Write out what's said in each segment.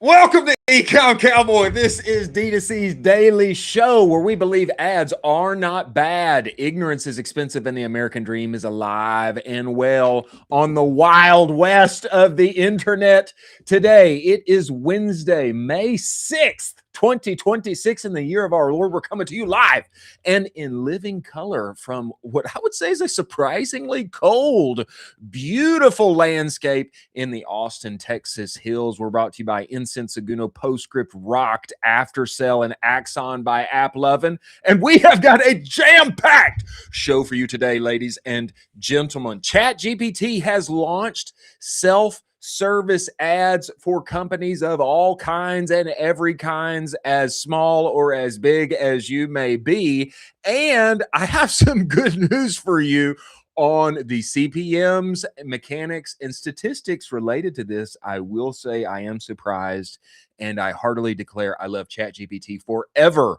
Welcome to Ecomm Cowboy. This is D2C's daily show where we believe ads are not bad. Ignorance is expensive and the American dream is alive and well on the wild west of the internet. Today, it is Wednesday, May 6th. 2026 in the year of our Lord. We're coming to you live and in living color from what I would say is a surprisingly cold, beautiful landscape in the Austin, Texas hills. We're brought to you by Incense Seguno, Postscript Rocked, After Sell, and Axon by AppLovin. And we have got a jam-packed show for you today, ladies and gentlemen. ChatGPT has launched self-service ads for companies of all kinds and every kinds, as small or as big as you may be. And I have some good news for you on the CPMs, mechanics, and statistics related to this. I will say I am surprised, and I heartily declare I love ChatGPT forever.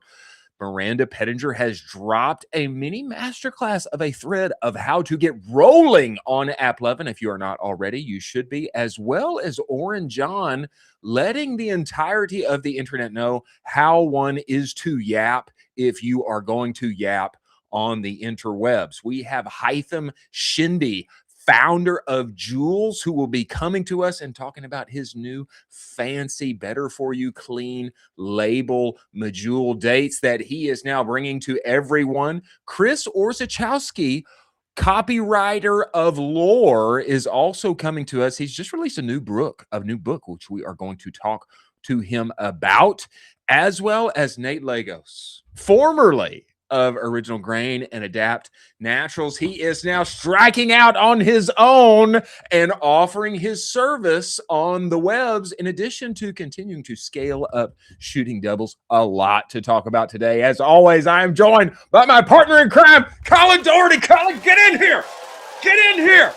Miranda Pettinger has dropped a mini masterclass of a thread of how to get rolling on AppLovin. If you are not already, you should be, as well as Oren John letting the entirety of the internet know how one is to yap if you are going to yap on the interwebs. We have Heitham Shindy, founder of Jules, who will be coming to us and talking about his new fancy, better for you, clean label Medjool dates that he is now bringing to everyone. Chris Orzechowski, copywriter of lore, is also coming to us. He's just released a new book, which we are going to talk to him about, as well as Nate Lagos, formerly of Original Grain and Adapt Naturals. He is now striking out on his own and offering his service on the webs, in addition to continuing to scale up shooting doubles. A lot to talk about today. As always, I am joined by my partner in crime, Colin Doherty. Colin, get in here. Get in here.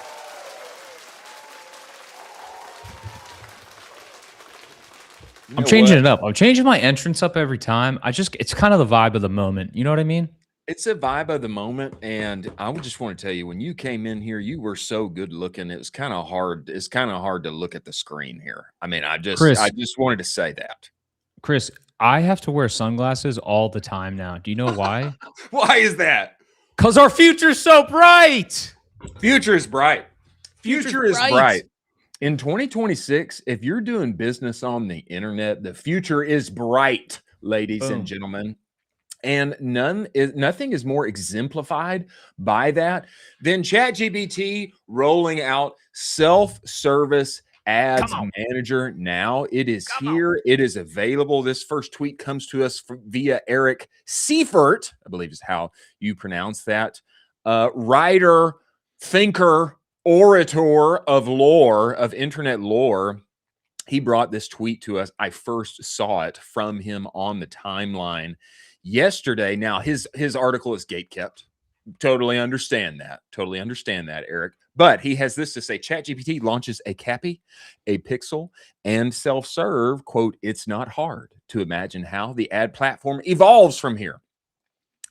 I'm changing it up. I'm changing my entrance up every time. It's kind of the vibe of the moment. You know what I mean? It's a vibe of the moment. And I would just want to tell you, when you came in here, you were so good looking. It was kind of hard. It's kind of hard to look at the screen here. I mean, I just wanted to say that. Chris, I have to wear sunglasses all the time now. Do you know why? Why is that? Because our future's so bright. Future is bright. Future is bright. In 2026, if you're doing business on the internet, the future is bright, ladies and gentlemen. And nothing is more exemplified by that than ChatGPT rolling out self-service ads manager now. It is here. It is available. This first tweet comes to us via Eric Seifert, I believe is how you pronounce that. Writer, thinker, orator of lore, of internet lore. He brought this tweet to us. I first saw it from him on the timeline yesterday. Now, his article is gatekept. Totally understand that. Totally understand that, Eric. But he has this to say: ChatGPT launches a Cappy, a Pixel, and self-serve. Quote, "It's not hard to imagine how the ad platform evolves from here.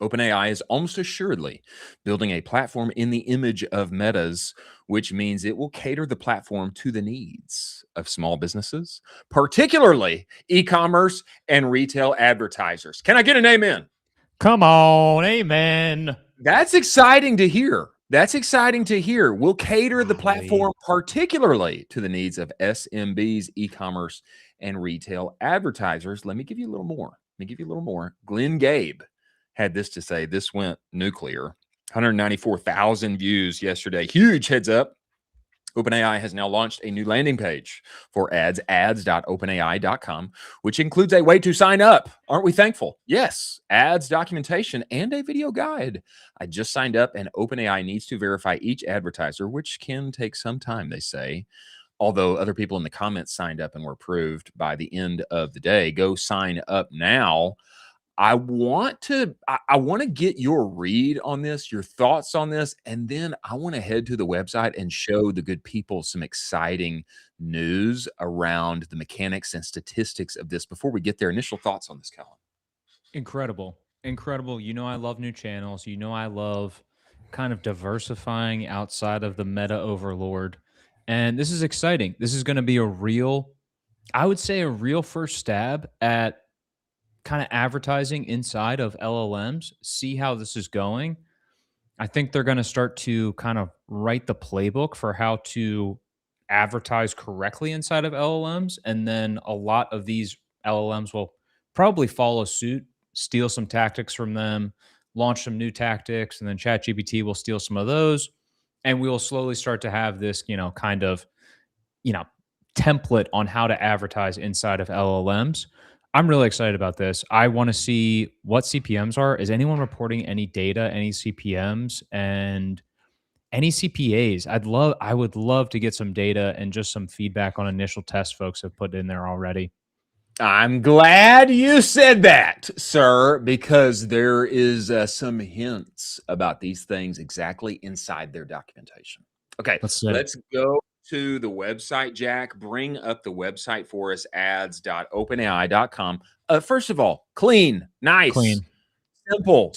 OpenAI is almost assuredly building a platform in the image of Meta's, which means it will cater the platform to the needs of small businesses, particularly e-commerce and retail advertisers." Can I get an amen? Come on, amen. That's exciting to hear. That's exciting to hear. We'll cater the platform particularly to the needs of SMBs, e-commerce, and retail advertisers. Let me give you a little more. Glenn Gabe had this to say. This went nuclear. 194,000 views yesterday. Huge heads up. OpenAI has now launched a new landing page for ads.openai.com, which includes a way to sign up. Aren't we thankful? Yes, ads documentation and a video guide. I just signed up, and OpenAI needs to verify each advertiser, which can take some time, they say. Although other people in the comments signed up and were approved by the end of the day. Go sign up now. I want to get your read on this, your thoughts on this, and then I want to head to the website and show the good people some exciting news around the mechanics and statistics of this. Before we get there, initial thoughts on this, Colin. Incredible. You know I love new channels. You know I love kind of diversifying outside of the meta overlord. And this is exciting. This is going to be a real I would say a real first stab at kind of advertising inside of LLMs, see how this is going. I think they're going to start to kind of write the playbook for how to advertise correctly inside of LLMs. And then a lot of these LLMs will probably follow suit, steal some tactics from them, launch some new tactics, and then ChatGPT will steal some of those. And we will slowly start to have this, kind of, you know, template on how to advertise inside of LLMs. I'm really excited about this. I want to see what CPMs are. Is anyone reporting any data, any CPMs, and any CPAs? I would love to get some data and just some feedback on initial tests folks have put in there already. I'm glad you said that, sir, because there is some hints about these things exactly inside their documentation. Okay, let's go to the website, Jack. Bring up the website for us, ads.openai.com. First of all, clean, nice, simple.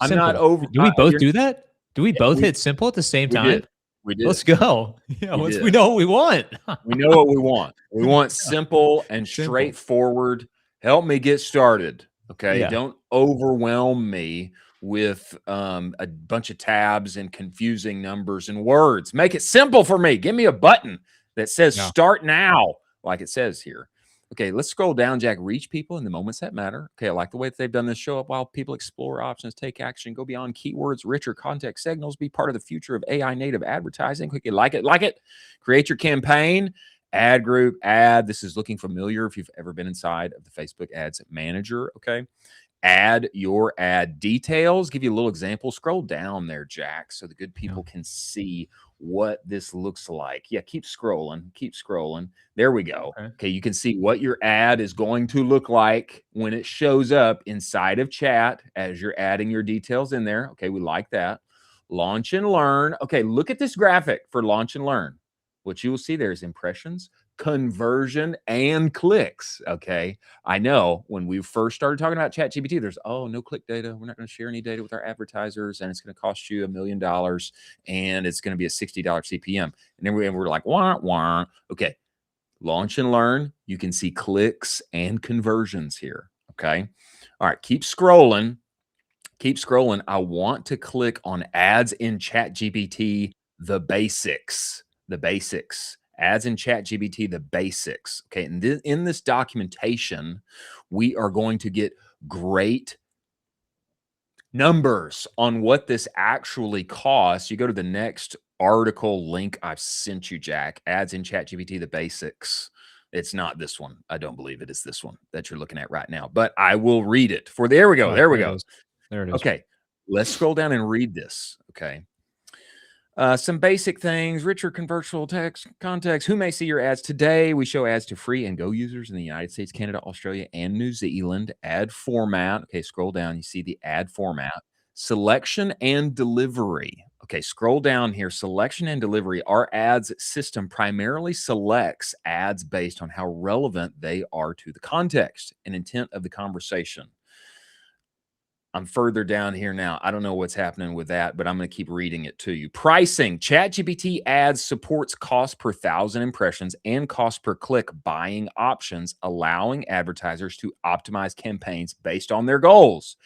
I'm not over. Do we both do that? Do we both hit simple at the same time? We did. Let's go. Yeah, we know what we want. We know what we want. We want simple and straightforward. Help me get started. Okay. Yeah. Don't overwhelm me with a bunch of tabs and confusing numbers and words. Make it simple for me. Give me a button that says start now, like it says here. Okay, let's scroll down, Jack. Reach people in the moments that matter. Okay, I like the way that they've done this. Show up while people explore options, take action, go beyond keywords, richer context signals, be part of the future of AI native advertising. Quick, you like it. Create your campaign, ad group, ad. This is looking familiar if you've ever been inside of the Facebook Ads Manager. Okay, add your ad details. Give you a little example. Scroll down there, Jack, so the good people can see what this looks like. Yeah, keep scrolling. There we go. Okay, you can see what your ad is going to look like when it shows up inside of chat as you're adding your details in there. Okay, we like that. Launch and learn. Okay, look at this graphic for launch and learn. What you will see there is impressions, conversion, and clicks. Okay, I know when we first started talking about ChatGPT, there's no click data. We're not going to share any data with our advertisers, and it's going to cost you $1 million, and it's going to be a $60 CPM. And then we're like, wah wah. Okay, launch and learn. You can see clicks and conversions here. Okay, all right, keep scrolling. I want to click on ads in ChatGPT, the basics. Ads in ChatGPT, the basics. Okay, and in this documentation, we are going to get great numbers on what this actually costs. You go to the next article link I've sent you, Jack. Ads in ChatGPT, the basics. It's not this one. I don't believe it is this one that you're looking at right now, but I will read it. There we go. There we go. There it is. Okay, let's scroll down and read this. Okay. Some basic things, richer conversational text context. Who may see your ads today? We show ads to free and go users in the United States, Canada, Australia, and New Zealand. Ad format. Okay, scroll down. You see the ad format. Selection and delivery. Okay, scroll down here. Selection and delivery. Our ads system primarily selects ads based on how relevant they are to the context and intent of the conversation. I'm further down here now. I don't know what's happening with that, but I'm going to keep reading it to you. Pricing. ChatGPT ads supports cost per 1,000 impressions and cost per click buying options, allowing advertisers to optimize campaigns based on their goals.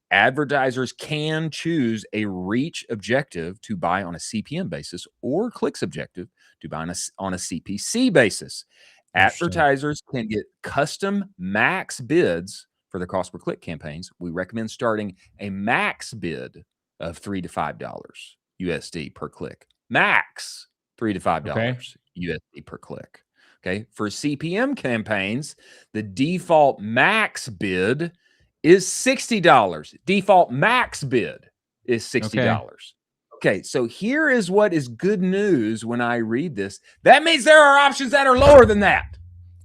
Advertisers can choose a reach objective to buy on a CPM basis or clicks objective to buy on a CPC basis. Advertisers can get custom max bids for their cost per click campaigns. We recommend starting a max bid of $3 to $5 USD per click. Max $3 to $5 USD per click. Okay. For CPM campaigns, the default max bid is $60. Default max bid is $60. Okay. So here is what is good news when I read this. That means there are options that are lower than that.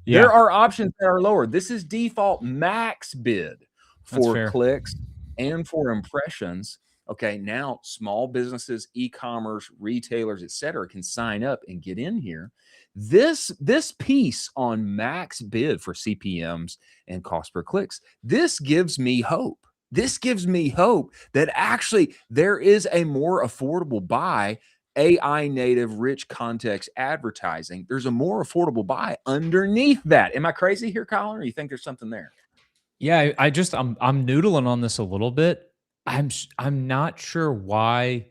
Yeah. There are options that are lower. This is default max bid for clicks and for impressions. Okay, now small businesses, e-commerce, retailers, etc., can sign up and get in here. This piece on max bid for CPMs and cost per clicks, this gives me hope. This gives me hope that actually there is a more affordable buy AI native, rich context advertising, there's a more affordable buy underneath that. Am I crazy here, Colin, or you think there's something there? Yeah, I'm noodling on this a little bit. I'm not sure why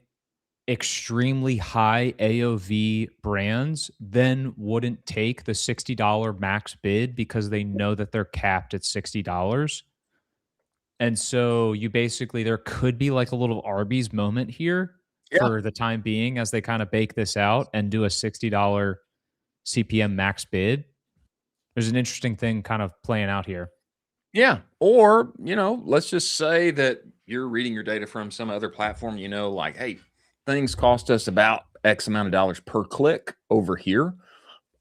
extremely high AOV brands then wouldn't take the $60 max bid because they know that they're capped at $60. And so you basically there could be like a little Arby's moment here Yeah. for the time being as they kind of bake this out and do a $60 CPM max bid. There's an interesting thing kind of playing out here. Yeah. Or, let's just say that you're reading your data from some other platform, like, hey, things cost us about X amount of dollars per click over here.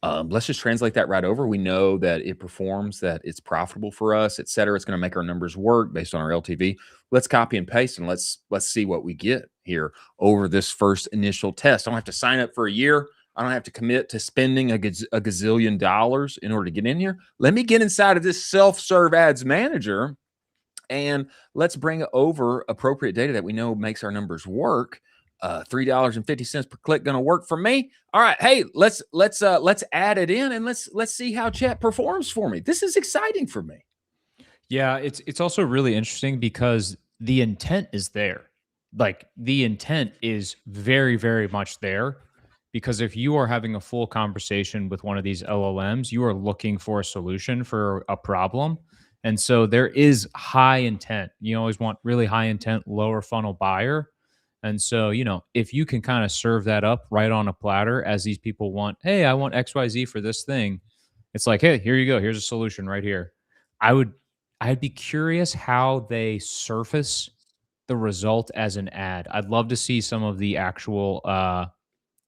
Let's just translate that right over. We know that it performs, that it's profitable for us, et cetera. It's going to make our numbers work based on our LTV. Let's copy and paste and let's see what we get here over this first initial test. I don't have to sign up for a year. I don't have to commit to spending a gazillion dollars in order to get in here. Let me get inside of this self-serve ads manager and let's bring over appropriate data that we know makes our numbers work. $3.50 per click going to work for me. All right, hey, let's add it in and let's see how chat performs for me. This is exciting for me. Yeah, it's also really interesting because the intent is there. Like the intent is very, very much there. Because if you are having a full conversation with one of these LLMs, you are looking for a solution for a problem. And so there is high intent. You always want really high intent, lower funnel buyer. And so, if you can kind of serve that up right on a platter as these people want, hey, I want XYZ for this thing. It's like, hey, here you go. Here's a solution right here. I'd be curious how they surface the result as an ad. I'd love to see some of the actual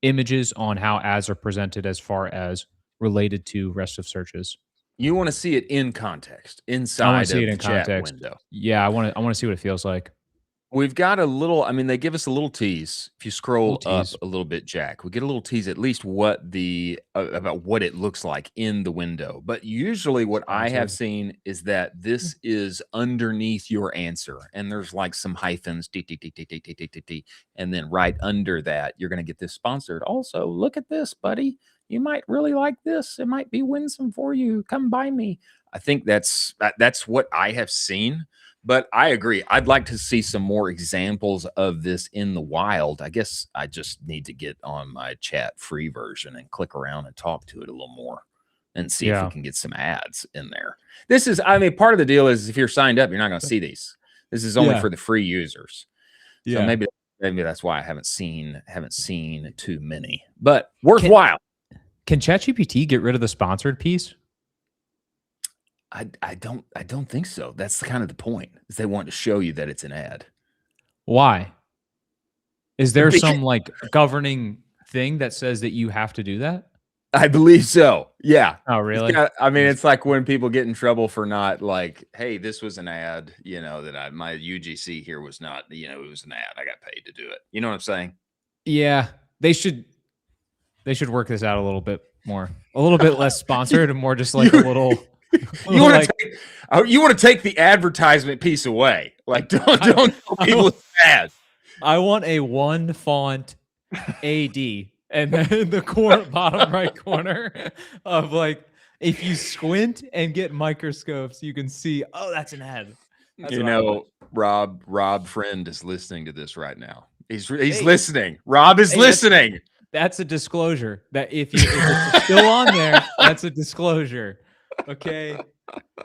images on how ads are presented as far as related to rest of searches. You want to see it in context, I want inside to see it of in the chat context. window. Yeah, I want to see what it feels like. We've got a little, they give us a little tease. If you scroll Little up tease. a little bit, Jack, we get a little tease, at least what about what it looks like in the window. But usually what I have seen is that this is underneath your answer. And there's like some hyphens, and then right under that, you're going to get this sponsored. Also, look at this, buddy. You might really like this. It might be winsome for you. Come by me. I think that's what I have seen. But I agree. I'd like to see some more examples of this in the wild. I guess I just need to get on my chat free version and click around and talk to it a little more and see if we can get some ads in there. This is, part of the deal is if you're signed up, you're not going to see these. This is only for the free users. So maybe that's why I haven't seen too many, but worthwhile. Can ChatGPT get rid of the sponsored piece? I don't think so. That's kind of the point, is they want to show you that it's an ad. Why? Is there some like governing thing that says that you have to do that? I believe so. Yeah. Oh, really? It's like when people get in trouble for not like, hey, this was an ad, that my UGC here was not, it was an ad. I got paid to do it. You know what I'm saying? Yeah. They should work this out a little bit more, a little bit less sponsored and more just like a little. You want to take the advertisement piece away. Like, don't tell people it's bad. I want a one font AD and then the bottom right corner of like, if you squint and get microscopes, you can see, oh, that's an ad. That's Rob Friend is listening to this right now. He's listening. Rob is listening. That's a disclosure that if it's still on there, that's a disclosure. Okay.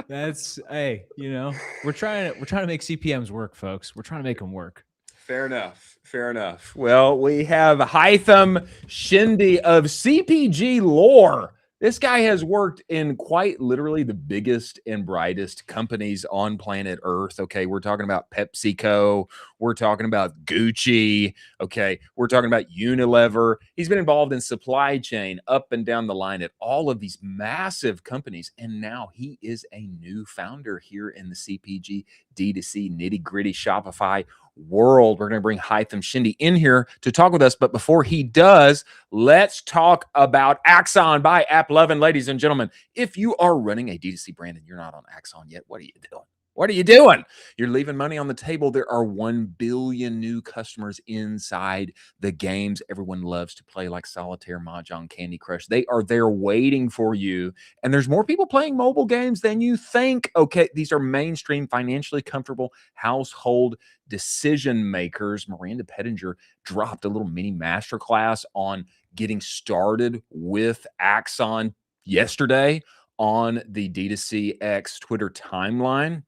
That's we're trying to make CPMs work, folks. We're trying to make them work. Fair enough. Well, we have Heitham Shindy of CPG lore. This guy has worked in quite literally the biggest and brightest companies on planet Earth. Okay, we're talking about PepsiCo. We're talking about Gucci. Okay, we're talking about Unilever. He's been involved in supply chain up and down the line at all of these massive companies. And now he is a new founder here in the CPG D2C nitty-gritty Shopify world. We're going to bring Heitham Shindy in here to talk with us. But before he does, let's talk about Axon by AppLovin. Ladies and gentlemen, if you are running a D2C brand and you're not on Axon yet, what are you doing? What are you doing? You're leaving money on the table. There are 1 billion new customers inside the games everyone loves to play, like Solitaire, Mahjong, Candy Crush. They are there waiting for you. And there's more people playing mobile games than you think. Okay, these are mainstream, financially comfortable household decision makers. Miranda Pettinger dropped a little mini masterclass on getting started with Axon yesterday on the D2C X Twitter timeline.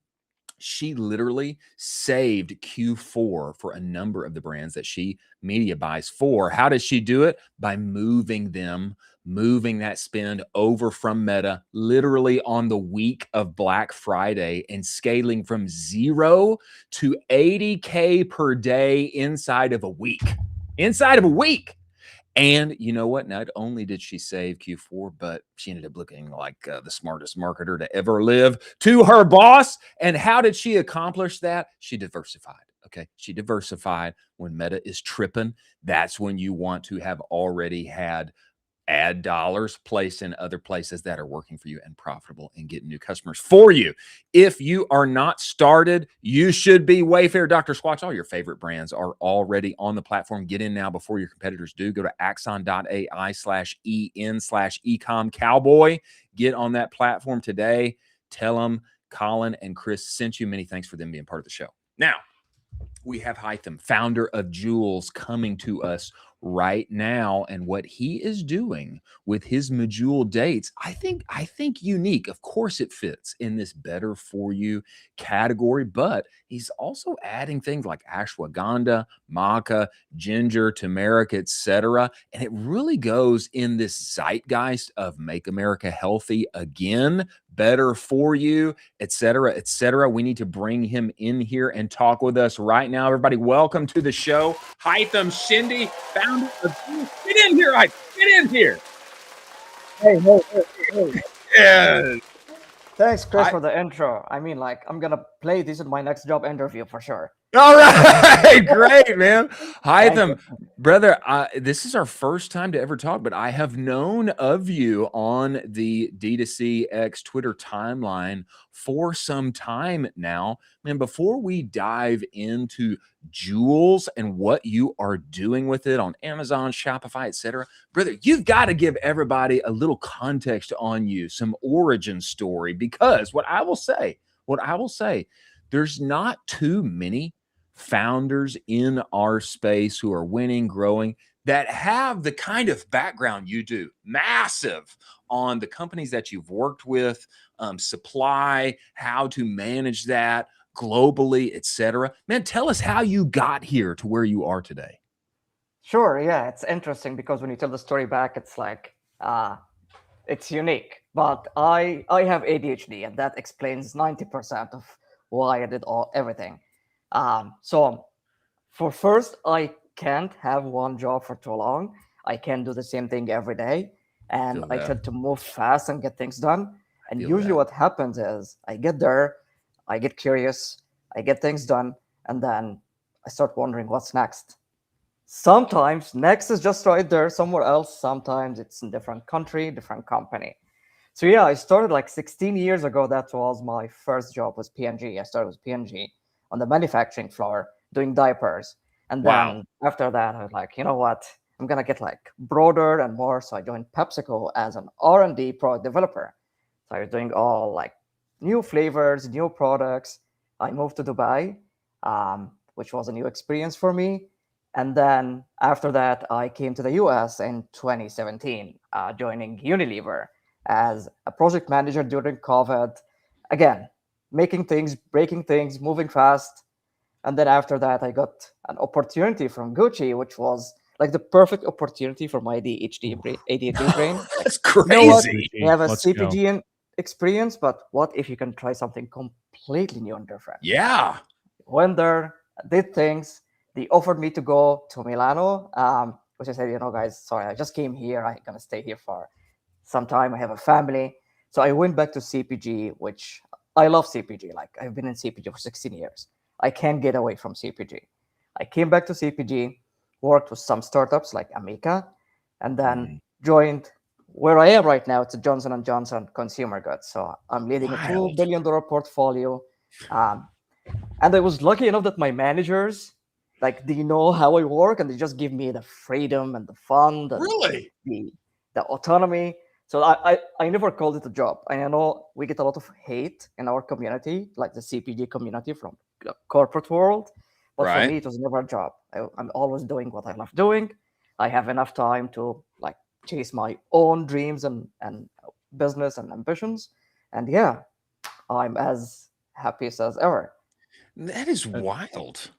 She literally saved Q4 for a number of the brands that she media buys for. How does she do it? By moving that spend over from Meta literally on the week of Black Friday and scaling from 0 to 80K per day inside of a week. Inside of a week. And you know what? Not only did she save Q4, but she ended up looking like the smartest marketer to ever live to her boss. And how did she accomplish that? She diversified. Okay. She diversified. When Meta is tripping, that's when you want to have already had ad dollars placed in other places that are working for you and profitable and getting new customers for you. If you are not started, you should be. Wayfair, Dr. Squatch, all your favorite brands are already on the platform. Get in now before your competitors do. Go to axon.ai/en/ecom Cowboy. Get on that platform today. Tell them Colin and Chris sent you. Many thanks for them being part of the show. Now, we have Heitham, founder of Jewels, coming to us right now, and what he is doing with his Medjool dates, I think unique. Of course, it fits in this better for you category, but he's also adding things like ashwagandha, maca, ginger, turmeric, etc. And it really goes in this zeitgeist of make America healthy again, better for you, etc., etc. We need to bring him in here and talk with us right now. Everybody, welcome to the show, Heitham Shindy, founder of Pews. Get in here, Heitham. Get in here. Hey. Yes. Thanks, Chris, for the intro. I mean, like, I'm gonna play this in my next job interview for sure. All right, great, man. Heitham, brother, this is our first time to ever talk, but I have known of you on the D2C X Twitter timeline for some time now. Man, before we dive into Jewels and what you are doing with it on Amazon, Shopify, etc., brother, you've got to give everybody a little context on you, some origin story, because what I will say, there's not too many founders in our space who are winning, growing, that have the kind of background you do. Massive on the companies that you've worked with, supply, how to manage that globally, etc. Man, tell us how you got here to where you are today. Sure, yeah, it's interesting because when you tell the story back, it's like, it's unique. But I have ADHD, and that explains 90% of why I did everything. So for first, I can't have one job for too long. I can't do the same thing every day. And I tend to move fast and get things done. And usually what happens is I get there, I get curious, I get things done, and then I start wondering what's next. Sometimes next is just right there somewhere else. Sometimes it's in different country, different company. So yeah, I started like 16 years ago. That was my first job was P&G. I started with P&G on the manufacturing floor doing diapers. And then after that, I was like, you know what? I'm going to get like broader and more. So I joined PepsiCo as an R&D product developer. So I was doing all like new flavors, new products. I moved to Dubai, which was a new experience for me. And then after that, I came to the US in 2017, joining Unilever as a project manager during COVID. Again, making things, breaking things, moving fast. And then after that, I got an opportunity from Gucci, which was like the perfect opportunity for my ADHD brain. That's crazy. You have a CPG experience, but what if you can try something completely new and different? Yeah. Went there, did things. They offered me to go to Milano, which I said, you know, guys, sorry, I just came here. I'm going to stay here for some time. I have a family. So I went back to CPG, which I love CPG. Like I've been in CPG for 16 years. I can't get away from CPG. I came back to CPG, worked with some startups like Amica, and then joined where I am right now. It's a Johnson & Johnson consumer goods. So I'm leading a $2 billion portfolio Um, and I was lucky enough that my managers, like, they know how I work, and they just give me the freedom and the fun and Really? the autonomy. So I never called it a job. I know we get a lot of hate in our community, like the CPG community from the corporate world. But for Right. me, it was never a job. I'm always doing what I love doing. I have enough time to like chase my own dreams and business and ambitions. And yeah, I'm as happy as ever. That is wild.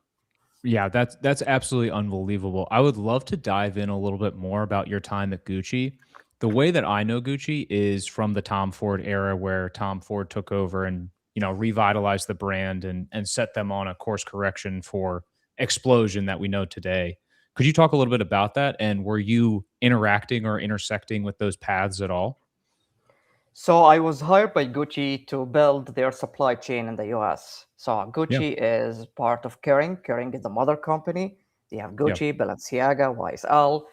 Yeah, that's absolutely unbelievable. I would love to dive in a little bit more about your time at Gucci. The way that I know Gucci is from the Tom Ford era where Tom Ford took over and, revitalized the brand and set them on a course correction for explosion that we know today. Could you talk a little bit about that? And were you interacting or intersecting with those paths at all? So I was hired by Gucci to build their supply chain in the US. So Yeah. Gucci is part of Kering. Kering is the mother company. They have Yeah. Gucci, Balenciaga, YSL,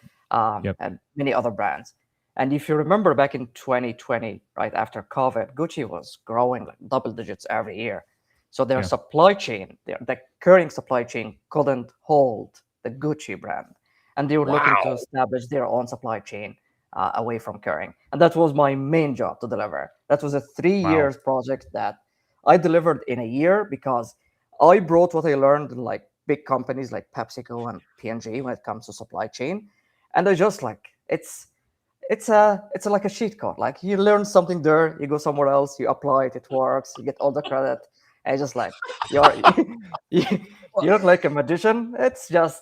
Yep. and many other brands. And if you remember back in 2020, right after COVID, Gucci was growing like double digits every year. So their Yeah. supply chain, the Kering supply chain couldn't hold the Gucci brand. And they were looking to Wow. establish their own supply chain away from Kering. And that was my main job to deliver. That was a 3 Wow. years project that I delivered in a year because I brought what I learned in like big companies like PepsiCo and P&G when it comes to supply chain. And I just like it's like a cheat code. Like you learn something there, you go somewhere else, you apply it, it works, you get all the credit. And just like you're you, you look like a magician. It's just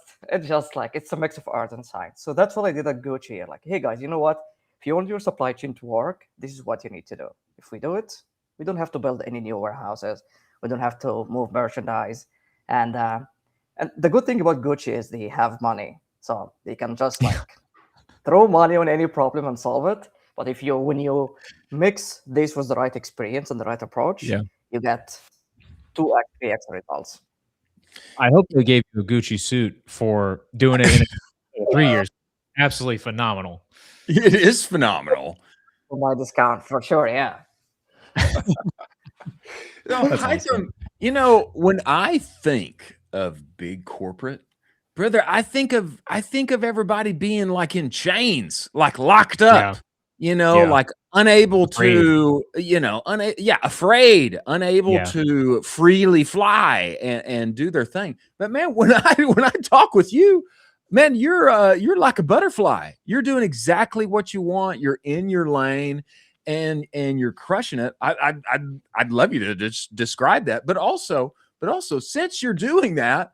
like it's a mix of art and science. So that's what I did at Gucci. Like, hey guys, you know what? If you want your supply chain to work, this is what you need to do. If we do it, we don't have to build any new warehouses. We don't have to move merchandise. And the good thing about Gucci is they have money, so they can just like throw money on any problem and solve it. But when you mix this with the right experience and the right approach, Yeah. you get 2x, 3x results. I hope they gave you a Gucci suit for doing it in 3 years. Absolutely phenomenal. It is phenomenal. For my discount, for sure, yeah. No, That's awesome. When I think of big corporate, brother, I think of everybody being like in chains, like locked up, Yeah. like unable Afraid. to, afraid, unable Yeah. to freely fly and do their thing. But man, when I talk with you, man, you're like a butterfly. You're doing exactly what you want. You're in your lane and you're crushing it. I'd love you to just describe that, but also since you're doing that,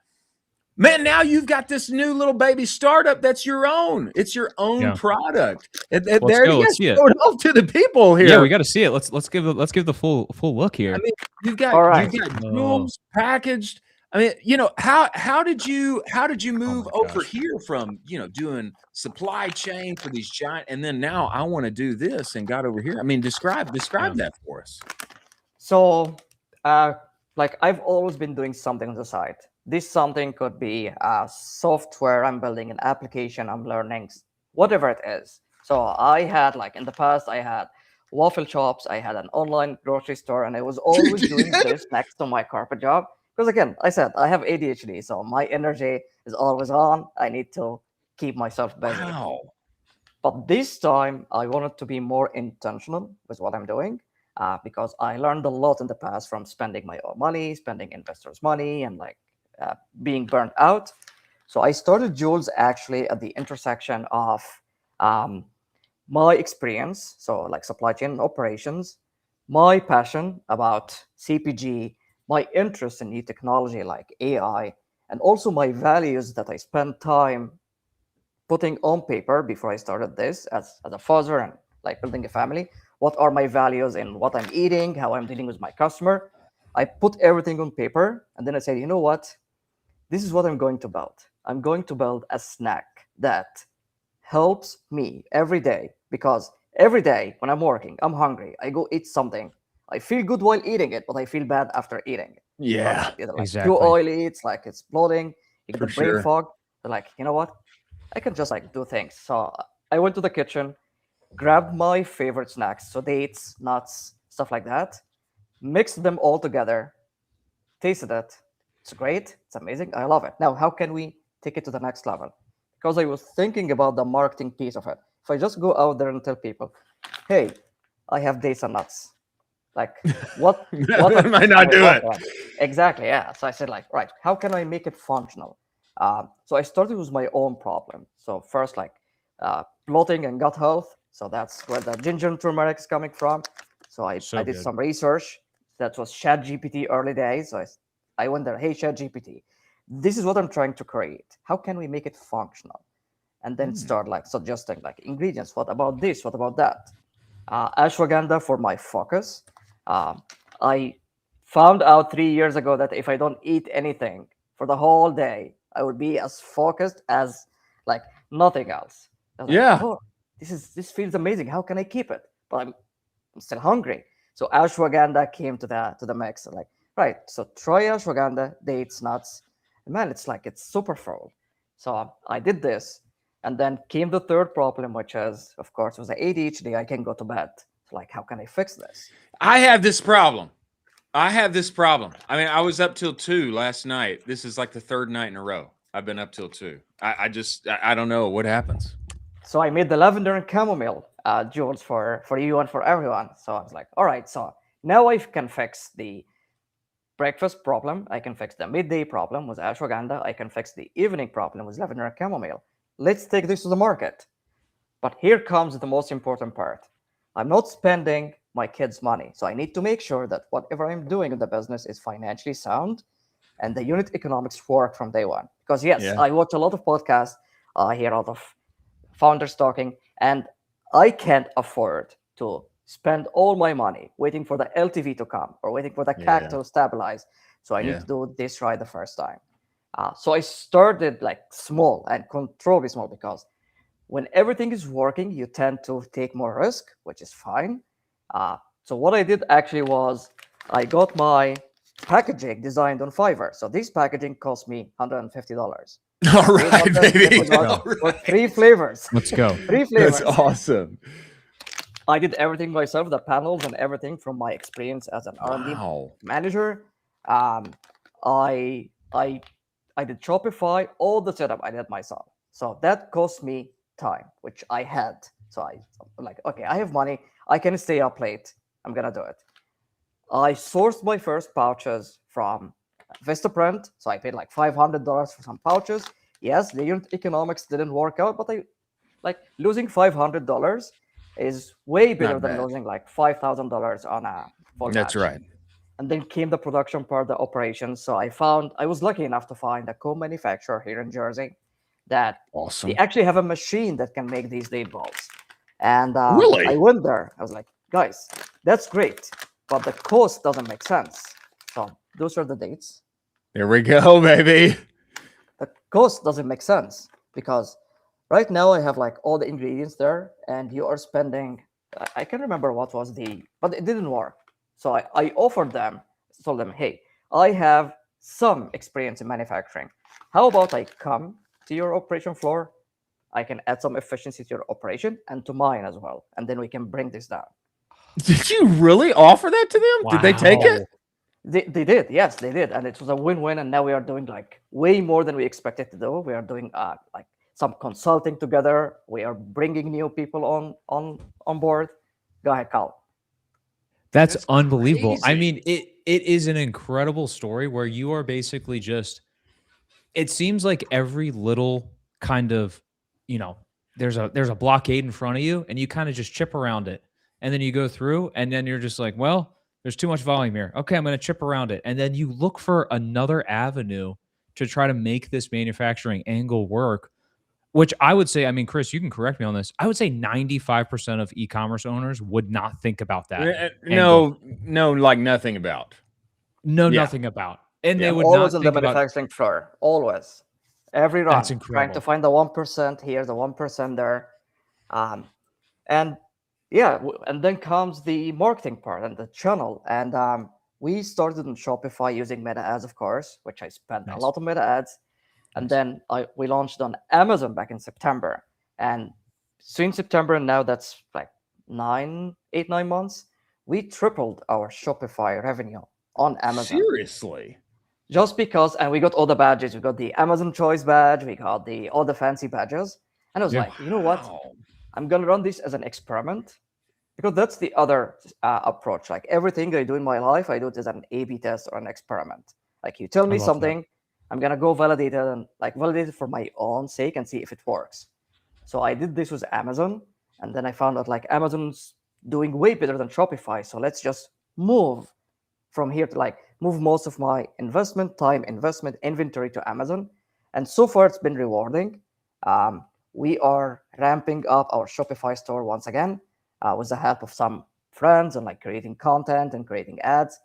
man, now you've got this new little baby startup that's your own. It's your own Yeah. product. And Let's there go. you Let's see it. show it off to the people here. Yeah, we got to see it. Let's give the full look here. I mean, you've got All right. jewels packaged. I mean, how did you move my over gosh. here from doing supply chain for these giant, and then now I want to do this and got over here. I mean, describe Yeah. that for us. So, like I've always been doing something on the side. This something could be software I'm building, an application I'm learning, whatever it is. So I had like in the past, I had waffle shops, I had an online grocery store, and I was always doing this next to my corporate job. Because again, I said I have ADHD, so my energy is always on. I need to keep myself busy. Wow. But this time, I wanted to be more intentional with what I'm doing because I learned a lot in the past from spending my own money, spending investors' money, and like being burnt out. So I started Jules actually at the intersection of um, my experience, so like supply chain operations, my passion about CPG, my interest in new technology like AI, and also my values that I spend time putting on paper before I started this as a father and like building a family. What are my values in what I'm eating, how I'm dealing with my customer? I put everything on paper and then I said, you know what? This is what I'm going to build. I'm going to build a snack that helps me every day because every day when I'm working, I'm hungry. I go eat something. I feel good while eating it, but I feel bad after eating it. Yeah, Either like Exactly. too oily, it's like it's bloating, you get for the brain sure. fog. So like, you know what? I can just like do things. So I went to the kitchen, grabbed my favorite snacks, so dates, nuts, stuff like that, mixed them all together, tasted it. It's great. It's amazing. I love it. Now, how can we take it to the next level? Because I was thinking about the marketing piece of it. If I just go out there and tell people, hey, I have dates and nuts. Like, what That might not do it. Exactly, yeah. So I said, like, right, how can I make it functional? So I started with my own problem. So first, like, bloating and gut health. So that's where the ginger and turmeric is coming from. So I did good. some research. That was ChatGPT early days. So I went there, hey, ChatGPT, this is what I'm trying to create. How can we make it functional? And then start like suggesting like ingredients. What about this? What about that? Ashwagandha for my focus. I found out 3 years ago that if I don't eat anything for the whole day, I would be as focused as like nothing else. I was Yeah. like, oh, this feels amazing. How can I keep it? But I'm still hungry. So ashwagandha came to the mix. Like, right, so try ashwagandha, dates, nuts. And man, it's super full. So I did this. And then came the third problem, which is, of course, was the ADHD. I can go to bed. So like, how can I fix this? I have this problem. I mean, I was up till 2 last night. This is like the third night in a row. I've been up till 2. I don't know what happens. So I made the lavender and chamomile jewels for you and for everyone. So I was like, all right, so now I can fix the breakfast problem. I can fix the midday problem with ashwagandha. I can fix the evening problem with lavender and chamomile. Let's take this to the market. But here comes the most important part. I'm not spending my kids' money. So I need to make sure that whatever I'm doing in the business is financially sound and the unit economics work from day one. Because yes, Yeah. I watch a lot of podcasts. I hear a lot of founders talking, and I can't afford to spend all my money waiting for the LTV to come or waiting for the CAC to stabilize. So I need to do this right the first time. So I started like small and control small, because when everything is working, you tend to take more risk, which is fine. So what I did actually was I got my packaging designed on Fiverr. So this packaging cost me $150. All right, baby. For 3 flavors. Let's go. 3 flavors. That's awesome. I did everything myself, the panels and everything from my experience as an R&D Wow. manager. I did Shopify, all the setup I did myself. So that cost me time, which I had. So I'm like, okay, I have money. I can stay up late. I'm gonna do it. I sourced my first pouches from Vistaprint. So I paid like $500 for some pouches. Yes, the unit economics didn't work out, but I like losing $500 is way better Not than bad. losing like $5,000 on a full That's batch. right. And then came the production part, the operations. So I was lucky enough to find a co-manufacturer here in Jersey that Awesome. they actually have a machine that can make these date balls. And Really? I went there. I was like, guys, that's great, but the cost doesn't make sense. So those are the dates. There we go, baby. The cost doesn't make sense because right now I have like all the ingredients there, and you are spending. I can't remember what was but it didn't work. So I offered them, told them, hey, I have some experience in manufacturing. How about I come to your operation floor? I can add some efficiency to your operation and to mine as well, and then we can bring this down. Did you really offer that to them? Wow. Did they take it? They did, yes, they did, and it was a win-win. And now we are doing like way more than we expected to do. We are doing like some consulting together. We are bringing new people on board. Go ahead, Cal. That's unbelievable. I crazy. mean, it is an incredible story where you are basically just, it seems like every little kind of, there's a blockade in front of you and you kind of just chip around it. And then you go through and then you're just like, well, there's too much volume here. Okay, I'm going to chip around it. And then you look for another avenue to try to make this manufacturing angle work, which I would say, I mean, Chris, you can correct me on this. I would say 95% of e-commerce owners would not think about that. No, like nothing about. Nothing about. And they would always not on the think about. manufacturing floor. Always, every run. That's Trying incredible. to find the 1% here, the 1% there, and yeah, and then comes the marketing part and the channel. And we started on Shopify using meta ads, of course, which I spent a lot of meta ads. And then we launched on Amazon back in September. And since September, now that's like 9 months, we tripled our Shopify revenue on Amazon. Seriously? just because, and we got all the badges. We got the Amazon Choice badge. We got all the fancy badges. And I was Yeah. like, you know what? Wow. I'm gonna run this as an experiment, because that's the other approach. Like everything I do in my life, I do it as an A/B test or an experiment. Like you tell I me love that. something, I'm gonna go validate it and like validate it for my own sake and see if it works. So I did this with Amazon, and then I found out like Amazon's doing way better than Shopify. So let's just move from here to like move most of my time, investment, inventory to Amazon. And so far, it's been rewarding. We are ramping up our Shopify store once again with the help of some friends and like creating content and creating ads.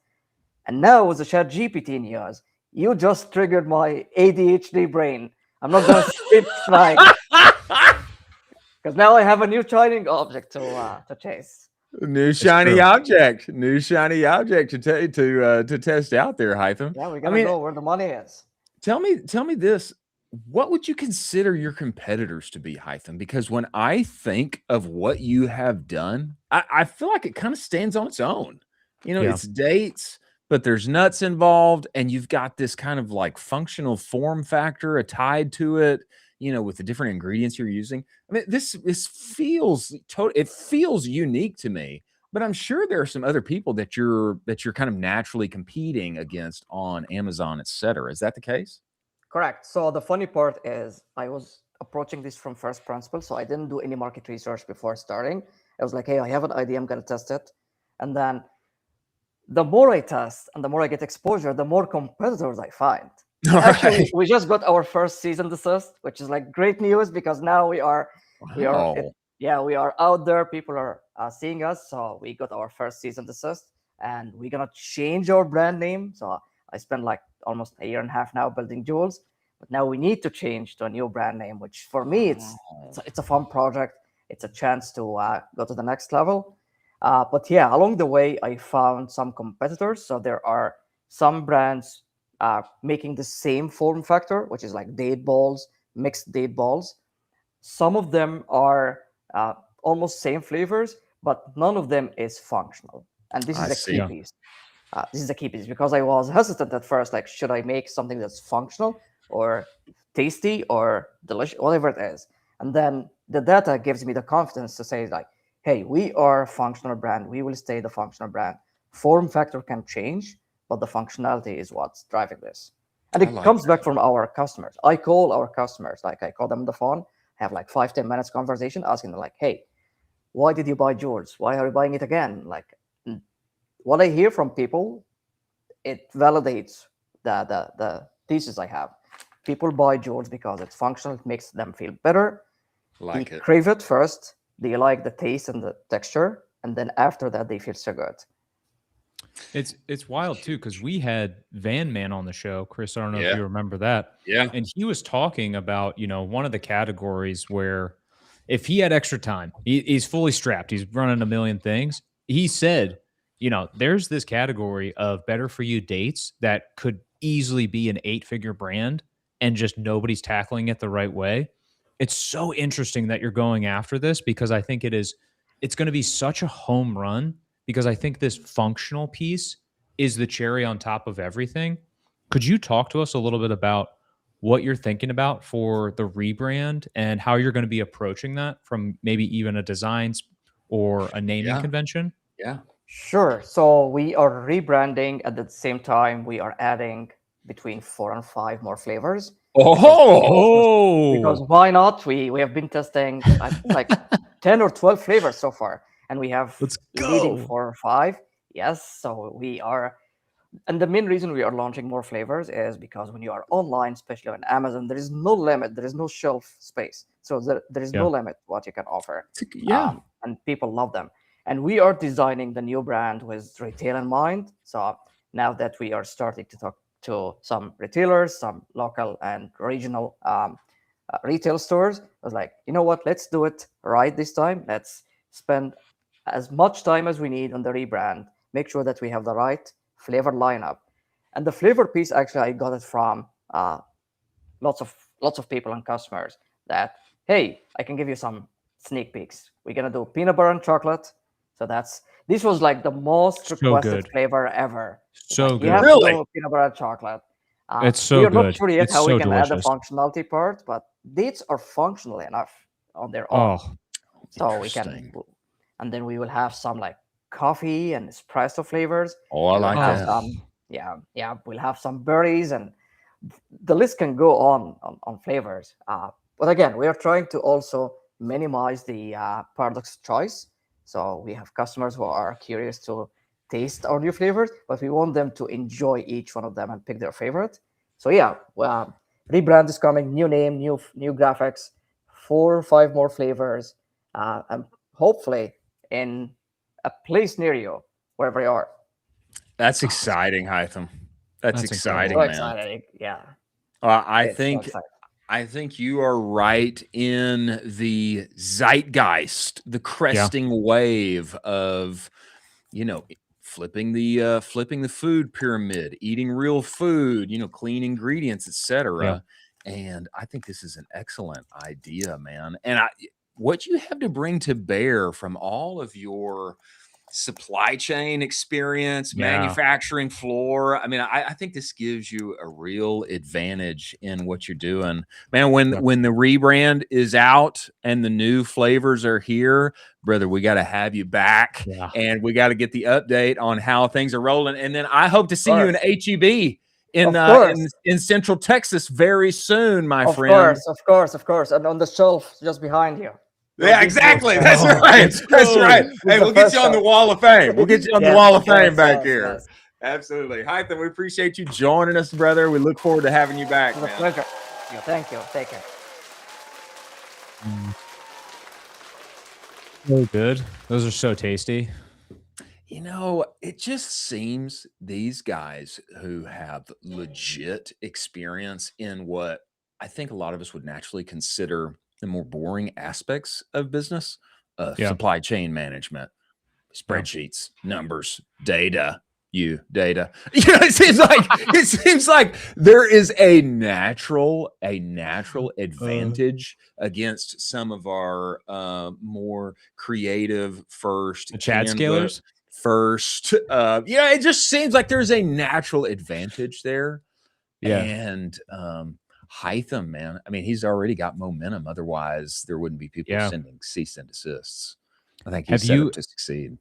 And now with the ChatGPT news, you just triggered my ADHD brain. I'm not gonna sit like because now I have a new shining object to chase. New shiny true. object, to test out there, Heitham. Yeah, we're I gonna mean, go where the money is. tell me this. What would you consider your competitors to be, Heitham? Because when I think of what you have done, I feel like it kind of stands on its own. You know, Yeah. it's dates, but there's nuts involved, and you've got this kind of like functional form factor tied to it, you know, with the different ingredients you're using. I mean, this feels it feels unique to me, but I'm sure there are some other people that you're kind of naturally competing against on Amazon, et cetera. Is that the case? Correct. So the funny part is I was approaching this from first principle. So I didn't do any market research before starting. I was like, hey, I have an idea, I'm gonna test it. And then the more I test and the more I get exposure, the more competitors I find. All Actually, right. we just got our first season desist, which is like great news because now we are Wow. we are out there. People are seeing us. So we got our first season desist, and we're gonna change our brand name. So I spent like almost a year and a half now building Jules, but now we need to change to a new brand name, which for me it's a fun project. It's a chance to go to the next level. But yeah, along the way, I found some competitors. So there are some brands making the same form factor, which is like date balls, mixed date balls. Some of them are almost same flavors, but none of them is functional. And this I is a see. key Yeah. piece. This is a key piece because I was hesitant at first. Like, should I make something that's functional or tasty or delicious, whatever it is? And then the data gives me the confidence to say, like, hey, we are a functional brand. We will stay the functional brand. Form factor can change, but the functionality is what's driving this. And I it like comes back from our customers. I call our customers, like I call them on the phone, have like 5-10 minutes conversation, asking them like, hey, why did you buy Jules? Why are you buying it again? Like what I hear from people, it validates the thesis I have. People buy Jules because it's functional, it makes them feel better. like They it. crave it first, they like the taste and the texture, and then after that they feel so good. It's wild too because we had Van Man on the show, Chris. I don't know Yeah. if you remember that. Yeah. And he was talking about, you know, one of the categories where if he had extra time, he's fully strapped, he's running a million things. He said, you know, there's this category of better for you dates that could easily be an 8-figure brand and just nobody's tackling it the right way. It's so interesting that you're going after this because I think it's going to be such a home run because I think this functional piece is the cherry on top of everything. Could you talk to us a little bit about what you're thinking about for the rebrand and how you're going to be approaching that from maybe even a designs or a naming Yeah. convention? Yeah. Sure. So we are rebranding at the same time we are adding between 4 and 5 more flavors. Because Oh, why not? We have been testing like 10 or 12 flavors so far, and we have let's leading go. 4 or 5. Yes, so we are, and the main reason we are launching more flavors is because when you are online, especially on Amazon, there is no limit, there is no shelf space, so there is no Yeah. limit what you can offer. Yeah. And people love them. And we are designing the new brand with retail in mind. So now that we are starting to talk to some retailers, some local and regional retail stores, I was like, you know what? Let's do it right this time. Let's spend as much time as we need on the rebrand. Make sure that we have the right flavor lineup. And the flavor piece, actually, I got it from lots of people and customers that, hey, I can give you some sneak peeks. We're gonna do peanut butter and chocolate. So this was like the most So requested good. flavor ever. It's So like you good. have to Really? do peanut butter and chocolate. It's so we are not good. sure yet It's how we so can add the delicious. functionality part, but dates are functional enough on their own. Oh, So we can, and then we will have some like coffee and espresso flavors. Oh, I We will like have that. some, yeah, we'll have some berries, and the list can go on flavors. But again, we are trying to also minimize the paradox choice. So we have customers who are curious to taste our new flavors, but we want them to enjoy each one of them and pick their favorite. So yeah, well, rebrand is coming, new name, new graphics, 4 or 5 more flavors, and hopefully in a place near you, wherever you are. That's exciting, Heitham. That's exciting, So man. exciting, yeah. I It's so think exciting. I think you are right in the zeitgeist, the cresting wave of, flipping the food pyramid, eating real food, clean ingredients, etc. And I think this is an excellent idea, man. And what you have to bring to bear from all of your supply chain experience, manufacturing floor. I mean, I think this gives you a real advantage in what you're doing, man. When the rebrand is out and the new flavors are here, brother, we got to have you back, and we got to get the update on how things are rolling. And then I hope to see you in HEB in Central Texas very soon, my friend. Of course, and on the shelf just behind you. Yeah, exactly. That's right. That's right. Hey, we'll get you on the wall of fame. We'll get you on the wall of fame back here. Yes. Absolutely. Heitham, we appreciate you joining us, brother. We look forward to having you back. It's a pleasure. Yeah, thank you. Take care. So good. Those are so tasty. It just seems these guys who have legit experience in what I think a lot of us would naturally consider the more boring aspects of business, supply chain management, spreadsheets, numbers, data. It seems like there is a natural advantage against some of our more creative The Chad scalers. It just seems like there's a natural advantage there. And Heitham, man, I mean, he's already got momentum. Otherwise, there wouldn't be people sending cease and desists. I think he's set up to succeed.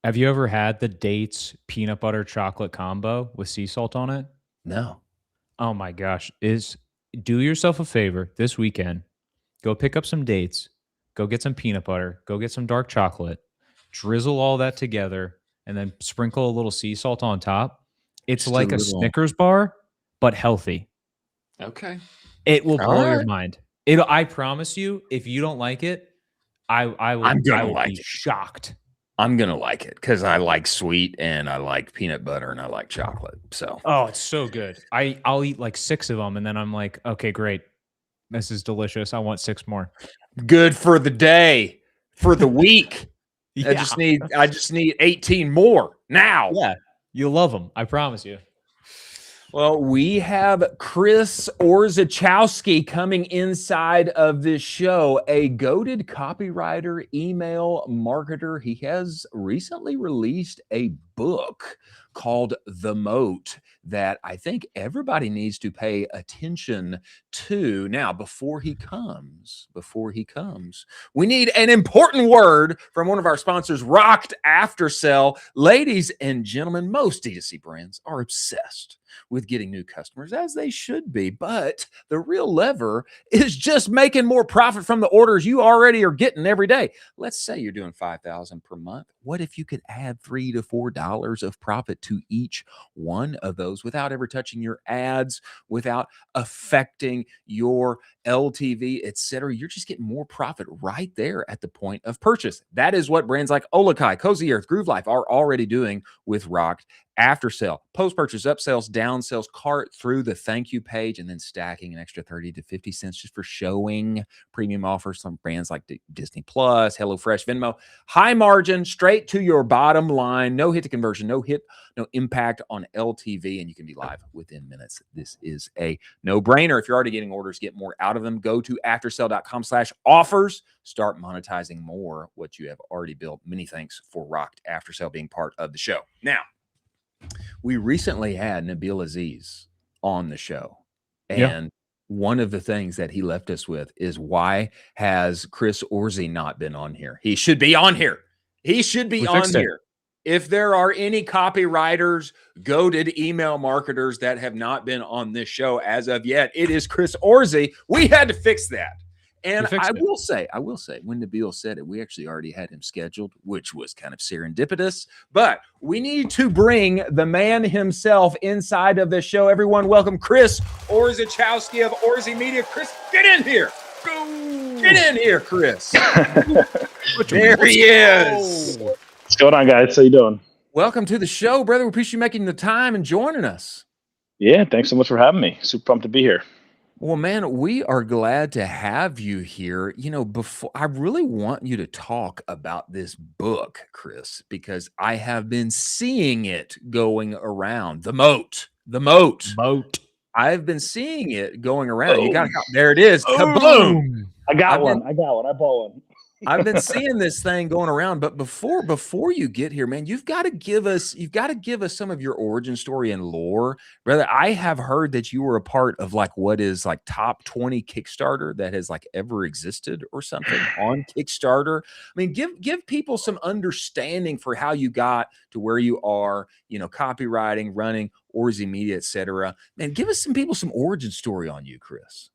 Have you ever had the dates peanut butter chocolate combo with sea salt on it? No. Oh my gosh. Do yourself a favor this weekend. Go pick up some dates. Go get some peanut butter. Go get some dark chocolate. Drizzle all that together and then sprinkle a little sea salt on top. It's just like a Snickers bar, but healthy. Okay. It will blow your mind. I promise you, if you don't like it, I will be shocked. I'm going to like it because I like sweet and I like peanut butter and I like chocolate. So, it's so good. I'll eat like 6 of them and then I'm like, okay, great. This is delicious. I want 6 more. Good for the day, for the week. I just need 18 more now. Yeah. You'll love them. I promise you. Well, we have Chris Orzechowski coming inside of this show, a goated copywriter, email marketer. He has recently released a book called The Moat that I think everybody needs to pay attention to. Now, before he comes, we need an important word from one of our sponsors, Rocked After Sell. Ladies and gentlemen, most D2C brands are obsessed with getting new customers, as they should be. But the real lever is just making more profit from the orders you already are getting every day. Let's say you're doing $5,000 per month. What if you could add $3 to $4 of profit to each one of those without ever touching your ads, without affecting your LTV, etc.? You're just getting more profit right there at the point of purchase. That is what brands like Olakai, Cozy Earth, Groove Life are already doing with Rocked After Sale. Post-purchase upsells, downsells, cart through the thank you page, and then stacking an extra 30 to 50 cents just for showing premium offers from brands like Disney Plus, HelloFresh, Venmo. High margin, straight to your bottom line. No hit to conversion, no impact on LTV, and you can be live within minutes. This is a no-brainer. If you're already getting orders, get more out of them. Go to aftersell.com/offers. Start monetizing more what you have already built. Many thanks for Rocked After Sale being part of the show. Now, we recently had Nabil Aziz on the show. Yeah. And one of the things that he left us with is, why has Chris Orzy not been on here? He should be on here. He should be on here. If there are any copywriters, goated email marketers that have not been on this show as of yet, it is Chris Orzy. We had to fix that. And I will say, when Nabil said it, we actually already had him scheduled, which was kind of serendipitous. But we need to bring the man himself inside of the show. Everyone, welcome Chris Orzechowski of Orzy Media. Chris, get in here. Get in here, Chris. There he is. What's going on, guys? How you doing? Welcome to the show, brother. We appreciate you making the time and joining us. Yeah, thanks so much for having me. Super pumped to be here. Well, man, we are glad to have you here. You know, before I really want you to talk about this book, Chris, because I have been seeing it going around. The moat. I've been seeing it going around. You got there it is. Kaboom. I got one. I bought one. I've been seeing this thing going around, but before you get here, man, you've got to give us some of your origin story and lore, brother. I have heard that you were a part of like what is like top 20 Kickstarter that has like ever existed or something on Kickstarter. I mean, give people some understanding for how you got to where you are, you know, copywriting, running Orzy Media, etc. Man, give us some origin story on you, Chris.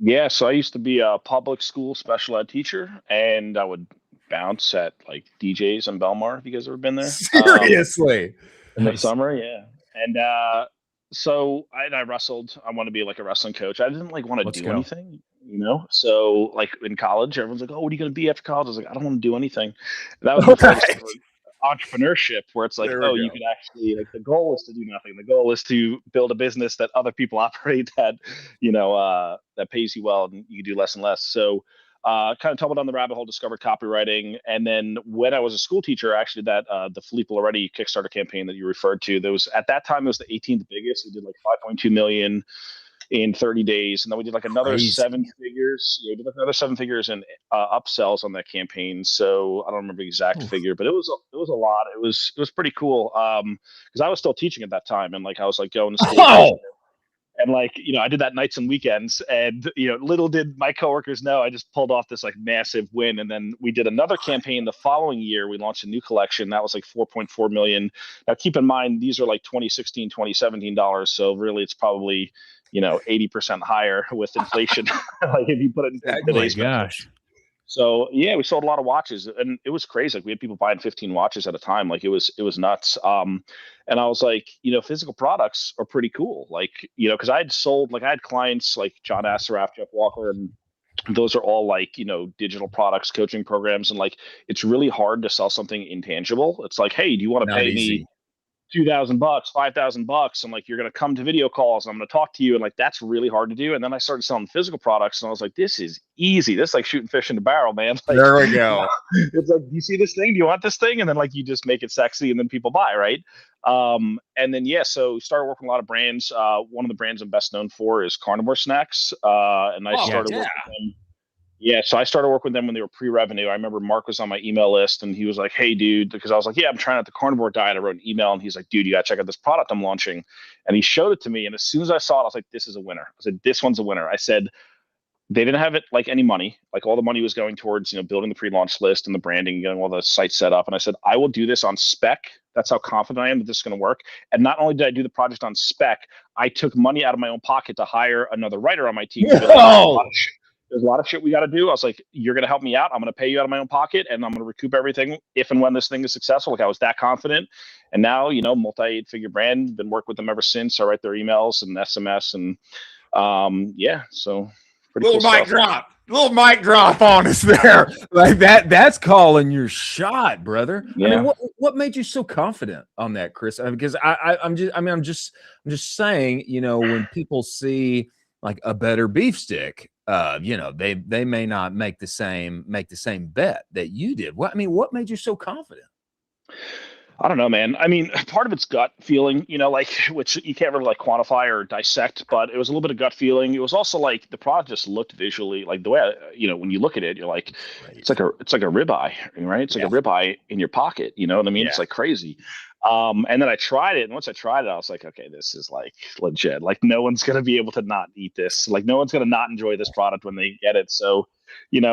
Yeah, so I used to be a public school special ed teacher, and I would bounce at like DJs in Belmar. Have you guys ever been there? Seriously? In the summer, yeah. And so I wrestled. I wanted to be like a wrestling coach. I didn't like want to do anything, you know? So like in college, everyone's like, oh, what are you going to be after college? I was like, I don't want to do anything. And that was entrepreneurship, where it's like, you could actually, like, the goal is to do nothing. The goal is to build a business that other people operate that, you know, that pays you well, and you do less and less. So kind of tumbled down the rabbit hole, discovered copywriting. And then when I was a school teacher, actually that the Filippo Loretti Kickstarter campaign that you referred to, there was, at that time, it was the 18th biggest. We did like 5.2 million in 30 days. And then we did like another seven figures. Yeah, we did like another 7 figures in upsells on that campaign. So I don't remember the exact figure, but it was a lot. It was pretty cool. Because I was still teaching at that time, and like I was like going to school. And like, you know, I did that nights and weekends, and, you know, little did my coworkers know, I just pulled off this like massive win. And then we did another campaign the following year. We launched a new collection that was like 4.4 million. Now, keep in mind, these are like 2016, 2017 dollars. So really it's probably, you know, 80% higher with inflation. Like if you put it in today's gosh. So yeah, we sold a lot of watches, and it was crazy. Like we had people buying 15 watches at a time. Like it was nuts. And I was like, you know, physical products are pretty cool. Like, you know, because I had clients like John Assaraf, Jeff Walker, and those are all like, you know, digital products, coaching programs. And like, it's really hard to sell something intangible. It's like, hey, do you want to pay me $2,000, $5,000? And like, you're going to come to video calls, and I'm going to talk to you. And like, that's really hard to do. And then I started selling physical products, and I was like, this is easy. This is like shooting fish in a barrel, man. Like, there we go. It's like, do you see this thing? Do you want this thing? And then like, you just make it sexy, and then people buy, right? And then, yeah, so started working with a lot of brands. One of the brands I'm best known for is Carnivore Snacks. And I started working with them. Yeah, so I started working with them when they were pre-revenue. I remember Mark was on my email list, and he was like, hey, dude, because I was like, yeah, I'm trying out the carnivore diet. I wrote an email, and he's like, dude, you got to check out this product I'm launching. And he showed it to me, and as soon as I saw it, I was like, this is a winner. I said, this one's a winner. I said, they didn't have it like any money. Like all the money was going towards, you know, building the pre-launch list and the branding, getting all the sites set up. And I said, I will do this on spec. That's how confident I am that this is going to work. And not only did I do the project on spec, I took money out of my own pocket to hire another writer on my team. There's a lot of shit we got to do. I was like, you're going to help me out. I'm going to pay you out of my own pocket, and I'm going to recoup everything if and when this thing is successful. Like I was that confident. And now, you know, multi-8-figure brand, been working with them ever since. I write their emails and SMS, and yeah, so pretty little mic drop on us there. Like that's calling your shot, brother. Yeah. I mean, what made you so confident on that, Chris? Because I'm just saying, you know, when people see like a better beef stick, you know, they may not make the same bet that you did. What made you so confident? I don't know, man. I mean, part of it's gut feeling, you know, like, which you can't really like quantify or dissect, but it was a little bit of gut feeling. It was also like the product just looked visually like the way, you know, when you look at it, you're like, it's like a ribeye, right? It's like a ribeye in your pocket, you know what I mean? Yeah. It's like crazy. And then I tried it, and once I tried it, I was like, okay, this is like legit. Like, no one's gonna be able to not eat this. Like, no one's gonna not enjoy this product when they get it. So, and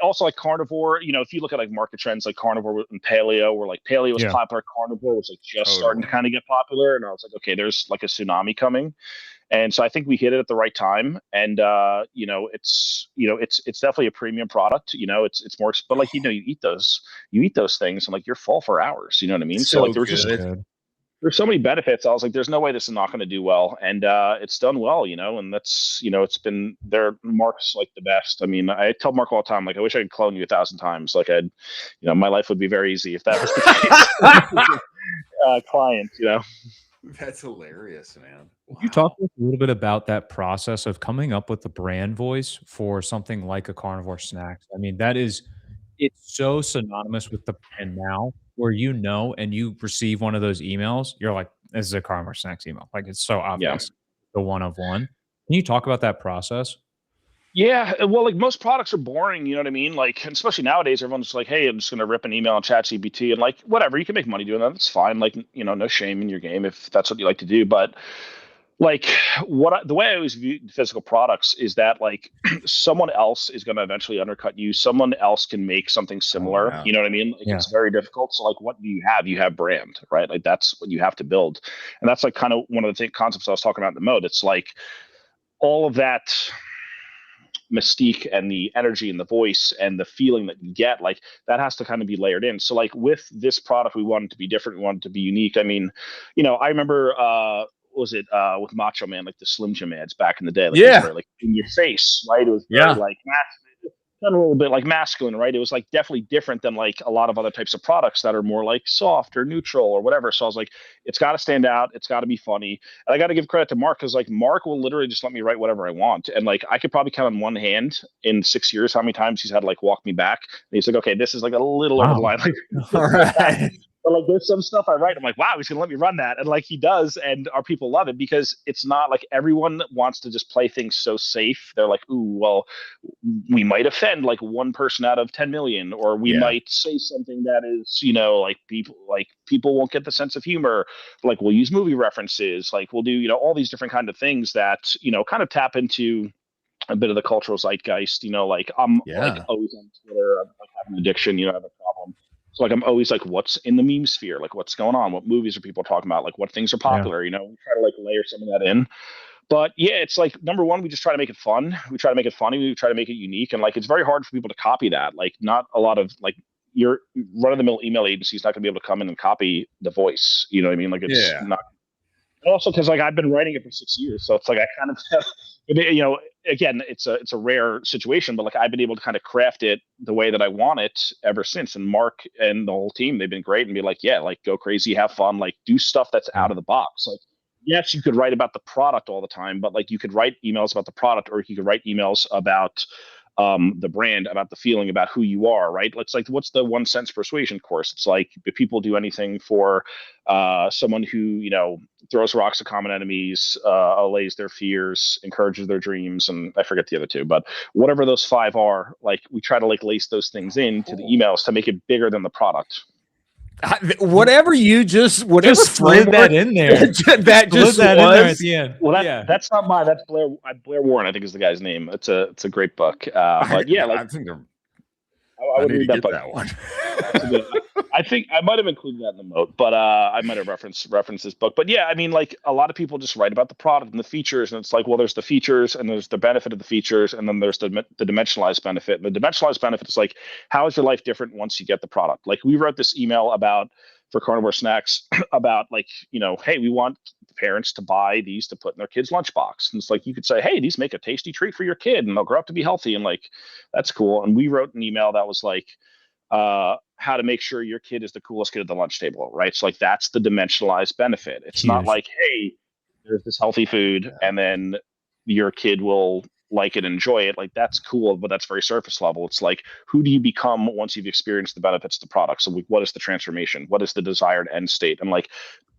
also like carnivore. If you look at like market trends, like carnivore and paleo, where like paleo was popular, carnivore was like just starting to kind of get popular, and I was like, okay, there's like a tsunami coming. And so I think we hit it at the right time, and it's definitely a premium product. It's more, but like you eat those things, and like you're full for hours. You know what I mean? So like there's so many benefits. I was like, there's no way this is not going to do well, and it's done well. And that's it's been there. Mark's like the best. I mean, I tell Mark all the time, like I wish I could clone you 1,000 times. Like my life would be very easy if that was the case. Client. That's hilarious, man. Wow. You talk a little bit about that process of coming up with the brand voice for something like a carnivore snacks. I mean, it's so synonymous with the brand now, where and you receive one of those emails, you're like, this is a carnivore snacks email. Like, it's so obvious, the one of one. Can you talk about that process? Yeah, well, like most products are boring, you know what I mean? Like, especially nowadays, everyone's just like, hey, I'm just going to rip an email on ChatGPT and like, whatever, you can make money doing that. That's fine. Like, no shame in your game if that's what you like to do. But like the way I always view physical products is that like someone else is going to eventually undercut you. Someone else can make something similar. You know what I mean? Like, it's very difficult. So like, what do you have? You have brand, right? Like that's what you have to build. And that's like kind of one of the concepts I was talking about in the mode. It's like all of that mystique and the energy and the voice and the feeling that you get, like that has to kind of be layered in. So like with this product, we wanted to be different. We wanted to be unique. I mean, I remember, was it with Macho Man, like the Slim Jim ads back in the day? Like, it was very, like in your face, right? It was very like a little bit like masculine, right? It was like definitely different than like a lot of other types of products that are more like soft or neutral or whatever. So I was like, it's got to stand out. It's got to be funny. And I got to give credit to Mark, because like Mark will literally just let me write whatever I want. And like, I could probably count on one hand in 6 years how many times he's had to like walk me back. And he's like, okay, this is like a little over the line. Like, all right. But like, there's some stuff I write, I'm like, wow, he's gonna let me run that, and like he does, and our people love it, because it's not like everyone wants to just play things so safe. They're like, ooh, well, we might offend like one person out of 10 million, or we might say something that is, like people won't get the sense of humor. Like, we'll use movie references, like we'll do, all these different kind of things that kind of tap into a bit of the cultural zeitgeist. Like I'm like always on Twitter, I'm like having an addiction, I have a problem. So like I'm always like, what's in the meme sphere? Like, what's going on? What movies are people talking about? Like, what things are popular? We try to like layer some of that in. But yeah, it's like, number one, we just try to make it fun. We try to make it funny. We try to make it unique. And like, it's very hard for people to copy that. Like, not a lot of like your run-of-the-mill email agency is not going to be able to come in and copy the voice. You know what I mean? Like, it's not. Also, because like I've been writing it for 6 years, so it's like I kind of have, again, it's a rare situation, but like I've been able to kind of craft it the way that I want it ever since. And Mark and the whole team, they've been great, and be like, yeah, like go crazy, have fun, like do stuff that's out of the box. Like, yes, you could write about the product all the time, but like you could write emails about the product, or you could write emails about the brand, about the feeling, about who you are, right? It's like, what's the 1 sentence persuasion course? It's like, if people do anything for someone who, throws rocks at common enemies, allays their fears, encourages their dreams, and I forget the other two, but whatever those 5 are, like we try to like lace those things into the emails to make it bigger than the product. Whatever slid that in there. that just that was. In there at the end. Well, that's not mine. That's Blair Warren, I think, is the guy's name. It's a great book. But yeah, like I think I would read that book. That one. I think I might have included that in the note, but I might have referenced this book. But yeah, I mean, like a lot of people just write about the product and the features, and it's like, well, there's the features, and there's the benefit of the features, and then there's the dimensionalized benefit. And the dimensionalized benefit is like, how is your life different once you get the product? Like, we wrote this email for carnivore snacks about like, hey, we want parents to buy these to put in their kid's lunchbox. And it's like, you could say, hey, these make a tasty treat for your kid, and they'll grow up to be healthy, and like, that's cool. And we wrote an email that was like, how to make sure your kid is the coolest kid at the lunch table, right? So like, that's the dimensionalized benefit. It's not like, hey, there's this healthy food, and then your kid will like it, enjoy it. Like, that's cool, but that's very surface level. It's like, who do you become once you've experienced the benefits of the product? So what is the transformation? What is the desired end state? And like,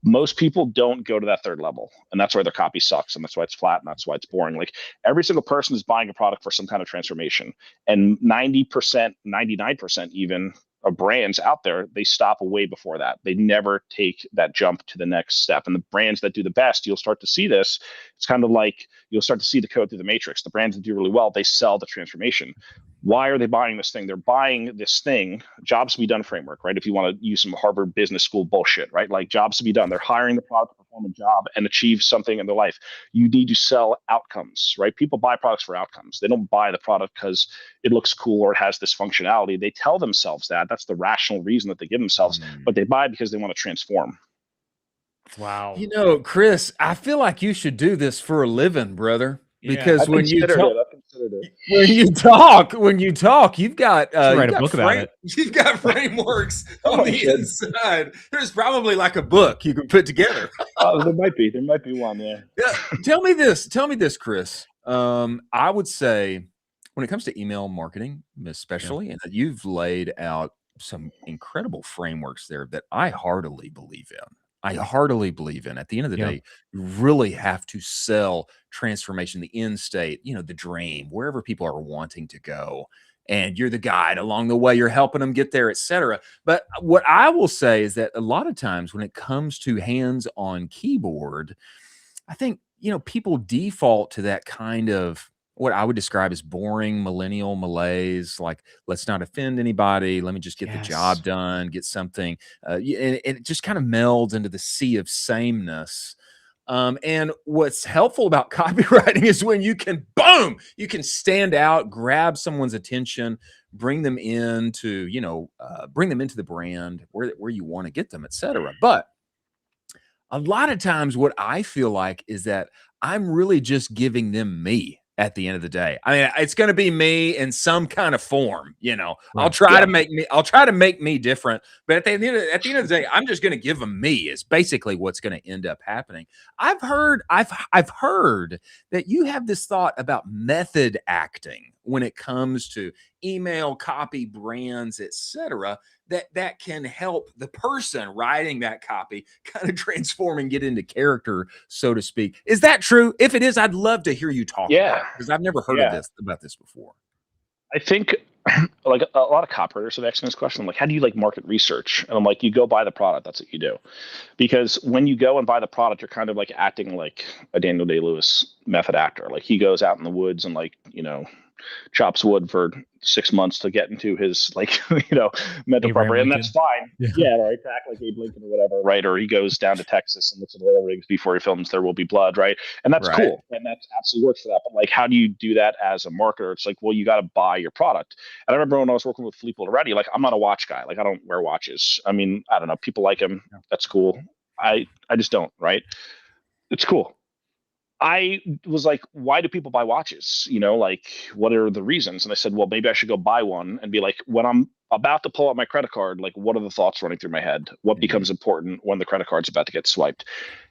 most people don't go to that third level, and that's why their copy sucks, and that's why it's flat, and that's why it's boring. Like, every single person is buying a product for some kind of transformation, and 90%, 99% even of brands out there, they stop way before that. They never take that jump to the next step. And the brands that do the best, you'll start to see this. It's kind of like you'll start to see the code through the matrix. The brands that do really well, they sell the transformation. Why are they buying this thing? They're buying this thing, jobs to be done framework, right? If you want to use some Harvard Business School bullshit, right? Like jobs to be done. They're hiring the product to perform a job and achieve something in their life. You need to sell outcomes, right? People buy products for outcomes. They don't buy the product because it looks cool or it has this functionality. They tell themselves that. That's the rational reason that they give themselves, but they buy it because they want to transform. Wow. You know, Chris, I feel like you should do this for a living, brother. Because when you talk, you've got write a book about it. You've got frameworks on the inside. There's probably like a book you can put together. There might be one. Yeah. Tell me this, Chris. I would say when it comes to email marketing, especially, and that you've laid out some incredible frameworks there that I heartily believe in. At the end of the day, you really have to sell transformation, the end state, the dream, wherever people are wanting to go. And you're the guide along the way. You're helping them get there, et cetera. But what I will say is that a lot of times when it comes to hands-on keyboard, I think, people default to that kind of what I would describe as boring millennial malaise, like, let's not offend anybody. Let me just get the job done, get something. And it just kind of melds into the sea of sameness. And what's helpful about copywriting is when you can stand out, grab someone's attention, bring them into the brand where you want to get them, et cetera. But a lot of times what I feel like is that I'm really just giving them me. At the end of the day, I mean, it's going to be me in some kind of form. I'll try to make me different, but at the end of the day, I'm just going to give them me. Is basically what's going to end up happening. I've heard that you have this thought about method acting when it comes to email, copy, brands, etc. That can help the person writing that copy kind of transform and get into character, so to speak. Is that true? If it is, I'd love to hear you talk about it, because I've never heard about this before. I think like a lot of copywriters have asked me this question. I'm like, how do you like market research? And I'm like, you go buy the product. That's what you do. Because when you go and buy the product, you're kind of like acting like a Daniel Day-Lewis method actor. Like he goes out in the woods and chops wood for 6 months to get into his mental property, and that's fine. Right, to act like Abe Lincoln or whatever, right? Or he goes down to Texas and looks at oil rigs before he films There Will Be Blood, right? And that's cool, and that absolutely works for that. But like, how do you do that as a marketer? It's like, well, you got to buy your product. And I remember when I was working with Philippe already, like, I'm not a watch guy. Like, I don't wear watches. I mean, I don't know. People like him. That's cool. I just don't. Right? It's cool. I was like, why do people buy watches? What are the reasons? And I said, well, maybe I should go buy one and be like, when I'm about to pull out my credit card, like, what are the thoughts running through my head? What becomes important when the credit card's about to get swiped?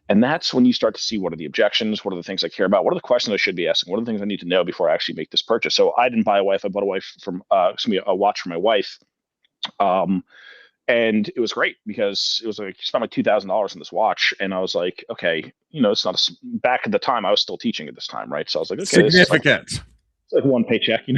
And that's when you start to see what are the objections, what are the things I care about, what are the questions I should be asking, what are the things I need to know before I actually make this purchase. So I didn't buy a watch. I bought a watch for my wife. And it was great because it was like, spent like $2,000 on this watch. And I was like, okay, it's not back at the time I was still teaching at this time. Right. So I was like, okay, significant. It's like one paycheck, I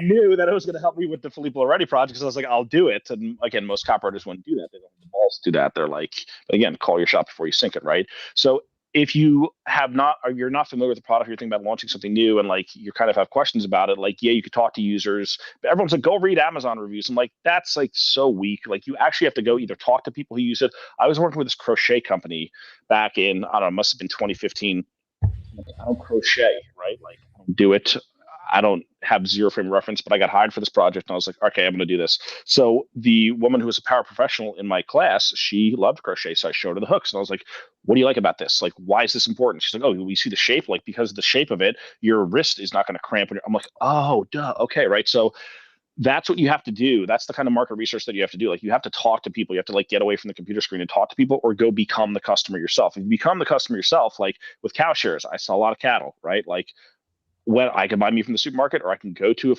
knew that it was going to help me with the Philippe Already project. So I was like, I'll do it. And again, most copywriters wouldn't do that. They don't have the balls to do that. They're like, again, call your shot before you sink it. Right. So if you have not, or you're not familiar with the product, you're thinking about launching something new, and like you kind of have questions about it, like, you could talk to users, but everyone's like, go read Amazon reviews. I'm like, that's like so weak. Like, you actually have to go either talk to people who use it. I was working with this crochet company back in, I don't know, it must have been 2015. I don't crochet, right? Like, I don't do it. I don't have zero frame of reference, but I got hired for this project, and I was like, okay, I'm going to do this. So the woman who was a paraprofessional in my class, she loved crochet. So I showed her the hooks, and I was like, what do you like about this? Like, why is this important? She's like, oh, we see the shape. Like, because of the shape of it, your wrist is not going to cramp. I'm like, oh, duh. Okay. Right. So that's what you have to do. That's the kind of market research that you have to do. Like, you have to talk to people. You have to like get away from the computer screen and talk to people, or go become the customer yourself. If you become the customer yourself, like with cow shares, I sell a lot of cattle, right? Like, when I can buy meat from the supermarket, or I can go to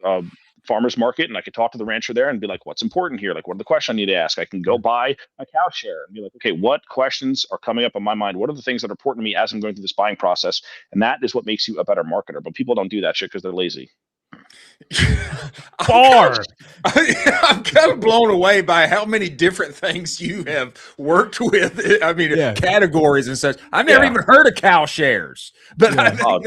a farmer's market and I can talk to the rancher there and be like, what's important here? Like, what are the questions I need to ask? I can go buy a cow share and be like, okay, what questions are coming up in my mind? What are the things that are important to me as I'm going through this buying process? And that is what makes you a better marketer. But people don't do that shit because they're lazy. I'm kind of blown away by how many different things you have worked with. I mean, categories and such. I've never even heard of cow shares, but I think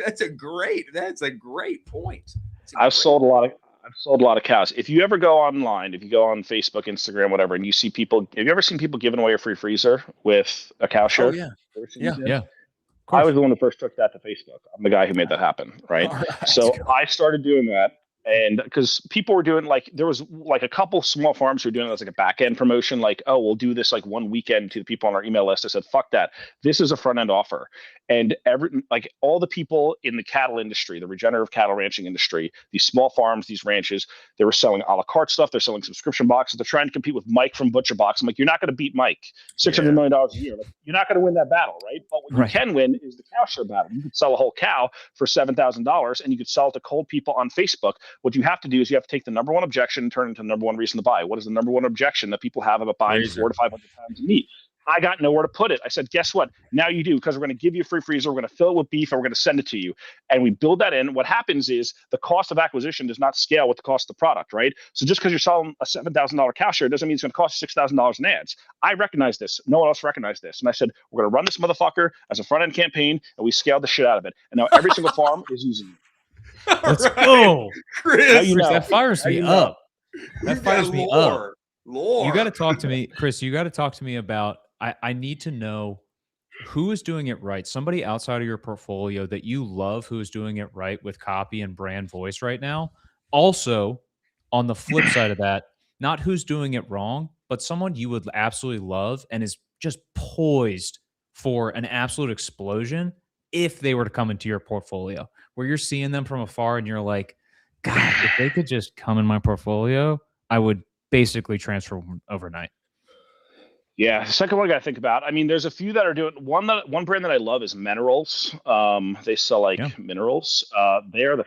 that's a great point. I've sold a lot of cows. If you ever go online, if you go on Facebook, Instagram, whatever, and you see people, have you ever seen people giving away a free freezer with a cow share? Oh, yeah. I was the one who first took that to Facebook. I'm the guy who made that happen, right? So I started doing that. And because people were doing there was a couple small farms who were doing it as like a back end promotion, like, oh, we'll do this like one weekend to the people on our email list. I said, fuck that. This is a front end offer. And all the people in the cattle industry, the regenerative cattle ranching industry, these small farms, these ranches, they were selling a la carte stuff. They're selling subscription boxes. They're trying to compete with Mike from Butcher Box. I'm like, you're not going to beat Mike. $600 million a year. Like, you're not going to win that battle, right? But what you can win is the cow share battle. You could sell a whole cow for $7,000 and you could sell it to cold people on Facebook. What you have to do is you have to take the number one objection and turn it into the number one reason to buy. What is the number one objection that people have about buying 400 to 500 pounds of meat? I got nowhere to put it. I said, guess what? Now you do, because we're going to give you a free freezer. We're going to fill it with beef and we're going to send it to you. And we build that in. What happens is the cost of acquisition does not scale with the cost of the product, right? So just because you're selling a $7,000 cow share doesn't mean it's going to cost you $6,000 in ads. I recognize this. No one else recognized this. And I said, we're going to run this motherfucker as a front end campaign. And we scaled the shit out of it. And now every single farm is using it. Let's go. Chris, that fires me up. That fires me up. Lord. You got to talk to me, Chris. You got to talk to me about, I need to know who is doing it right. Somebody outside of your portfolio that you love who is doing it right with copy and brand voice right now. Also, on the flip side of that, not who's doing it wrong, but someone you would absolutely love and is just poised for an absolute explosion if they were to come into your portfolio, where you're seeing them from afar and you're like, God, if they could just come in my portfolio, I would basically transfer overnight. Yeah, the second one I got to think about. I mean, there's a few that are doing one brand that I love is Minerals. They sell minerals. They are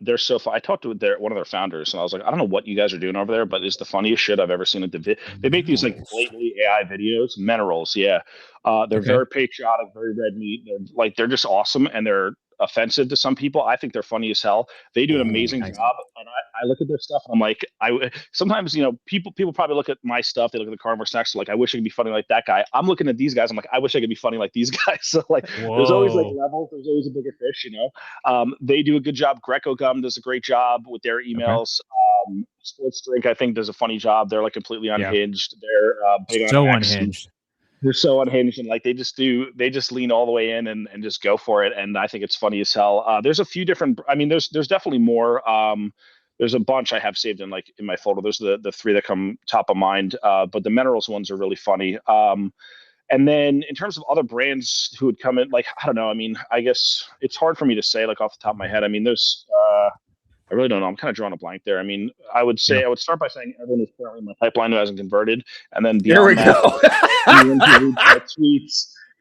they're so fun. I talked to one of their founders, and I was like, I don't know what you guys are doing over there, but it's the funniest shit I've ever seen. They make these like blatantly AI videos. Minerals, yeah. They're very patriotic, very red meat. They're just awesome, and they're offensive to some people. I think they're funny as hell. They do an amazing job, and I look at their stuff and I'm like, sometimes people probably look at my stuff, they look at the carnivore snacks, so like, I wish I could be funny like that guy. I'm looking at these guys, I'm like, I wish I could be funny like these guys. So like, there's always like levels, there's always a bigger fish, They do a good job. Greco Gum does a great job with their emails. Sports Drink, I think, does a funny job. They're like completely unhinged. They're big so on unhinged. They're so unhinged, and like they just lean all the way in and just go for it. And I think it's funny as hell. There's a few different, I mean, there's definitely more. There's a bunch I have saved in my folder. There's the three that come top of mind. But the Minerals ones are really funny. And then in terms of other brands who would come in, like, I don't know. I mean, I guess it's hard for me to say like off the top of my head. I mean, there's I really don't know. I'm kind of drawing a blank there. I mean, I would start by saying everyone who's currently in my pipeline who hasn't converted, and then beyond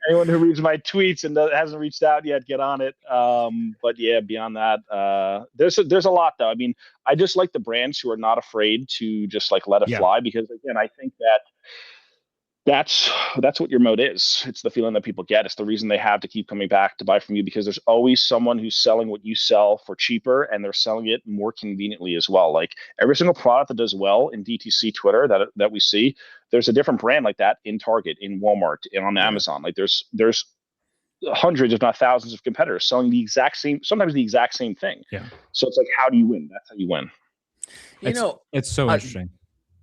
anyone who reads my tweets and hasn't reached out yet, get on it. But yeah, beyond that, there's a lot though. I mean, I just like the brands who are not afraid to just like let it fly, because again, I think that's what your mode is. It's the feeling that people get. It's the reason they have to keep coming back to buy from you, because there's always someone who's selling what you sell for cheaper, and they're selling it more conveniently as well. Like every single product that does well in DTC Twitter that we see, there's a different brand like that in Target, in Walmart, and on Amazon. Like there's hundreds, if not thousands, of competitors selling sometimes the exact same thing. Yeah. So it's like, how do you win? That's how you win. It's so interesting.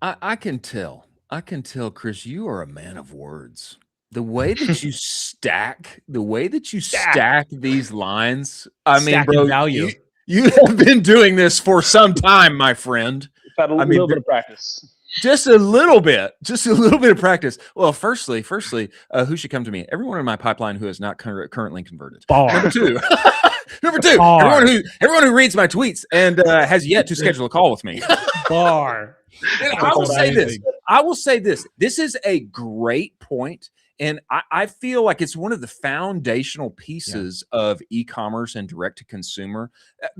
I can tell, Chris, you are a man of words. The way that you stack these lines. I mean, bro, value. You have been doing this for some time, my friend. Had a little bit of practice. Just a little bit of practice. Well, firstly, who should come to me? Everyone in my pipeline who is not currently converted. Number two, everyone who reads my tweets and has yet to schedule a call with me. And I will say this. This is a great point. And I feel like it's one of the foundational pieces of e-commerce and direct to consumer.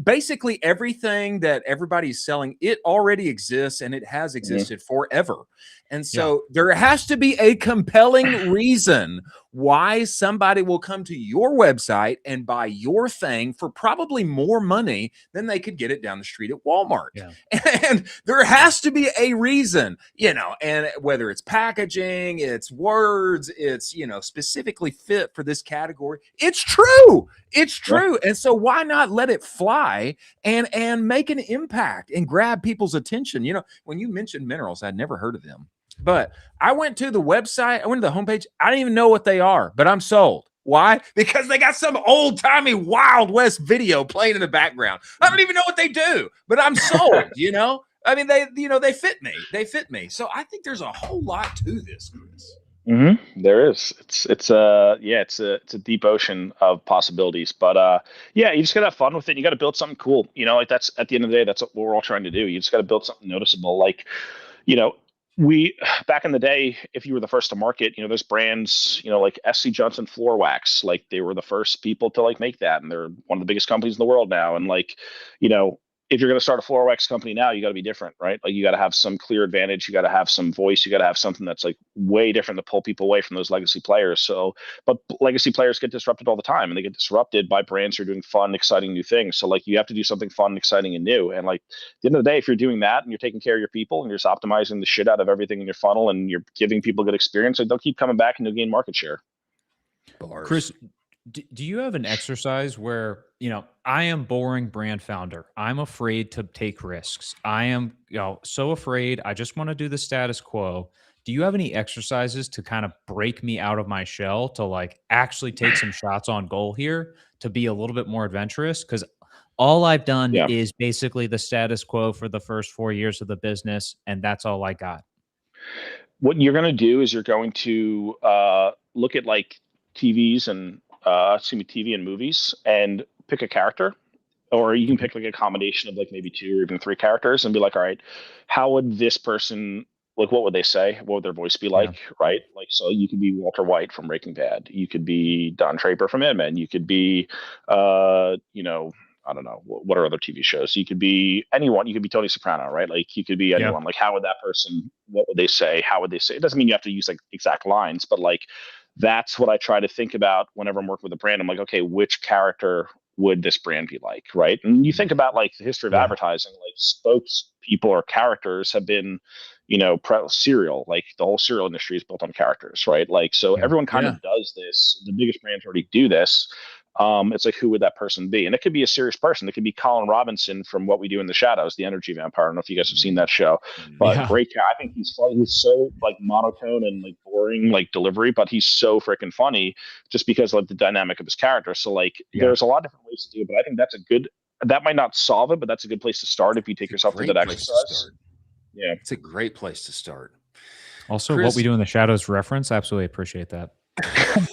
Basically, everything that everybody's selling, it already exists, and it has existed forever. And so there has to be a compelling reason why somebody will come to your website and buy your thing for probably more money than they could get it down the street at Walmart. Yeah. And there has to be a reason, and whether it's packaging, it's words, it's, specifically fit for this category. It's true. It's true. And so why not let it fly and make an impact and grab people's attention? When you mentioned minerals, I'd never heard of them. But I went to the website, I went to the homepage. I didn't even know what they are, but I'm sold. Why? Because they got some old-timey Wild West video playing in the background. I don't even know what they do, but I'm sold, I mean, they fit me. They fit me. So I think there's a whole lot to this, Chris. Mm-hmm. There is. It's a deep ocean of possibilities. But you just gotta have fun with it. You gotta build something cool. Like that's at the end of the day, that's what we're all trying to do. You just gotta build something noticeable. Like, we back in the day, if you were the first to market, there's brands, like SC Johnson floor wax, like they were the first people to like make that, and they're one of the biggest companies in the world now. And like, if you're going to start a floor wax company now, you got to be different, right? Like you got to have some clear advantage. You got to have some voice. You got to have something that's like way different to pull people away from those legacy players. So, but legacy players get disrupted all the time, and they get disrupted by brands who are doing fun, exciting new things. So like you have to do something fun, exciting, and new. And like at the end of the day, if you're doing that and you're taking care of your people and you're just optimizing the shit out of everything in your funnel and you're giving people good experience, like they'll keep coming back and you'll gain market share. Bars. Chris, do you have an exercise where, I am boring brand founder. I'm afraid to take risks. I am, so afraid. I just want to do the status quo. Do you have any exercises to kind of break me out of my shell to like actually take some shots on goal here to be a little bit more adventurous? Because all I've done is basically the status quo for the first 4 years of the business, and that's all I got. What you're going to do is you're going to look at like TV and movies and pick a character, or you can pick like a combination of like maybe 2 or even 3 characters and be like, all right, how would this person, like, what would they say? What would their voice be like? Right. Like, so you could be Walter White from Breaking Bad. You could be Don Draper from Mad Men. You could be, I don't know, what are other TV shows? You could be anyone. You could be Tony Soprano, right? Like you could be anyone. Like, how would that person, what would they say? How would they say? It doesn't mean you have to use like exact lines, but like, that's what I try to think about whenever I'm working with a brand. I'm like, okay, which character would this brand be like, right? And you think about like the history of advertising, like spokespeople or characters have been, cereal, like the whole cereal industry is built on characters, right? Like, so everyone kind of does this. The biggest brands already do this. It's like, who would that person be? And it could be a serious person. It could be Colin Robinson from What We Do in the Shadows, the energy vampire. I don't know if you guys have seen that show, but great guy. I think he's funny. He's so like monotone and like boring, like delivery, but he's so freaking funny just because of like, the dynamic of his character. So like, there's a lot of different ways to do it, but I think that might not solve it, but that's a good place to start if you take yourself through that exercise. Yeah. It's a great place to start. Also, Chris, What We Do in the Shadows reference. Absolutely appreciate that.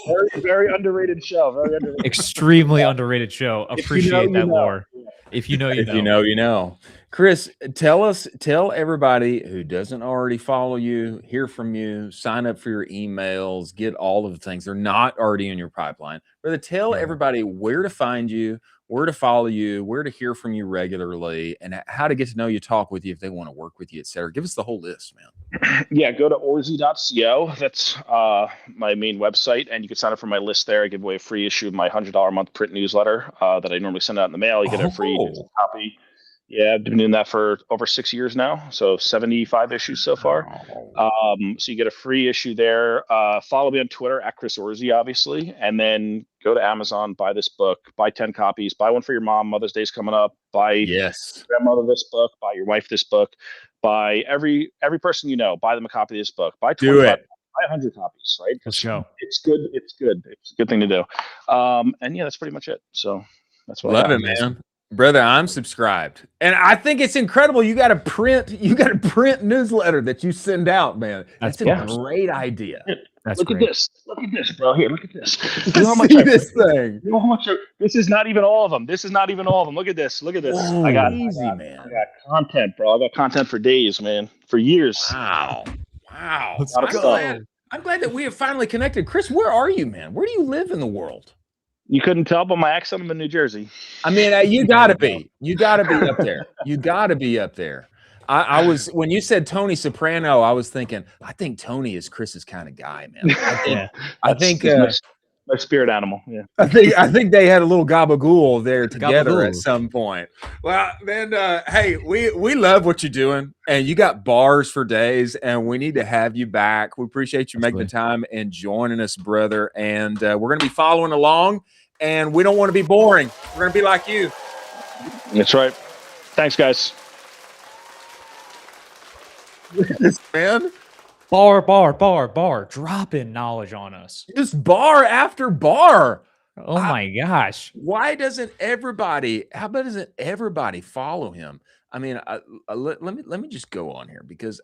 Very, very underrated show. Very underrated. Extremely underrated show. Appreciate that lore. If you know, you know. Chris, tell everybody who doesn't already follow you, hear from you, sign up for your emails, get all of the things. They're not already in your pipeline. But tell everybody where to find you, where to follow you, where to hear from you regularly, and how to get to know you, talk with you if they want to work with you, et cetera. Give us the whole list, man. Yeah, go to orzy.co. That's my main website, and you can sign up for my list there. I give away a free issue of my $100 a month print newsletter that I normally send out in the mail. You get a free copy. Yeah, I've been doing that for over 6 years now, so 75 issues so far. So you get a free issue there. Follow me on Twitter at Chris Orzy, obviously, and then go to Amazon, buy this book, buy 10 copies, buy one for your mom. Mother's Day's coming up. Buy grandmother this book, buy your wife this book, buy every person you know. Buy them a copy of this book. Buy 25. Buy 100 copies, right? Let's go. It's good. It's good. It's a good thing to do. And yeah, that's pretty much it. So that's what I love it, man. Brother, I'm subscribed, and I think it's incredible. You got a print newsletter that you send out, man. That's a great idea. Look at this, bro. Here, look at this. You know how much this thing. You know how much? This is not even all of them. Look at this. Whoa, I got content, bro. I got content for days, man, for years. Wow. I'm glad that we have finally connected. Chris, where are you, man? Where do you live in the world? You couldn't tell by my accent. I'm in New Jersey. I mean, you gotta be up there. You gotta be up there. I was when you said Tony Soprano, I was thinking, I think Tony is Chris's kind of guy, man. I think my spirit animal. Yeah. I think they had a little gabagool there together at Gabagool. some point. Well, man, hey, we love what you're doing, and you got bars for days, and we need to have you back. We appreciate you making the time and joining us, brother. And we're going to be following along, and we don't want to be boring. We're going to be like you. That's right. Thanks, guys. Man. Bar, dropping knowledge on us. Just bar after bar. Oh my gosh. Why doesn't everybody, how about doesn't everybody follow him? I mean, let me just go on here, because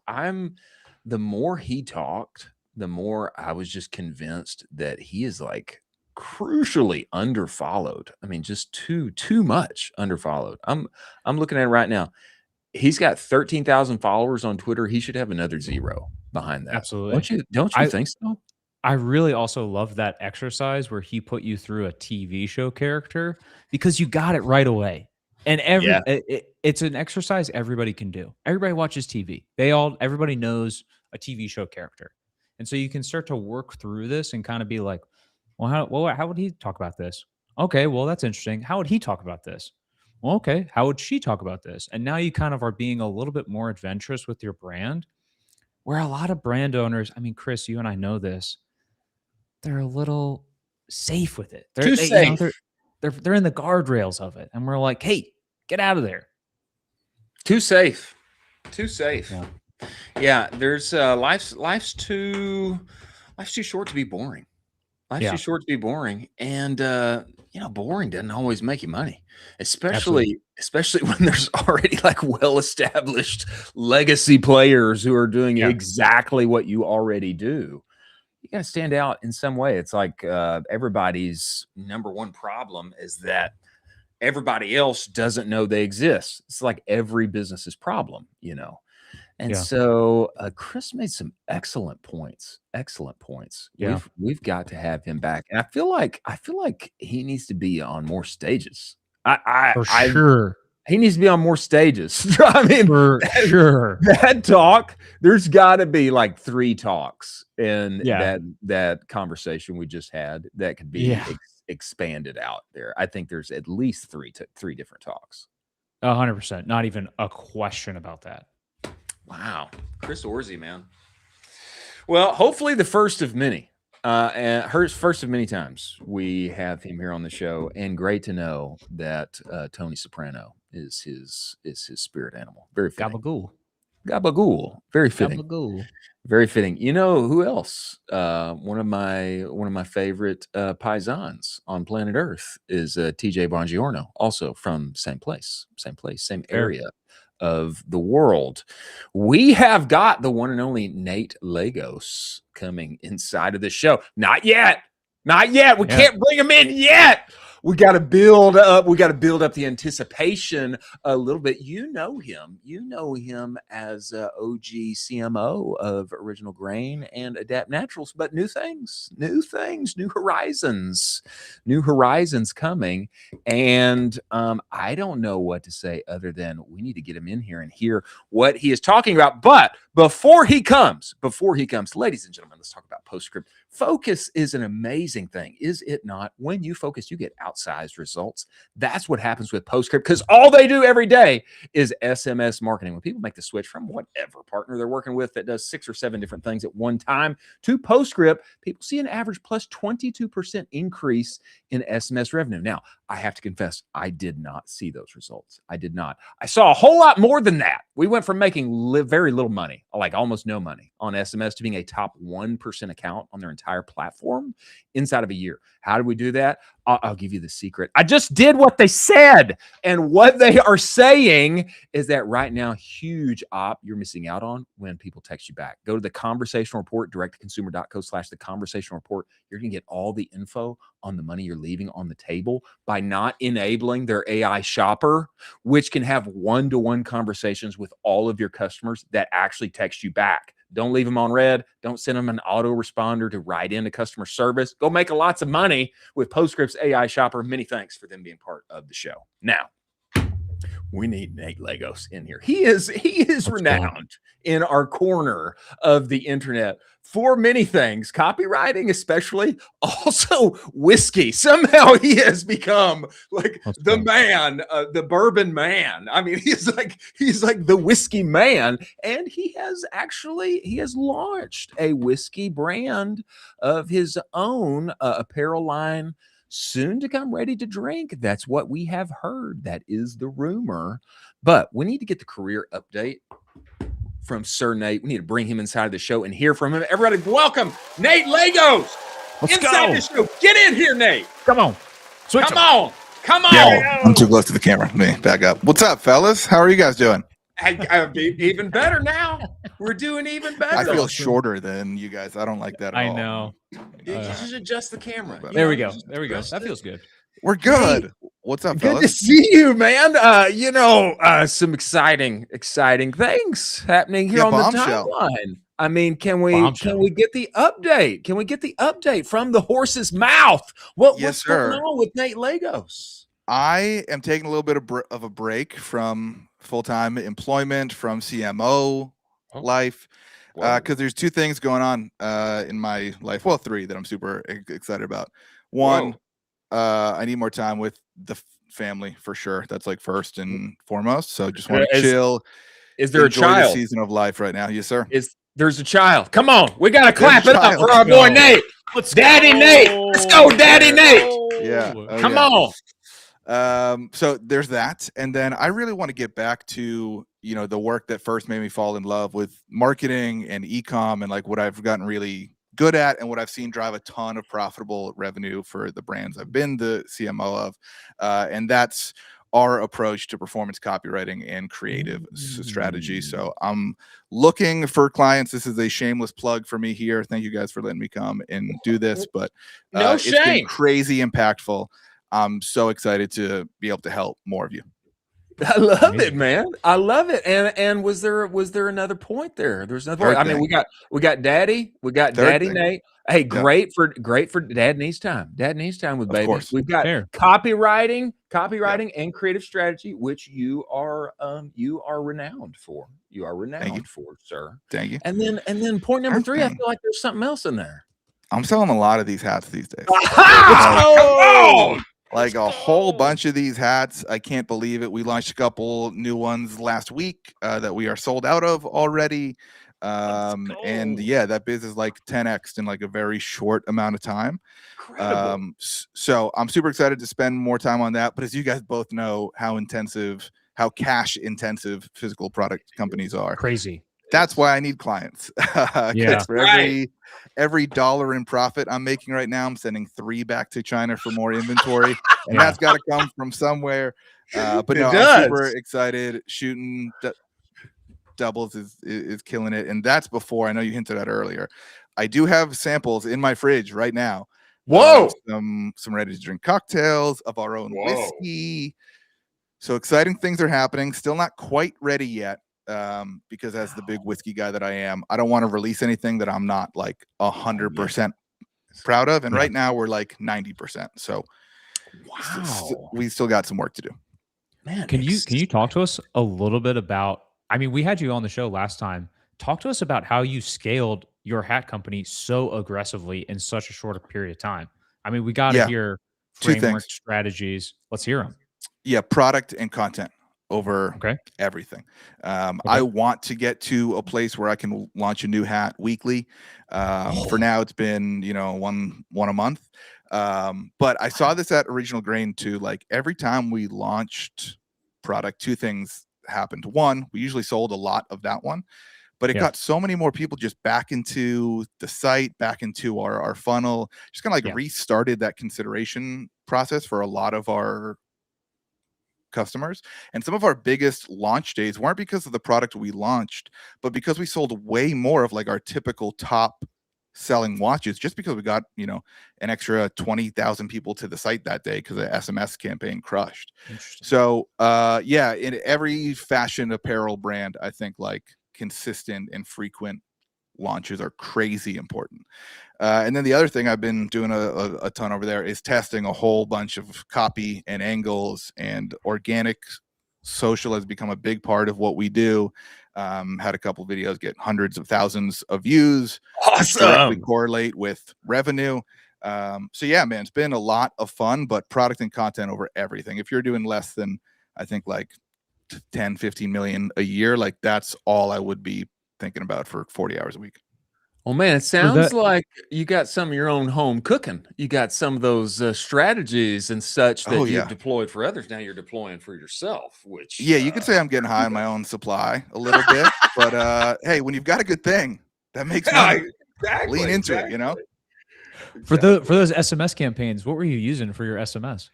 the more he talked, the more I was just convinced that he is like crucially underfollowed. I mean, just too much underfollowed. I'm looking at it right now. He's got 13,000 followers on Twitter. He should have another 0 behind that. Absolutely. Don't you think so? I really also love that exercise where he put you through a TV show character, because you got it right away. And it's an exercise everybody can do. Everybody watches TV. Everybody knows a TV show character. And so you can start to work through this and kind of be like, well, how would he talk about this? Okay, well, that's interesting. How would he talk about this? Well, okay, how would she talk about this? And now you kind of are being a little bit more adventurous with your brand, where a lot of brand owners, I mean, Chris, you and I know this, they're a little safe with it. They're safe. They're in the guardrails of it. And we're like, hey, get out of there. Too safe. Yeah, there's life's too short to be boring. Life's too short to be boring. And boring doesn't always make you money, especially when there's already like well-established legacy players who are doing exactly what you already do. You got to stand out in some way. It's like everybody's number one problem is that everybody else doesn't know they exist. It's like every business's problem, And so Chris made some excellent points. Yeah. We've got to have him back. And I feel like he needs to be on more stages. Sure. He needs to be on more stages. I mean, for sure. That talk, there's got to be like 3 talks in that conversation we just had that could be expanded out there. I think there's at least 3 different talks. 100%. Not even a question about that. Wow. Chris Orzy, man. Well, hopefully the first of many. And first of many times we have him here on the show, and great to know that Tony Soprano is his spirit animal. Very fitting. Gabagool. Very fitting. Very fitting. You know who else? One of my favorite paisans on planet Earth is TJ Bongiorno, also from same area of the world. We have got the one and only Nate Lagos coming inside of the show. Not yet. We can't bring him in yet. We got to build up. We got to build up the anticipation a little bit. You know him as OG CMO of Original Grain and Adapt Naturals, but new things, new horizons coming. And I don't know what to say other than we need to get him in here and hear what he is talking about. But before he comes, ladies and gentlemen, let's talk about Postscript. Focus is an amazing thing, is it not? When you focus, you get outsized results. That's what happens with Postscript, because all they do every day is SMS marketing. When people make the switch from whatever partner they're working with that does 6 or 7 different things at one time to Postscript, people see an average plus 22% increase in SMS revenue. Now, I have to confess, I did not see those results. I did not. I saw a whole lot more than that. We went from making very little money, like almost no money on SMS, to being a top 1% account on their entire platform inside of a year. How did we do that? I'll give you the secret. I just did what they said. And what they are saying is that right now, huge op you're missing out on when people text you back. Go to the Conversational Report, directtoconsumer.co/the Conversational Report. You're going to get all the info on the money you're leaving on the table by not enabling their AI shopper, which can have one-to-one conversations with all of your customers that actually text you back. Don't leave them on red. Don't send them an autoresponder to write into customer service. Go make lots of money with Postscript's AI shopper. Many thanks for them being part of the show. Now, we need Nate Legos in here. He is renowned in our corner of the internet for many things, copywriting especially, also whiskey. Somehow he has become like the man, the bourbon man. I mean, he's like the whiskey man, and he has launched a whiskey brand of his own, apparel line, soon to come, ready to drink. That's what we have heard. That is the rumor. But we need to get the career update from Sir Nate. We need to bring him inside the show and hear from him. Everybody, welcome Nate Legos inside the show. Get in here, Nate. Come on. Come on. Yeah, I'm too close to the camera. Let me back up. What's up, fellas? How are you guys doing? Even better now. We're doing even better. I feel shorter than you guys. I don't like that at all. I know. You just adjust the camera. There we go. That feels good. We're good. Hey, what's up, fellas? Good to see you, man. Some exciting things happening here on the timeline. I mean, can we get the update? Can we get the update from the horse's mouth? What's going on with Nate Legos? I am taking a little bit of a break from full-time employment, from CMO life, because there's two things going on in my life. Well, three that I'm super excited about. One, I need more time with the family for sure. That's like first and foremost. So just want to chill. Is there a child? The season of life right now. Yes, sir. There's a child. Come on, we gotta clap it up for our boy Nate. Daddy Nate. Let's go, Daddy Nate. Yeah. Come on. So there's that, and then I really want to get back to the work that first made me fall in love with marketing and Ecomm, and like what I've gotten really good at and what I've seen drive a ton of profitable revenue for the brands I've been the CMO of, and that's our approach to performance copywriting and creative strategy. So I'm looking for clients. This is a shameless plug for me here. Thank you guys for letting me come and do this, but it's been crazy impactful. I'm so excited to be able to help more of you. I love it, man. I love it. And was there another point there? There's another point. I mean, we got Daddy, Nate. Hey, great for Dad needs time. Dad needs time with baby. We've got copywriting and creative strategy, which you are renowned for. You are renowned for, sir. Thank you. And then point number 3, I feel like there's something else in there. I'm selling a lot of these hats these days. Come on! Like a whole bunch of these hats. I can't believe it. We launched a couple new ones last week that we are sold out of already. And yeah, that business is like 10x in like a very short amount of time. So I'm super excited to spend more time on that. But as you guys both know, how cash intensive physical product companies are. Crazy. That's why I need clients. For every dollar in profit I'm making right now, I'm sending 3 back to China for more inventory, and that's got to come from somewhere. But no, I'm super excited. Shooting doubles is killing it, and that's before. I know you hinted at earlier. I do have samples in my fridge right now. Whoa! Some ready to drink cocktails of our own whiskey. So exciting things are happening. Still not quite ready yet. Because as the big whiskey guy that I am, I don't want to release anything that I'm not like 100% proud of. And right now we're like 90%. So we still got some work to do. Man, can you talk to us a little bit about, I mean, we had you on the show last time. Talk to us about how you scaled your hat company so aggressively in such a short period of time. I mean, we got to hear framework strategies. Let's hear them. Yeah. Product and content over everything. I want to get to a place where I can launch a new hat weekly. For now, it's been one a month. But I saw this at Original Grain too. Like every time we launched product, 2 things happened. One, we usually sold a lot of that one, but it got so many more people just back into the site, back into our funnel. Just kind of like restarted that consideration process for a lot of our customers. And some of our biggest launch days weren't because of the product we launched, but because we sold way more of like our typical top selling watches, just because we got an extra 20,000 people to the site that day because the SMS campaign crushed. So in every fashion apparel brand, I think like consistent and frequent launches are crazy important. And then the other thing I've been doing a ton over there is testing a whole bunch of copy and angles and organic social has become a big part of what we do. Had a couple videos get hundreds of thousands of views. Awesome. Directly correlate with revenue. So yeah, man, it's been a lot of fun, but product and content over everything. If you're doing less than, I think, like 10, 15 million a year, like that's all I would be thinking about for 40 hours a week. Well, man, it sounds like you got some of your own home cooking. You got some of those strategies and such that you've deployed for others. Now you're deploying for yourself, which you could say I'm getting high on my own supply a little bit, but hey, when you've got a good thing, that makes money. Lean into it, you know. For those SMS campaigns, what were you using for your SMS?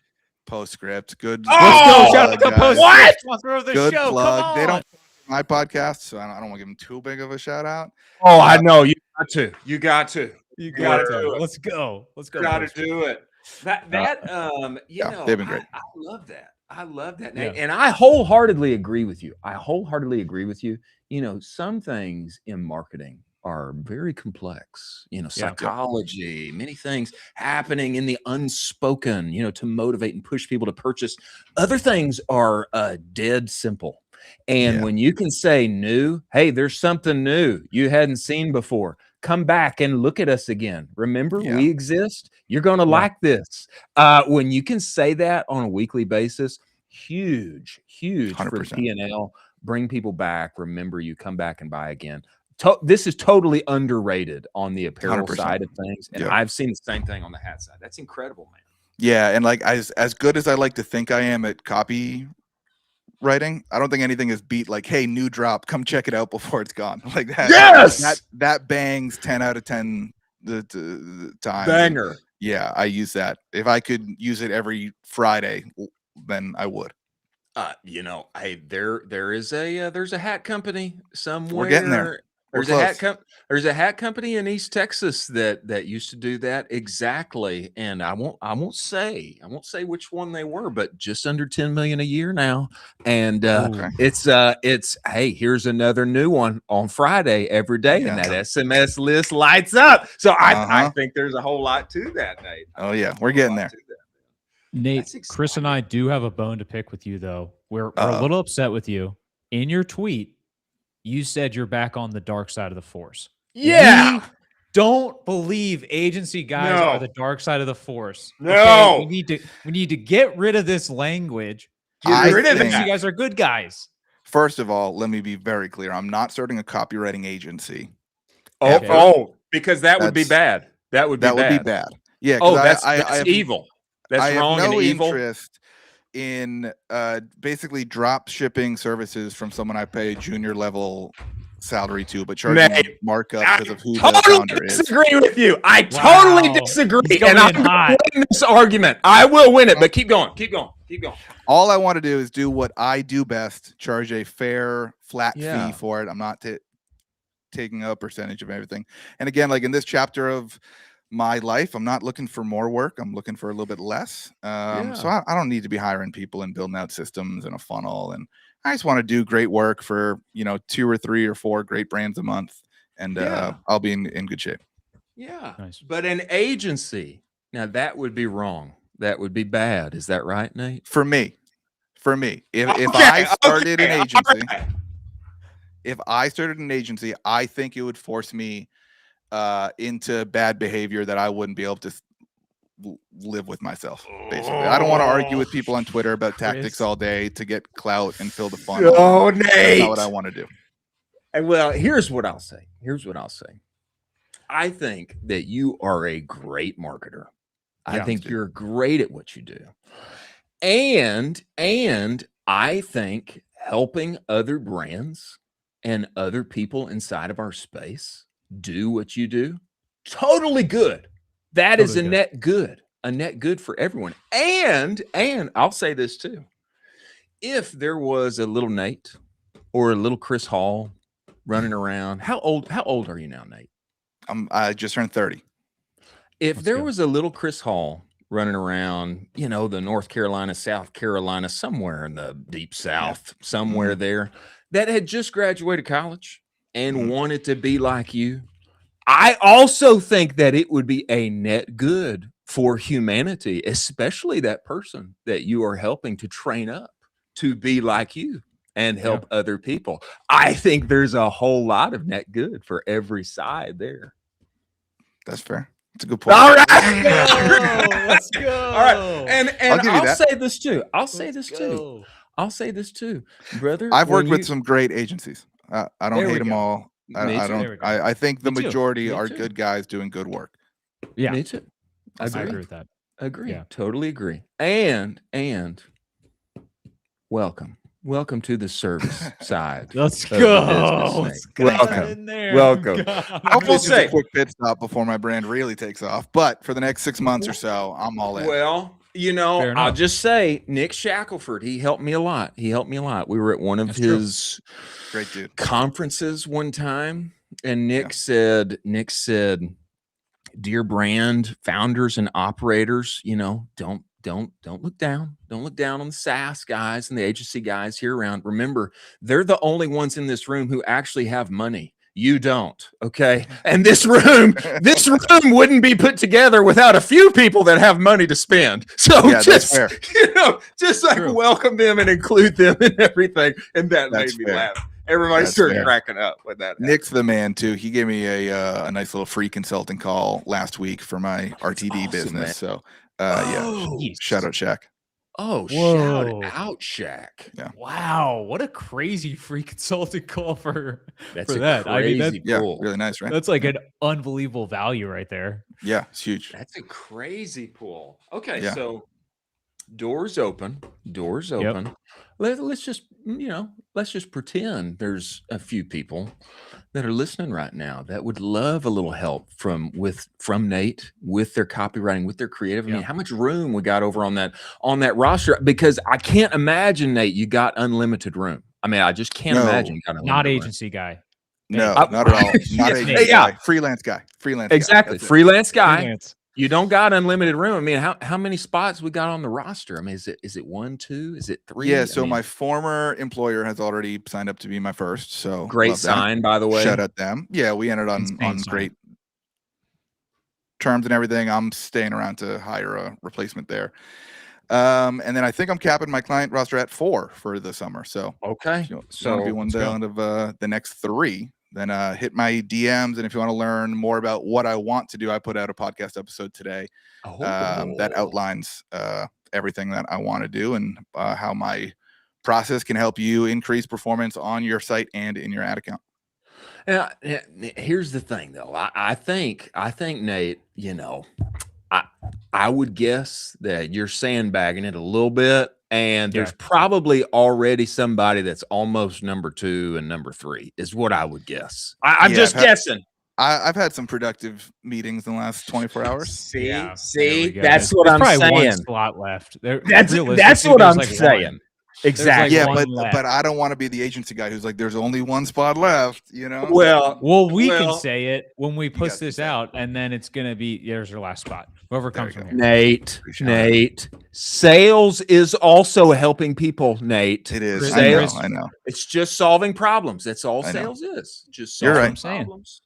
Postscript, good. Let's go! Shout out to Postscript. What? Sponsor of the Good show. plug. Come on. They don't my podcast, so I don't want to give them too big of a shout out. Oh, I know you got to. You got to. You got to do it. Let's go. Let's go. Got to do it. You know, they've been great. I love that. I love that, Yeah. Nate. And I wholeheartedly agree with you. You know, some things in marketing are very complex, you know, psychology, many things happening in the unspoken, you know, to motivate and push people to purchase. Other things are dead simple. And when you can say new, hey, there's something new you hadn't seen before. Come back and look at us again. Remember, we exist. You're going to like this. When you can say that on a weekly basis, huge 100%. For P&L. Bring people back. Remember you, come back and buy again. This is totally underrated on the apparel 100%. Side of things. And I've seen the same thing on the hat side. That's incredible, man. Yeah. And like, as good as I like to think I am at copywriting, I don't think anything is beat like, hey, new drop, come check it out before it's gone. Like that. Yes. That bangs 10 out of 10 the time. Banger. Yeah. I use that. If I could use it every Friday, then I would. You know, hey, there's a hat company somewhere. We're getting there. There's a hat company in East Texas that used to do that exactly, and I won't say which one they were, but just under 10 million a year now. And it's hey, here's another new one on Friday every day, and that SMS list lights up. So I think there's a whole lot to that, Nate. Oh yeah, we're getting there. Nate, Chris and I do have a bone to pick with you, though. We're a little upset with you. In your tweet, you said you're back on the dark side of the force. Yeah. We don't believe agency guys are the dark side of the force. No. Okay? We need to get rid of this language. Get rid of it. You guys are good guys. First of all, let me be very clear. I'm not starting a copywriting agency. Because that would be bad. That would be bad. Yeah. That's evil. That's wrong and evil. Interest in basically drop shipping services from someone I pay junior level salary to, but charging markup because of who the founder is. I disagree with you. I totally disagree. And I'm going to win this argument. I will win it, but keep going. All I want to do is do what I do best, charge a fair, flat fee for it. I'm not taking a percentage of everything. And again, like in this chapter of my life, I'm not looking for more work. I'm looking for a little bit less. So I don't need to be hiring people and building out systems and a funnel. And I just want to do great work for, 2 or 3 or 4 great brands a month. And I'll be in good shape. Yeah. Nice. But an agency, now that would be wrong. That would be bad. Is that right, Nate? For me, if I started an agency, if I started an agency, I think it would force me into bad behavior that I wouldn't be able to live with myself. Basically, I don't want to argue with people on Twitter about tactics all day to get clout and fill the funnel. Oh, Nate, that's not what I want to do. And well, here's what I'll say. I think that you are a great marketer. I think you're great at what you do, and I think helping other brands and other people inside of our space do what you do, totally good. That is a net good for everyone. And I'll say this too. If there was a little Nate or a little Chris Hall running around, how old are you now, Nate? I just turned 30. If there was a little Chris Hall running around, the North Carolina, South Carolina, somewhere in the deep South, somewhere there, that had just graduated college and wanted to be like you, I also think that it would be a net good for humanity, especially that person that you are helping to train up to be like you and help other people. I think there's a whole lot of net good for every side there. That's fair. It's a good point. All right. Let's go. All right. And I'll say this too. I'll say this too, brother. I've worked with some great agencies. I don't hate them all. I think the majority are good guys doing good work. Yeah. Me too. I agree with that. Agree. Yeah. Totally agree. And welcome to the service side. Let's go. Welcome. I will say a quick pit stop before my brand really takes off. But for the next 6 months or so, I'm all in. Well, I'll just say Nick Shackelford, he helped me a lot. We were at one of his great dude conferences one time, and Nick said, dear brand founders and operators, don't look down. Don't look down on the SaaS guys and the agency guys here around. Remember, they're the only ones in this room who actually have money. You don't, okay? And this room wouldn't be put together without a few people that have money to spend. So just welcome them and include them in everything. And that made me laugh. Everybody started cracking up with that. Nick's the man too. He gave me a nice little free consulting call last week for my RTD business. Man. So shout out Shaq. Oh, shout out Shaq. Yeah. Wow, what a crazy free consulting call for that. Cool. Really nice, right? That's like an unbelievable value right there. Yeah, it's huge. That's a crazy pull. Okay, so doors open. Yep. Let's just pretend there's a few people that are listening right now that would love a little help from Nate with their copywriting, with their creative. I mean, how much room we got over on that roster? Because I can't imagine, Nate, you got unlimited room. I mean, I just can't imagine you got unlimited not room. agency guy. No, not at all. Not agency guy. Freelance guy. Exactly. Freelance guy. You don't got unlimited room. I mean, how many spots we got on the roster? I mean, is it 1, 2? Is it 3? Yeah. So my former employer has already signed up to be my first. So great sign, by the way. Shout out them. Yeah, we ended on great terms and everything. I'm staying around to hire a replacement there. And then I think I'm capping my client roster at 4 for the summer. So okay. So it'll be one down of the next 3. Then hit my DMs, and if you want to learn more about what I want to do, I put out a podcast episode today that outlines everything that I want to do and how my process can help you increase performance on your site and in your ad account. Here's the thing, though. I think Nate, I would guess that you're sandbagging it a little bit. And there's probably already somebody that's almost number 2 and number 3 is what I would guess. I'm just guessing. I've had some productive meetings in the last 24 hours. See, that's what I'm saying. One slot left. That's what I'm saying. Exactly. Yeah, but I don't want to be the agency guy who's like, there's only one spot left, Well, we can say it when we push this out, and then it's gonna be there's your last spot. Whoever comes from here. Nate. Sales is also helping people, Nate. It is. I know. It's just solving problems. That's all sales is. Just solving problems.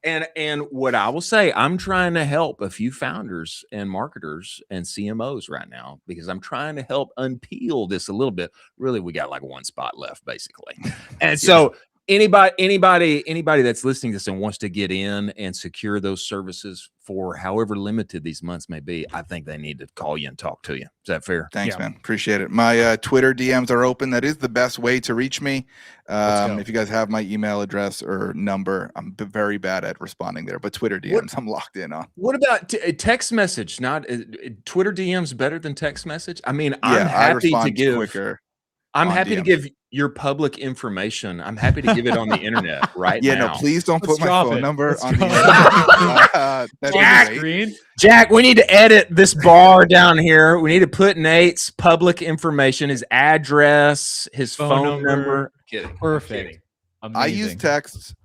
And what I will say, I'm trying to help a few founders and marketers and CMOs right now because I'm trying to help unpeel this a little bit. Really, we got like 1 spot left, basically. And so anybody that's listening to this and wants to get in and secure those services for however limited these months may be, I think they need to call you and talk to you. Is that fair? Thanks, man. Appreciate it. My Twitter DMs are open. That is the best way to reach me. If you guys have my email address or number, I'm very bad at responding there, but Twitter DMs I'm locked in on. What about text message? Not Twitter DMs better than text message? I mean, I'm happy to give quicker. I'm happy to give your public information. I'm happy to give it on the internet right now. No, please don't put my phone number on the internet. Jack, we need to edit this bar down here. We need to put Nate's public information, his address, his phone number. Kidding. Perfect. Amazing. I use texts,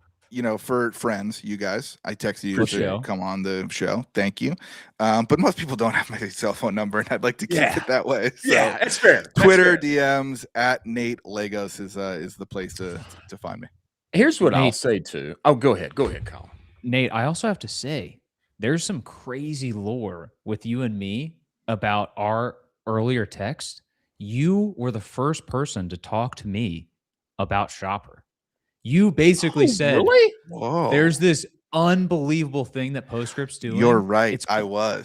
for friends, you guys. I text you to come on the show. Thank you. But most people don't have my cell phone number, and I'd like to keep it that way. So that's fair. Twitter DMs at Nate Lagos is the place to find me. Here's what I'll say too. Oh, go ahead, Colin. Nate, I also have to say, there's some crazy lore with you and me about our earlier text. you were the first person to talk to me about Shopper. You basically said, really? Whoa. There's this unbelievable thing that PostScript's doing. You're right. It's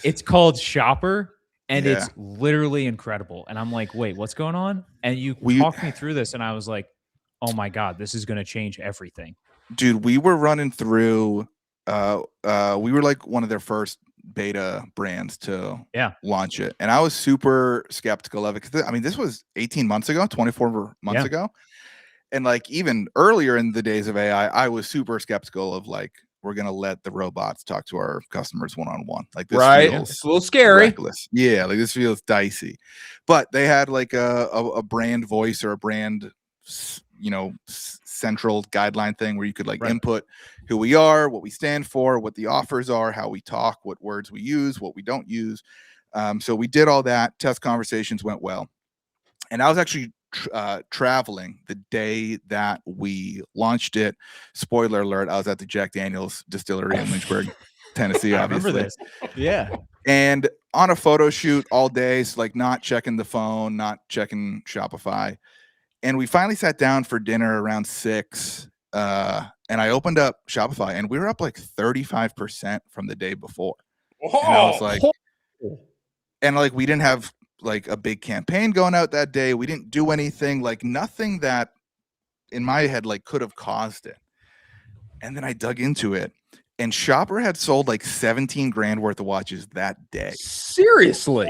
It's called Shopper, and it's literally incredible. And I'm like, wait, what's going on? And you talked me through this, and I was like, oh my God, this is going to change everything. Dude, we were running through, we were like one of their first beta brands to launch it. And I was super skeptical of it. Cause I mean, this was 18 months ago, 24 months ago. And like even earlier in the days of AI, I was super skeptical of like, we're going to let the robots talk to our customers one-on-one. Like this feels it's a little scary. Reckless. Yeah, like this feels dicey. But they had like a brand voice or a brand, you know, central guideline thing where you could like input who we are, what we stand for, what the offers are, how we talk, what words we use, what we don't use. So we did all that. Test conversations went well. And I was actually traveling the day that we launched it. Spoiler alert, I was at the Jack Daniel's distillery in Lynchburg, Tennessee, obviously. I remember this. Yeah. And on a photo shoot all day, so like not checking the phone, not checking Shopify. And we finally sat down for dinner around 6. And I opened up Shopify and we were up like 35% from the day before. And I was like, and like we didn't have like a big campaign going out that day. We didn't do anything, like nothing that in my head like could have caused it. And then I dug into it, and Shopper had sold like 17 grand worth of watches that day. Seriously.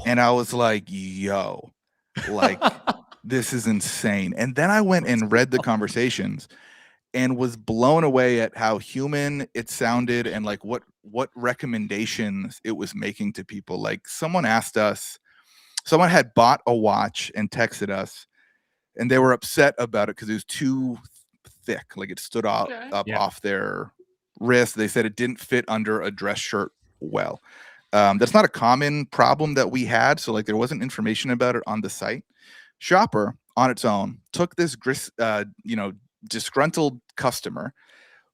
And I was like, yo, like this is insane. And then I went and read the conversations and was blown away at how human it sounded and like what recommendations it was making to people. Like someone asked us, someone had bought a watch and texted us, and they were upset about it because it was too thick. Like it stood up off their wrist. They said it didn't fit under a dress shirt well. That's not a common problem that we had. So like there wasn't information about it on the site. Shopper on its own took this disgruntled customer,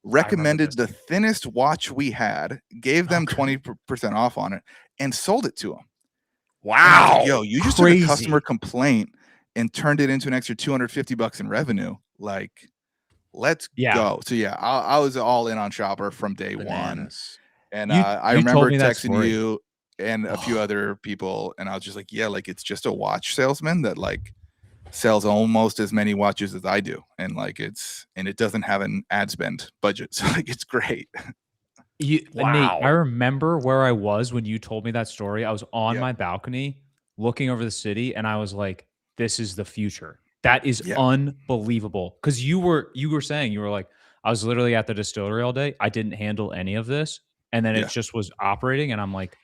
recommended the thinnest watch we had, gave them 20% off on it, and sold it to them. Wow. Like, yo, you just took a customer complaint and turned it into an extra $250 in revenue. Like, let's go. So yeah, I was all in on Shopper from day one. And I remember texting you and a few other people, and I was just like, yeah, like it's just a watch salesman that like sells almost as many watches as I do. And like it doesn't have an ad spend budget. So like it's great. Nate, I remember where I was when you told me that story. I was on my balcony looking over the city, and I was like, this is the future. That is unbelievable. Because you were saying, you were like, I was literally at the distillery all day. I didn't handle any of this. And then it just was operating, and I'm like,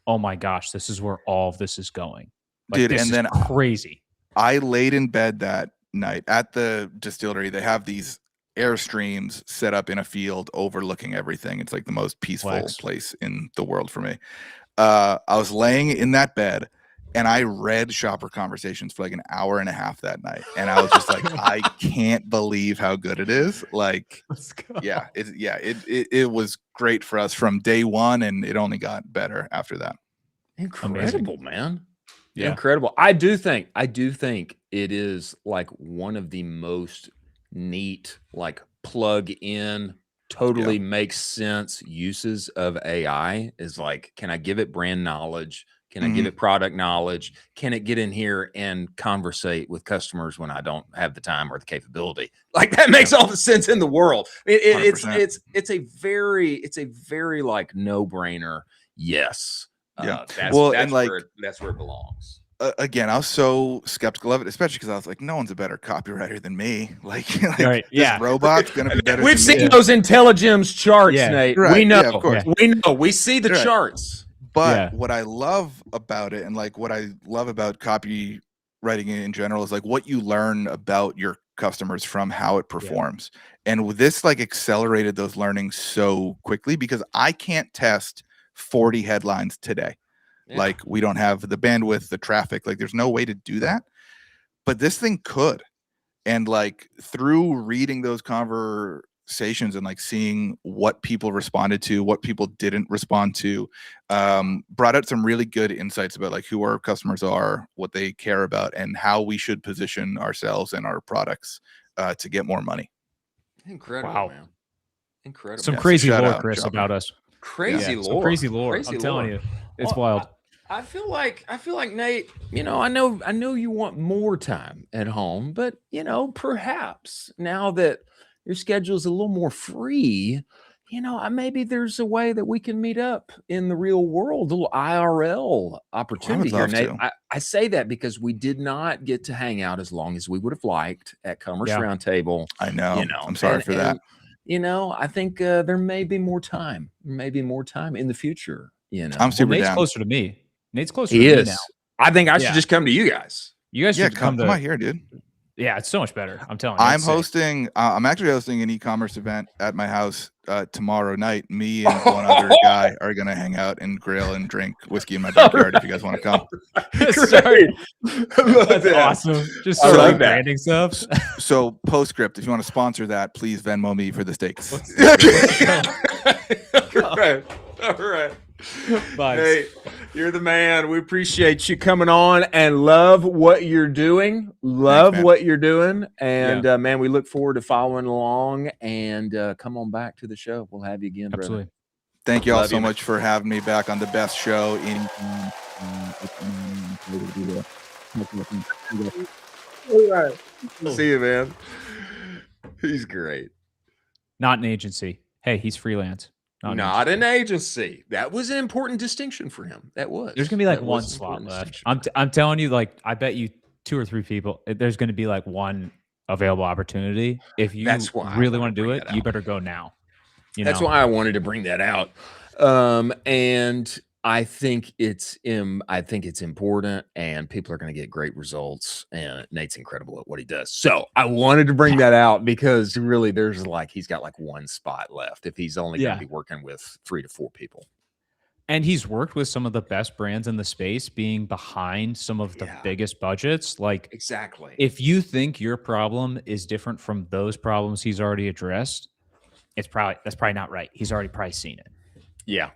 oh my gosh, this is where all of this is going. Like, dude, and then crazy. I laid in bed that night at the distillery. They have these Airstreams set up in a field overlooking everything. It's like the most peaceful place in the world for me. I was laying in that bed and I read Shopper Conversations for like an hour and a half that night. And I was just like, I can't believe how good it is. Like, it was great for us from day one, and it only got better after that. Incredible, man. Yeah. Incredible. I do think it is like one of the most neat, like plug in, totally makes sense uses of AI is like, can I give it brand knowledge? Can I give it product knowledge? Can it get in here and conversate with customers when I don't have the time or the capability? Like that makes all the sense in the world. It's a very like no brainer. Yes. That's where it belongs. Again, I was so skeptical of it, especially because I was like, no one's a better copywriter than me. Like this robot's going to be better. We've seen those Intelligems charts, Nate. Right. We know. Yeah, of course. We know. We see the charts. But what I love about it, and like what I love about copywriting in general, is like what you learn about your customers from how it performs. And this like accelerated those learnings so quickly because I can't test 40 headlines today. Like we don't have the bandwidth, the traffic, like there's no way to do that. But this thing could. And like through reading those conversations conversations and like seeing what people responded to, what people didn't respond to, brought out some really good insights about like who our customers are, what they care about, and how we should position ourselves and our products to get more money. Incredible, man. Incredible. Some crazy lore, Chris, about us. Crazy lore. Some crazy lore. I'm telling you, it's wild. I feel like Nate, you know, I know you want more time at home, but you know, perhaps now that your schedule is a little more free, you know, maybe there's a way that we can meet up in the real world, a little IRL opportunity here, Nate. I say that because we did not get to hang out as long as we would have liked at Commerce Roundtable. I know. You know, I'm sorry for that. You know, I think there may be more time, in the future. You know, I'm super Nate's down. closer to me. Nate's closer he to is. me now. I think I should just come to you guys. You guys should come out here, dude. Yeah, it's so much better. I'm telling you. I'm actually hosting an e-commerce event at my house tomorrow night. Me and one other guy are gonna hang out and grill and drink whiskey in my backyard. If you guys want to come. Sorry. That's awesome. Just sort of branding stuff. So postscript, if you want to sponsor that, please Venmo me for the steaks. All right. Hey, you're the man. We appreciate you coming on and love what you're doing. What you're doing. And man, we look forward to following along and come on back to the show. We'll have you again. Absolutely. Brother. Thank you all so much for having me back on the best show in all right. See you, man. He's great. Not an agency. Hey, he's freelance. Not an agency. That was an important distinction for him. That was. There's gonna be like one slot left. I'm telling you, like, I bet you 2 or 3 people. There's gonna be like one available opportunity. If you really want to do it, you better go now. That's why I wanted to bring that out. And I think it's important, and people are going to get great results. And Nate's incredible at what he does. So I wanted to bring that out because really, he's got like one spot left if he's only going to be working with 3 to 4 people. And he's worked with some of the best brands in the space, being behind some of the biggest budgets. Like, exactly. If you think your problem is different from those problems he's already addressed, that's probably not right. He's already probably seen it. Yeah.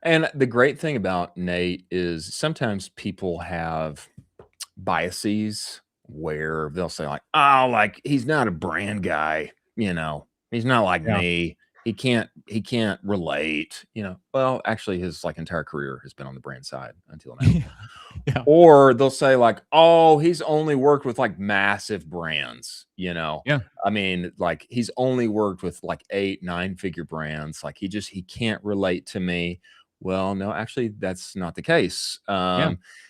And the great thing about Nate is sometimes people have biases where they'll say like, oh, like he's not a brand guy, you know, he's not like me. He can't relate, you know. Well, actually his like entire career has been on the brand side until now. Or they'll say like, oh, he's only worked with like massive brands, you know. I mean, like he's only worked with like 8-9 figure brands. Like he can't relate to me. Well, no, actually that's not the case.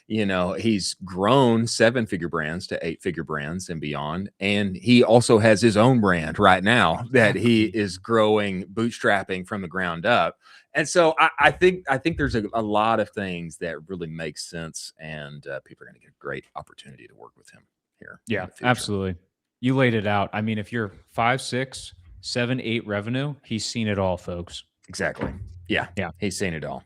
You know, he's grown 7-figure brands to 8-figure brands and beyond. And he also has his own brand right now that he is growing, bootstrapping from the ground up. And so I think there's a lot of things that really make sense, and people are going to get a great opportunity to work with him here. Yeah, absolutely. You laid it out. I mean, if you're 5, 6, 7, 8 revenue, he's seen it all, folks. Exactly. Yeah. He's seen it all.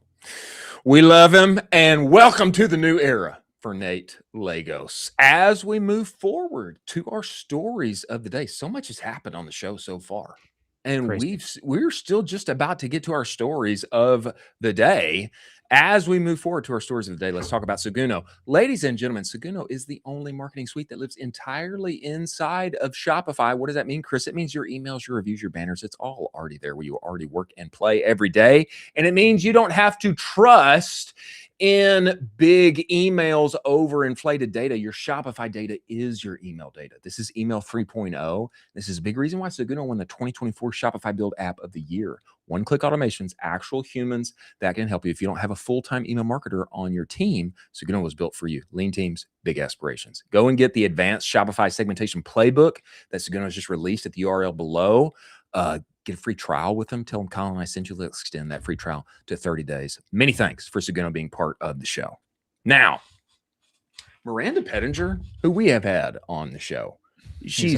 We love him, and welcome to the new era for Nate Lagos. As we move forward to our stories of the day, so much has happened on the show so far, and we're still just about to get to our stories of the day. As we move forward to our stories of the day, let's talk about Seguno. Ladies and gentlemen, Seguno is the only marketing suite that lives entirely inside of Shopify. What does that mean, Chris? It means your emails, your reviews, your banners, it's all already there where you already work and play every day. And it means you don't have to trust in big emails over inflated data. Your Shopify data is your email data. This is email 3.0. This is a big reason why Seguno won the 2024 Shopify Build App of the Year. One-click automations, actual humans that can help you. If you don't have a full-time email marketer on your team, Seguno was built for you. Lean teams, big aspirations. Go and get the advanced Shopify segmentation playbook that Seguno has just released at the URL below. Get a free trial with them. Tell them Colin and I sent you. Let's extend that free trial to 30 days. Many thanks for Seguno being part of the show. Now, Miranda Pettinger, who we have had on the show, she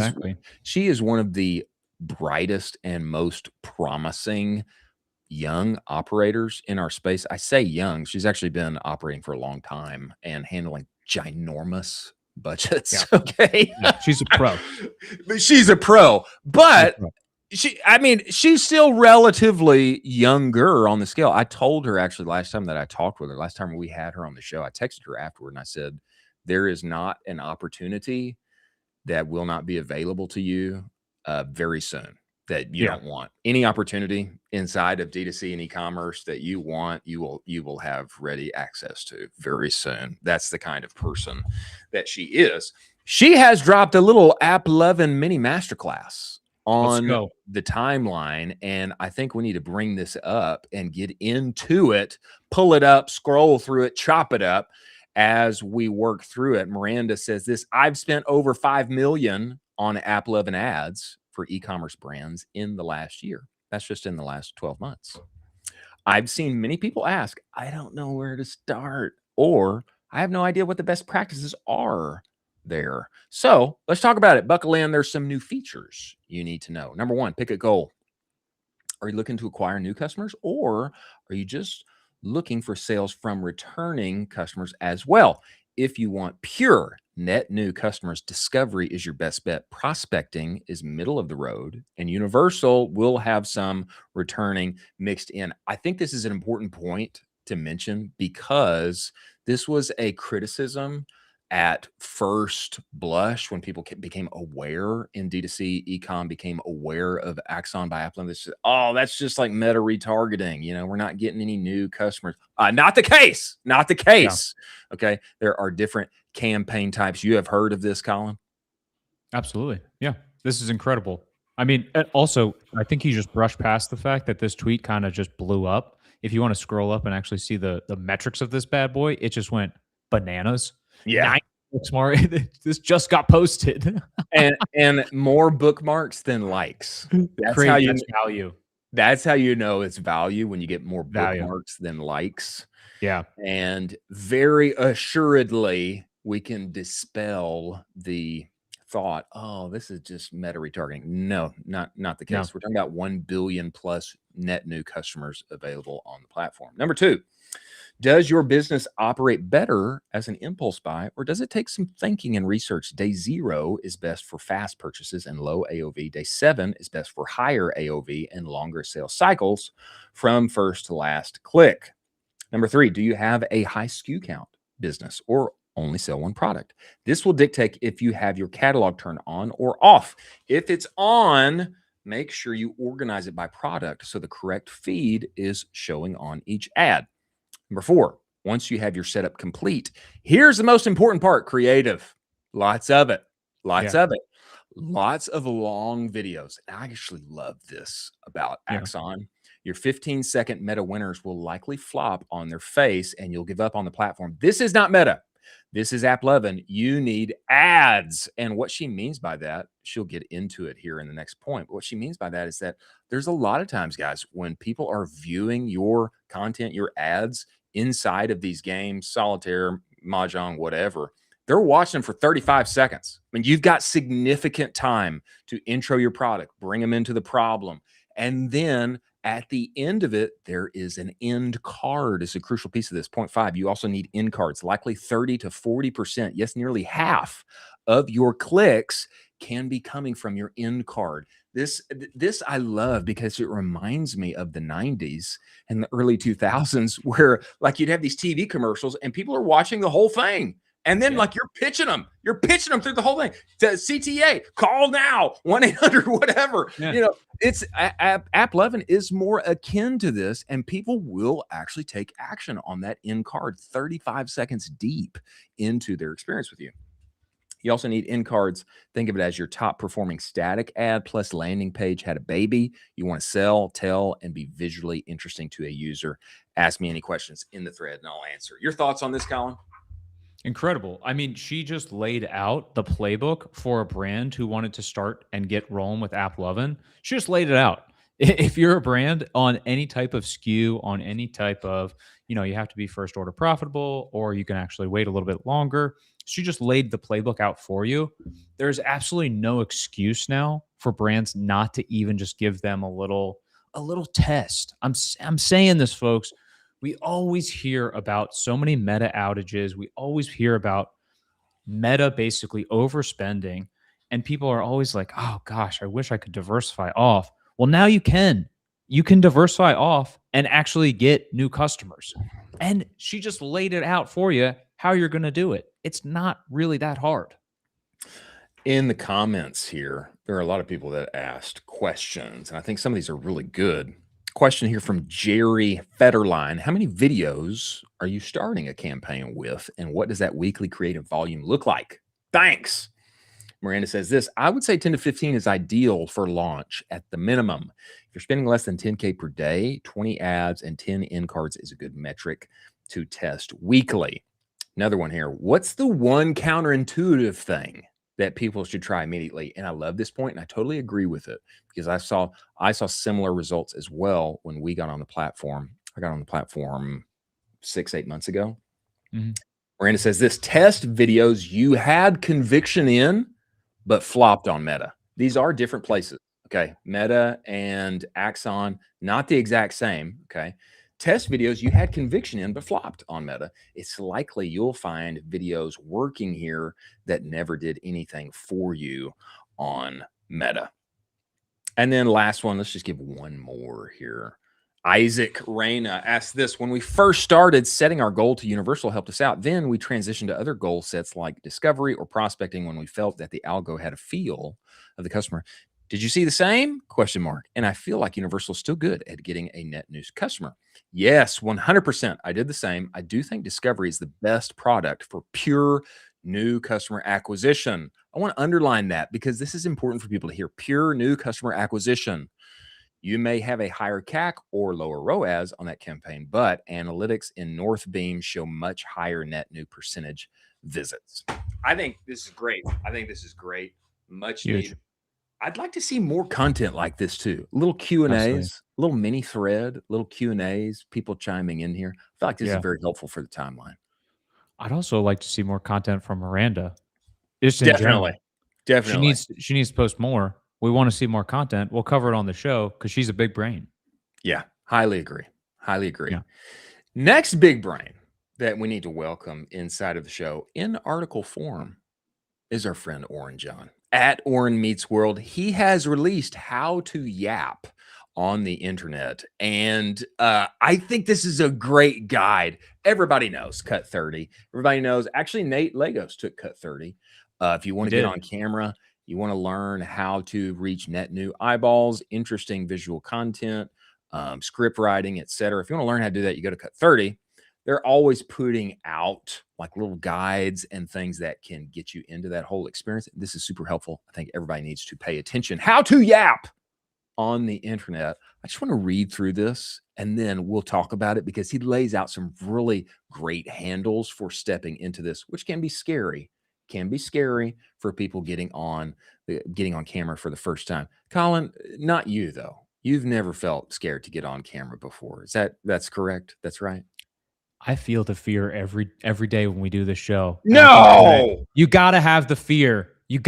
is one of the brightest and most promising young operators in our space. I say young. She's actually been operating for a long time and handling ginormous budgets. Okay. She's a pro. She's a pro. But she's still relatively younger on the scale. I told her actually last time that I talked with her, last time we had her on the show, I texted her afterward and I said, there is not an opportunity that will not be available to you very soon that you don't want. Any opportunity inside of D2C and e-commerce that you want, you will have ready access to very soon. That's the kind of person that she is. She has dropped a little AppLovin mini masterclass on the timeline, and I think we need to bring this up and get into it, pull it up, scroll through it, chop it up as we work through it. Miranda says this: I've spent over 5 million on AppLovin ads for e-commerce brands in the last year. That's just in the last 12 months. I've seen many people ask, I don't know where to start, or I have no idea what the best practices are there. So let's talk about it. Buckle in. There's some new features you need to know. Number one, pick a goal. Are you looking to acquire new customers, or are you just looking for sales from returning customers as well? If you want pure net new customers, discovery is your best bet. Prospecting is middle of the road, and universal will have some returning mixed in. I think this is an important point to mention because this was a criticism at first blush when people became aware in D2C, Ecomm became aware of Axon by AppLovin. They said, oh, that's just like meta retargeting. You know, we're not getting any new customers. Not the case. Not the case. Yeah. Okay. There are different campaign types. You have heard of this, Colin? Absolutely. Yeah. This is incredible. I mean, also, I think he just brushed past the fact that this tweet kind of just blew up. If you want to scroll up and actually see the metrics of this bad boy, it just went bananas. Yeah. Smart. This just got posted. and more bookmarks than likes. That's how you value. That's how you know it's value, when you get more bookmarks than likes. Yeah. And very assuredly, we can dispel the thought, oh, this is just meta retargeting. No, not the case. No. We're talking about 1 billion plus net new customers available on the platform. Number two, does your business operate better as an impulse buy, or does it take some thinking and research? Day 0 is best for fast purchases and low AOV. Day 7 is best for higher AOV and longer sales cycles from first to last click. Number 3, do you have a high SKU count business or only sell one product? This will dictate if you have your catalog turned on or off. If it's on, make sure you organize it by product so the correct feed is showing on each ad. Number 4, once you have your setup complete, here's the most important part: creative. Lots of it. Lots of it. Lots of long videos. I actually love this about Axon. Your 15-second meta winners will likely flop on their face and you'll give up on the platform. This is not meta. This is AppLovin. You need ads. And what she means by that, she'll get into it here in the next point. But what she means by that is that there's a lot of times, guys, when people are viewing your content, your ads inside of these games, solitaire, mahjong, whatever, they're watching for 35 seconds. I mean, you've got significant time to intro your product, bring them into the problem. And then at the end of it, there is an end card. It's a crucial piece of this. Point 5, you also need end cards, likely 30 to 40%. Yes, nearly half of your clicks can be coming from your end card. This I love because it reminds me of the 90s and the early 2000s where like you'd have these TV commercials and people are watching the whole thing. And then like you're pitching them through the whole thing to CTA, call now, 1-800, whatever. You know, it's AppLovin is more akin to this, and people will actually take action on that end card 35 seconds deep into their experience with you. You also need end cards. Think of it as your top performing static ad plus landing page had a baby. You want to sell, tell, and be visually interesting to a user. Ask me any questions in the thread and I'll answer. Your thoughts on this, Colin? Incredible. I mean, she just laid out the playbook for a brand who wanted to start and get rolling with AppLovin. She just laid it out. If you're a brand on any type of SKU, on any type of, you know, you have to be first order profitable, or you can actually wait a little bit longer. She just laid the playbook out for you. There's absolutely no excuse now for brands not to even just give them a little test. I'm saying this, folks. We always hear about so many meta outages. We always hear about meta basically overspending. And people are always like, oh gosh, I wish I could diversify off. Well, now you can. You can diversify off and actually get new customers. And she just laid it out for you how you're going to do it. It's not really that hard. In the comments here, there are a lot of people that asked questions, and I think some of these are really good. Question here from Jerry Federline. How many videos are you starting a campaign with, and what does that weekly creative volume look like? Thanks. Miranda says this, I would say 10 to 15 is ideal for launch at the minimum. If you're spending less than 10K per day, 20 ads and 10 end cards is a good metric to test weekly. Another one here. What's the one counterintuitive thing that people should try immediately? And I love this point, and I totally agree with it, because I saw similar results as well when we got on the platform. I got on the platform 6-8 months ago. Mm-hmm. Miranda says this, test videos you had conviction in, but flopped on Meta. These are different places. Okay. Meta and Axon, not the exact same. Okay. Test videos you had conviction in, but flopped on Meta. It's likely you'll find videos working here that never did anything for you on Meta. And then last one, let's just give one more here. Isaac Reyna asked this, when we first started, setting our goal to universal helped us out. Then we transitioned to other goal sets like discovery or prospecting when we felt that the algo had a feel of the customer. Did you see the same? ? And I feel like universal is still good at getting a net new customer. Yes, 100%. I did the same. I do think discovery is the best product for pure new customer acquisition. I want to underline that because this is important for people to hear. Pure new customer acquisition. You may have a higher CAC or lower ROAS on that campaign, but analytics in Northbeam show much higher net new percentage visits. I think this is great. Much needed. I'd like to see more content like this too. Little Q&As, little mini thread, little Q&As, people chiming in here. I feel like this is very helpful for the timeline. I'd also like to see more content from Miranda. Just in general. Definitely. She needs to post more. We want to see more content. We'll cover it on the show because she's a big brain. Yeah, highly agree. Yeah. Next big brain that we need to welcome inside of the show in article form is our friend Oren John at Oren Meets World. He has released How to Yap on the internet. And I think this is a great guide. Everybody knows Cut 30. Everybody knows. Actually, Nate Lagos took Cut 30. If you want to get on camera, you want to learn how to reach net new eyeballs, interesting visual content, script writing, etc. If you want to learn how to do that, you go to Cut 30. They're always putting out like little guides and things that can get you into that whole experience. This is super helpful. I think everybody needs to pay attention. How to Yap on the internet. I just want to read through this and then we'll talk about it because he lays out some really great handles for stepping into this, which can be scary. For people getting on camera for the first time. Colin, not you though. You've never felt scared to get on camera before. That's correct? That's right. I feel the fear every day when we do this show. No, you gotta have the fear. You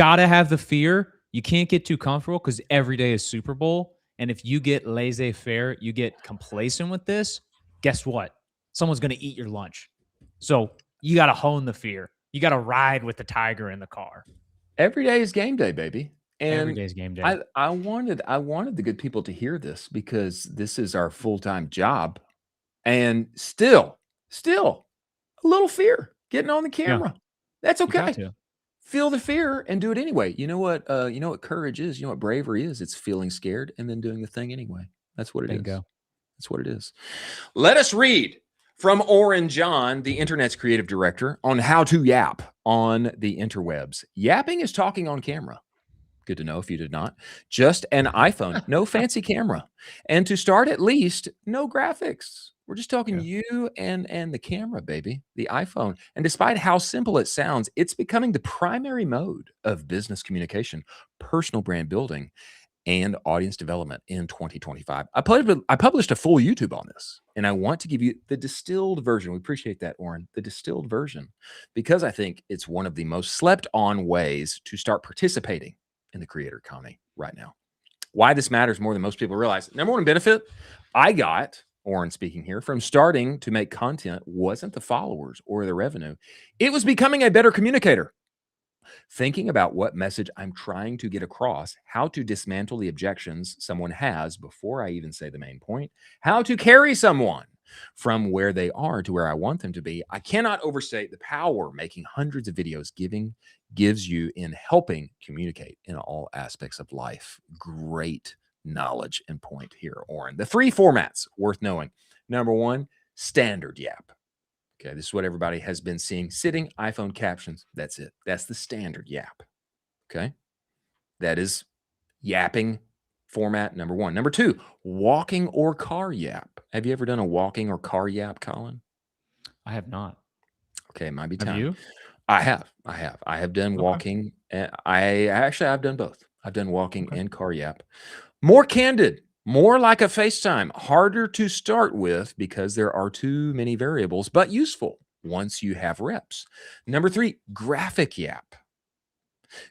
can't get too comfortable because every day is Super Bowl. And if you get laissez-faire, you get complacent with this, guess what? Someone's gonna eat your lunch. So you gotta hone the fear. You got to ride with the tiger in the car. Every day is game day, baby. And every day is game day. I wanted the good people to hear this because this is our full-time job. And still a little fear getting on the camera. Yeah. That's okay. Feel the fear and do it anyway. You know what courage is? You know what bravery is? It's feeling scared and then doing the thing anyway. That's what it is. That's what it is. Let us read from Oren John, the internet's creative director, on how to yap on the interwebs. Yapping is talking on camera. Good to know if you did not. Just an iPhone, no fancy camera. And to start at least, no graphics. We're just talking you and the camera, baby, the iPhone. And despite how simple it sounds, it's becoming the primary mode of business communication, personal brand building, and audience development in 2025. I published a full YouTube on this, and I want to give you the distilled version. We appreciate that, Oren, the distilled version, because I think it's one of the most slept on ways to start participating in the creator economy right now. Why this matters more than most people realize. Number one benefit I got, Oren speaking here, from starting to make content wasn't the followers or the revenue. It was becoming a better communicator. Thinking about what message I'm trying to get across, how to dismantle the objections someone has before I even say the main point, how to carry someone from where they are to where I want them to be. I cannot overstate the power making hundreds of videos gives you in helping communicate in all aspects of life. Great knowledge and point here, Oren. The 3 formats worth knowing. Number 1, standard yap. Okay, this is what everybody has been seeing. Sitting, iPhone captions. That's it. That's the standard yap. Okay, that is yapping format number 1. Number 2, walking or car yap. Have you ever done a walking or car yap, Colin? I have not. Okay, it might be time. Have you? I have done walking. I've done both. I've done walking and car yap. More candid, more like a FaceTime. Harder to start with because there are too many variables, but useful once you have reps. Number 3, graphic yap.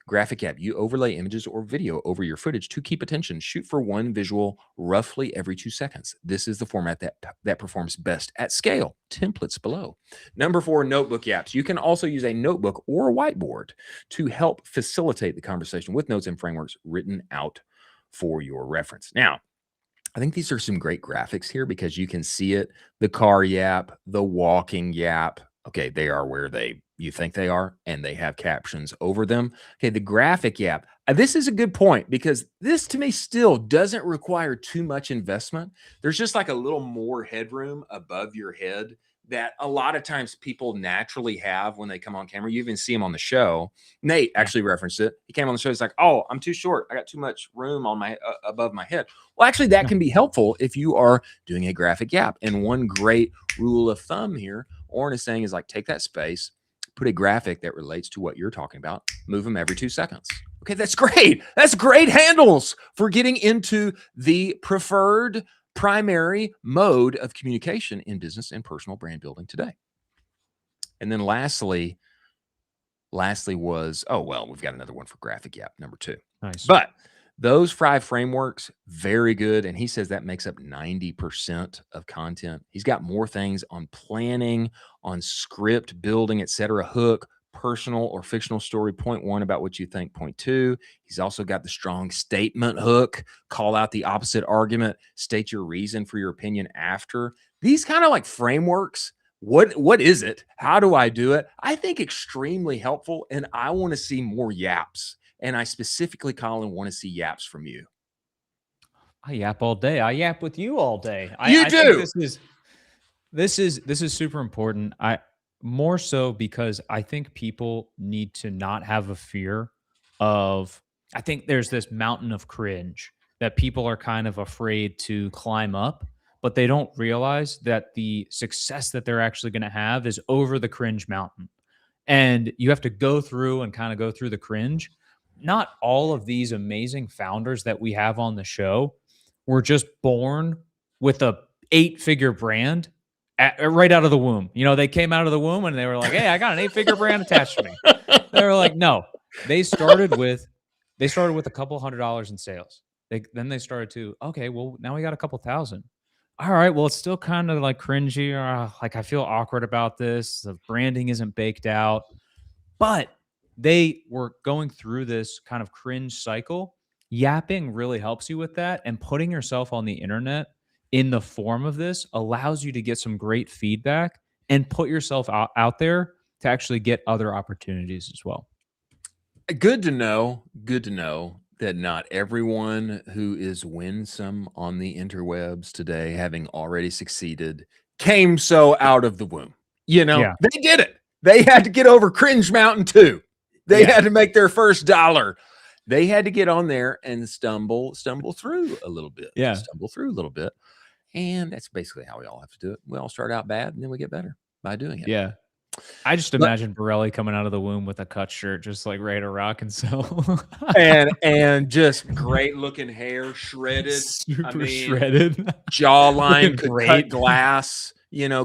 Graphic yap, you overlay images or video over your footage to keep attention. Shoot for 1 visual roughly every 2 seconds. This is the format that performs best at scale. Templates below. Number 4, notebook yaps. You can also use a notebook or a whiteboard to help facilitate the conversation with notes and frameworks written out for your reference. Now, I think these are some great graphics here because you can see it. The car yap, the walking yap. Okay, they are where you think they are, and they have captions over them. Okay, the graphic yap. This is a good point because this to me still doesn't require too much investment. There's just like a little more headroom above your head that a lot of times people naturally have when they come on camera. You even see him on the show. Nate actually referenced it. He came on the show. He's like, "Oh, I'm too short. I got too much room on my above my head." Well, actually, that can be helpful if you are doing a graphic yap. And one great rule of thumb here, Oren is saying, is like take that space, put a graphic that relates to what you're talking about, move them every 2 seconds. Okay, that's great. That's great handles for getting into the preferred primary mode of communication in business and personal brand building today. And then lastly was, we've got another one for graphic yap, number 2. Nice. But those 5 frameworks, very good. And he says that makes up 90% of content. He's got more things on planning, on script building, etc. Hook, personal or fictional story. Point 1 about what you think. Point 2, he's also got the strong statement hook. Call out the opposite argument. State your reason for your opinion after. These kind of like frameworks. What is it? How do I do it? I think extremely helpful. And I want to see more yaps. And I specifically, Colin, want to see yaps from you. I yap all day. I yap with you all day. You do. Think this is super important. More so because I think people need to not have a fear of. I think there's this mountain of cringe that people are kind of afraid to climb up, but they don't realize that the success that they're actually going to have is over the cringe mountain, and you have to go through and kind of go through the cringe. Not all of these amazing founders that we have on the show were just born with a 8-figure brand right out of the womb. You know, they came out of the womb and they were like, "Hey, I got an 8-figure brand attached to me." They were like, "No." They started with a couple $100s in sales. Then they started to, okay, well, now we got a couple thousand. All right, well, it's still kind of like cringy, or like I feel awkward about this. The branding isn't baked out, but they were going through this kind of cringe cycle. Yapping really helps you with that, and putting yourself on the internet in the form of this allows you to get some great feedback and put yourself out there to actually get other opportunities as well. Good to know that not everyone who is winsome on the interwebs today, having already succeeded, came so out of the womb. You know, They did it. They had to get over cringe mountain too. They had to make their first dollar. They had to get on there and stumble through a little bit. Stumble through a little bit. And that's basically how we all have to do it. We all start out bad and then we get better by doing it. Yeah. I just imagine Borelli coming out of the womb with a cut shirt, just like ready to rock and sell. and just great looking hair, shredded. Shredded. Jawline could cut glass,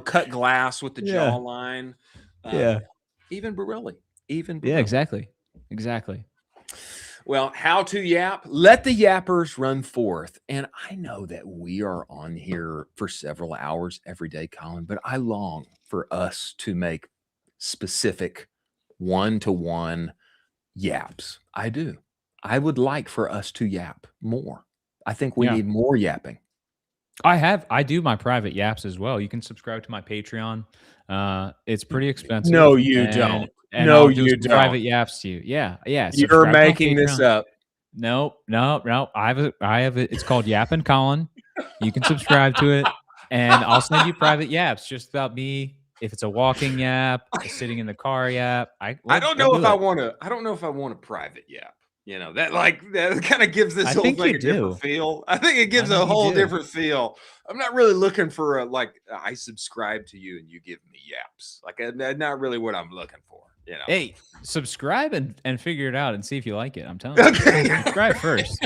cut glass with the jawline. Even Borelli. Yeah, exactly. Well, how to yap? Let the yappers run forth. And I know that we are on here for several hours every day, Colin, but I long for us to make specific one-to-one yaps. I do. I would like for us to yap more. I think we need more yapping. I do my private yaps as well. You can subscribe to my Patreon. It's pretty expensive. No, you don't. And No, I'll do you some don't. private yaps to you. Yeah. You're subscribe to my making this Patreon. up. Nope. I have it. It's called Yappin' Colin. You can subscribe to it, and I'll send you private yaps just about me. If it's a walking yap, a sitting in the car yap, I don't know if I want to. I don't know if I want a private yap. You know, that kind of gives this whole thing a different feel. I think it gives a whole different feel. I'm not really looking for I subscribe to you and you give me yaps. That's not really what I'm looking for. You know. Hey, subscribe and figure it out and see if you like it. I'm telling you. Okay. Subscribe first.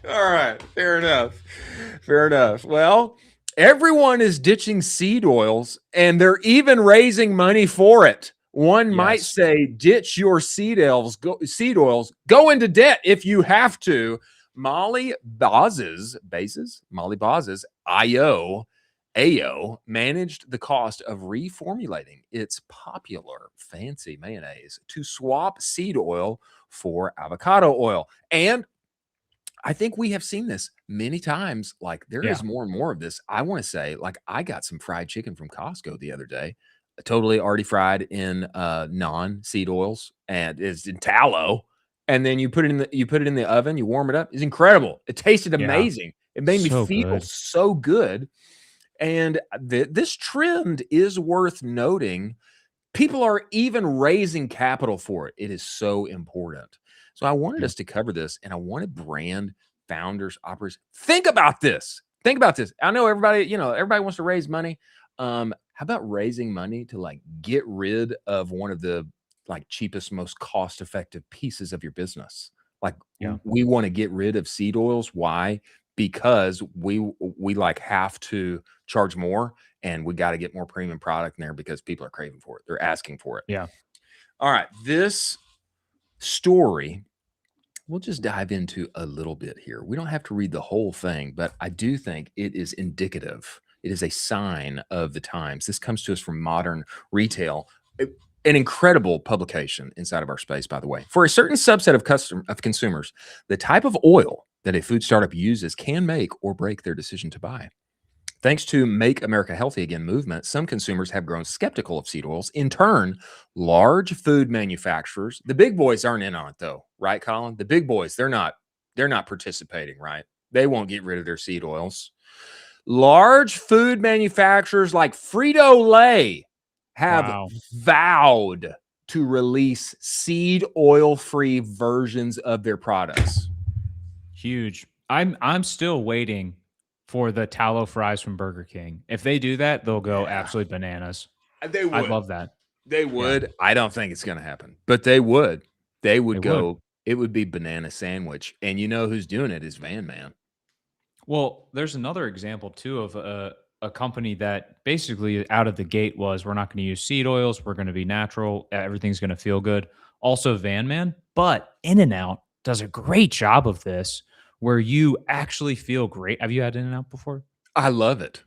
All right. Fair enough. Well, everyone is ditching seed oils and they're even raising money for it. One might say, ditch your seed oils, go into debt if you have to. Molly Boz's Ayoh managed the cost of reformulating its popular fancy mayonnaise to swap seed oil for avocado oil. And I think we have seen this many times. There is more and more of this. I want to say, I got some fried chicken from Costco the other day. Totally already fried in non-seed oils, and it's in tallow, and then you put it in the oven, you warm it up. It's incredible. It tasted amazing. It made me feel so good. And this trend is worth noting. People are even raising capital for it. It is so important. So I wanted us to cover this, and I wanted brand founders, operators, think about this. I know everybody wants to raise money. How about raising money to get rid of one of the cheapest, most cost-effective pieces of your business? We want to get rid of seed oils. Why? Because we have to charge more, and we got to get more premium product in there because people are craving for it. They're asking for it. Yeah. All right. This story, we'll just dive into a little bit here. We don't have to read the whole thing, but I do think it is indicative. It is a sign of the times. This comes to us from Modern Retail, an incredible publication inside of our space, by the way. For a certain subset of consumers, the type of oil that a food startup uses can make or break their decision to buy. Thanks to Make America Healthy Again movement, some consumers have grown skeptical of seed oils. In turn, large food manufacturers, the big boys aren't in on it though, right, Colin? The big boys, they're not participating, right? They won't get rid of their seed oils. Large food manufacturers like Frito-Lay have vowed to release seed oil-free versions of their products. Huge. I'm still waiting for the tallow fries from Burger King. If they do that, they'll go absolutely bananas. They would. I'd love that. They would. Yeah. I don't think it's going to happen, but they would. They would go. It would be banana sandwich. And you know who's doing it is Van Man. Well, there's another example too of a company that basically out of the gate was, we're not going to use seed oils. We're going to be natural. Everything's going to feel good. Also Van Man, but In-N-Out does a great job of this where you actually feel great. Have you had In-N-Out before? I love it.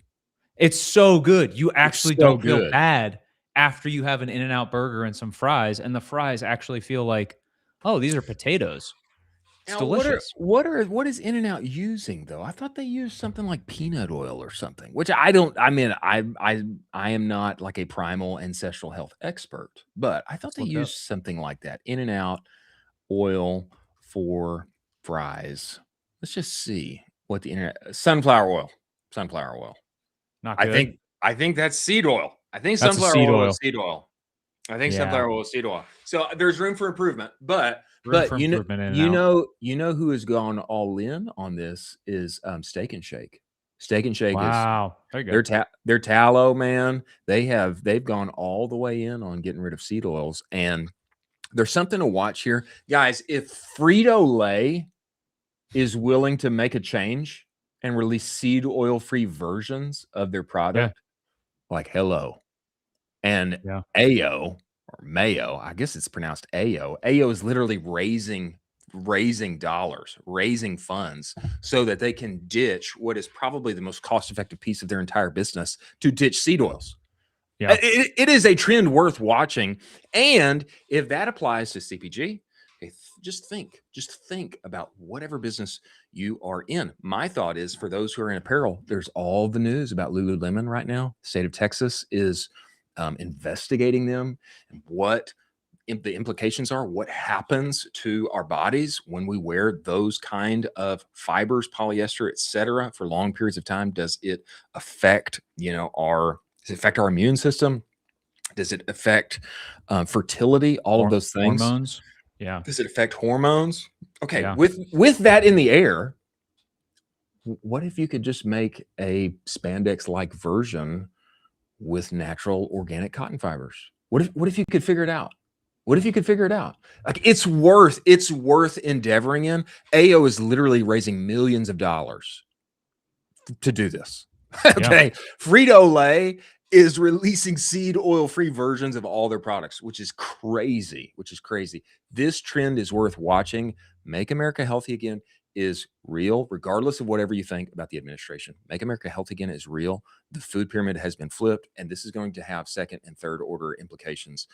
It's so good. You actually don't feel bad after you have an In-N-Out burger and some fries, and the fries actually feel like, oh, these are potatoes. It's delicious. What is In-N-Out using though? I thought they used something like peanut oil or something, which I don't. I mean, I am not like a primal ancestral health expert, but I thought they used something like that. In-N-Out oil for fries. Let's just see what the internet. Sunflower oil. Not good. I think that's seed oil. I think sunflower oil is seed oil. I think sunflower oil is seed oil. So there's room for improvement, but you know who has gone all in on this is Steak and Shake. Steak and Shake is their tallow, man. They've gone all the way in on getting rid of seed oils, and there's something to watch here, guys. If Frito-Lay is willing to make a change and release seed oil free versions of their product, hello, and Ayoh or Mayo, I guess it's pronounced Ayoh. Ayoh is literally raising dollars, raising funds so that they can ditch what is probably the most cost-effective piece of their entire business, to ditch seed oils. Yeah. It is a trend worth watching. And if that applies to CPG, okay, just think about whatever business you are in. My thought is, for those who are in apparel, there's all the news about Lululemon right now. The state of Texas is investigating them and what the implications are, what happens to our bodies when we wear those kind of fibers, polyester, etc., for long periods of time. Does it affect, does it affect our immune system? Does it affect fertility? All of those things. Hormones. Yeah. Does it affect hormones? Okay. Yeah. With that in the air, what if you could just make a spandex-like version with natural organic cotton fibers? What if you could figure it out? What if you could figure it out? Like, it's worth endeavoring in. Ayoh is literally raising millions of dollars to do this. Okay. Yeah. Frito-Lay is releasing seed oil-free versions of all their products, which is crazy. This trend is worth watching. Make America Healthy Again is real, regardless of whatever you think about the administration. Make America Healthy Again is real. The food pyramid has been flipped, and this is going to have second and third order implications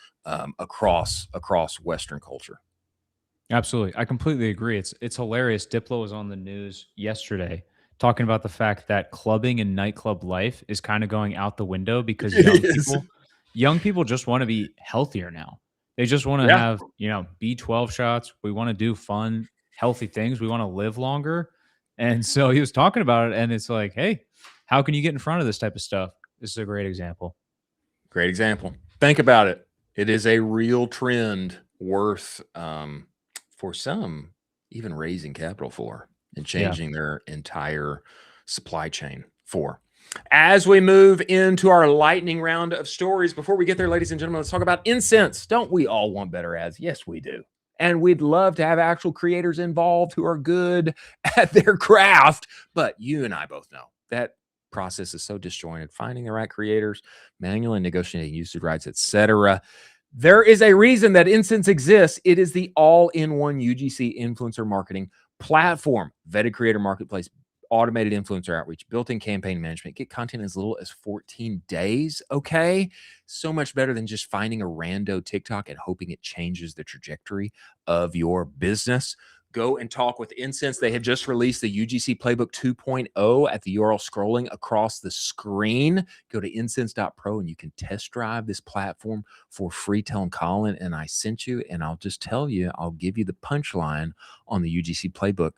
across Western culture. Absolutely. I completely agree. It's hilarious. Diplo was on the news yesterday talking about the fact that clubbing and nightclub life is kind of going out the window because young people just want to be healthier now. They just want to have, B12 shots. We want to do fun, healthy things. We want to live longer. And so he was talking about it, and it's like, hey, how can you get in front of this type of stuff? This is a great example. Great example. Think about it. It is a real trend worth, for some, even raising capital for and changing their entire supply chain for. As we move into our lightning round of stories, before we get there, ladies and gentlemen, let's talk about incense. Don't we all want better ads? Yes, we do. And we'd love to have actual creators involved who are good at their craft. But you and I both know that process is so disjointed. Finding the right creators, manually negotiating usage rights, etc. There is a reason that Incense exists. It is the all-in-one UGC influencer marketing platform. Vetted creator marketplace, automated influencer outreach, built-in campaign management. Get content as little as 14 days, okay? So much better than just finding a rando TikTok and hoping it changes the trajectory of your business. Go and talk with Incense. They have just released the UGC Playbook 2.0 at the URL scrolling across the screen. Go to incense.pro and you can test drive this platform for free. Tell them Colin and I sent you, and I'll just tell you, I'll give you the punchline on the UGC Playbook.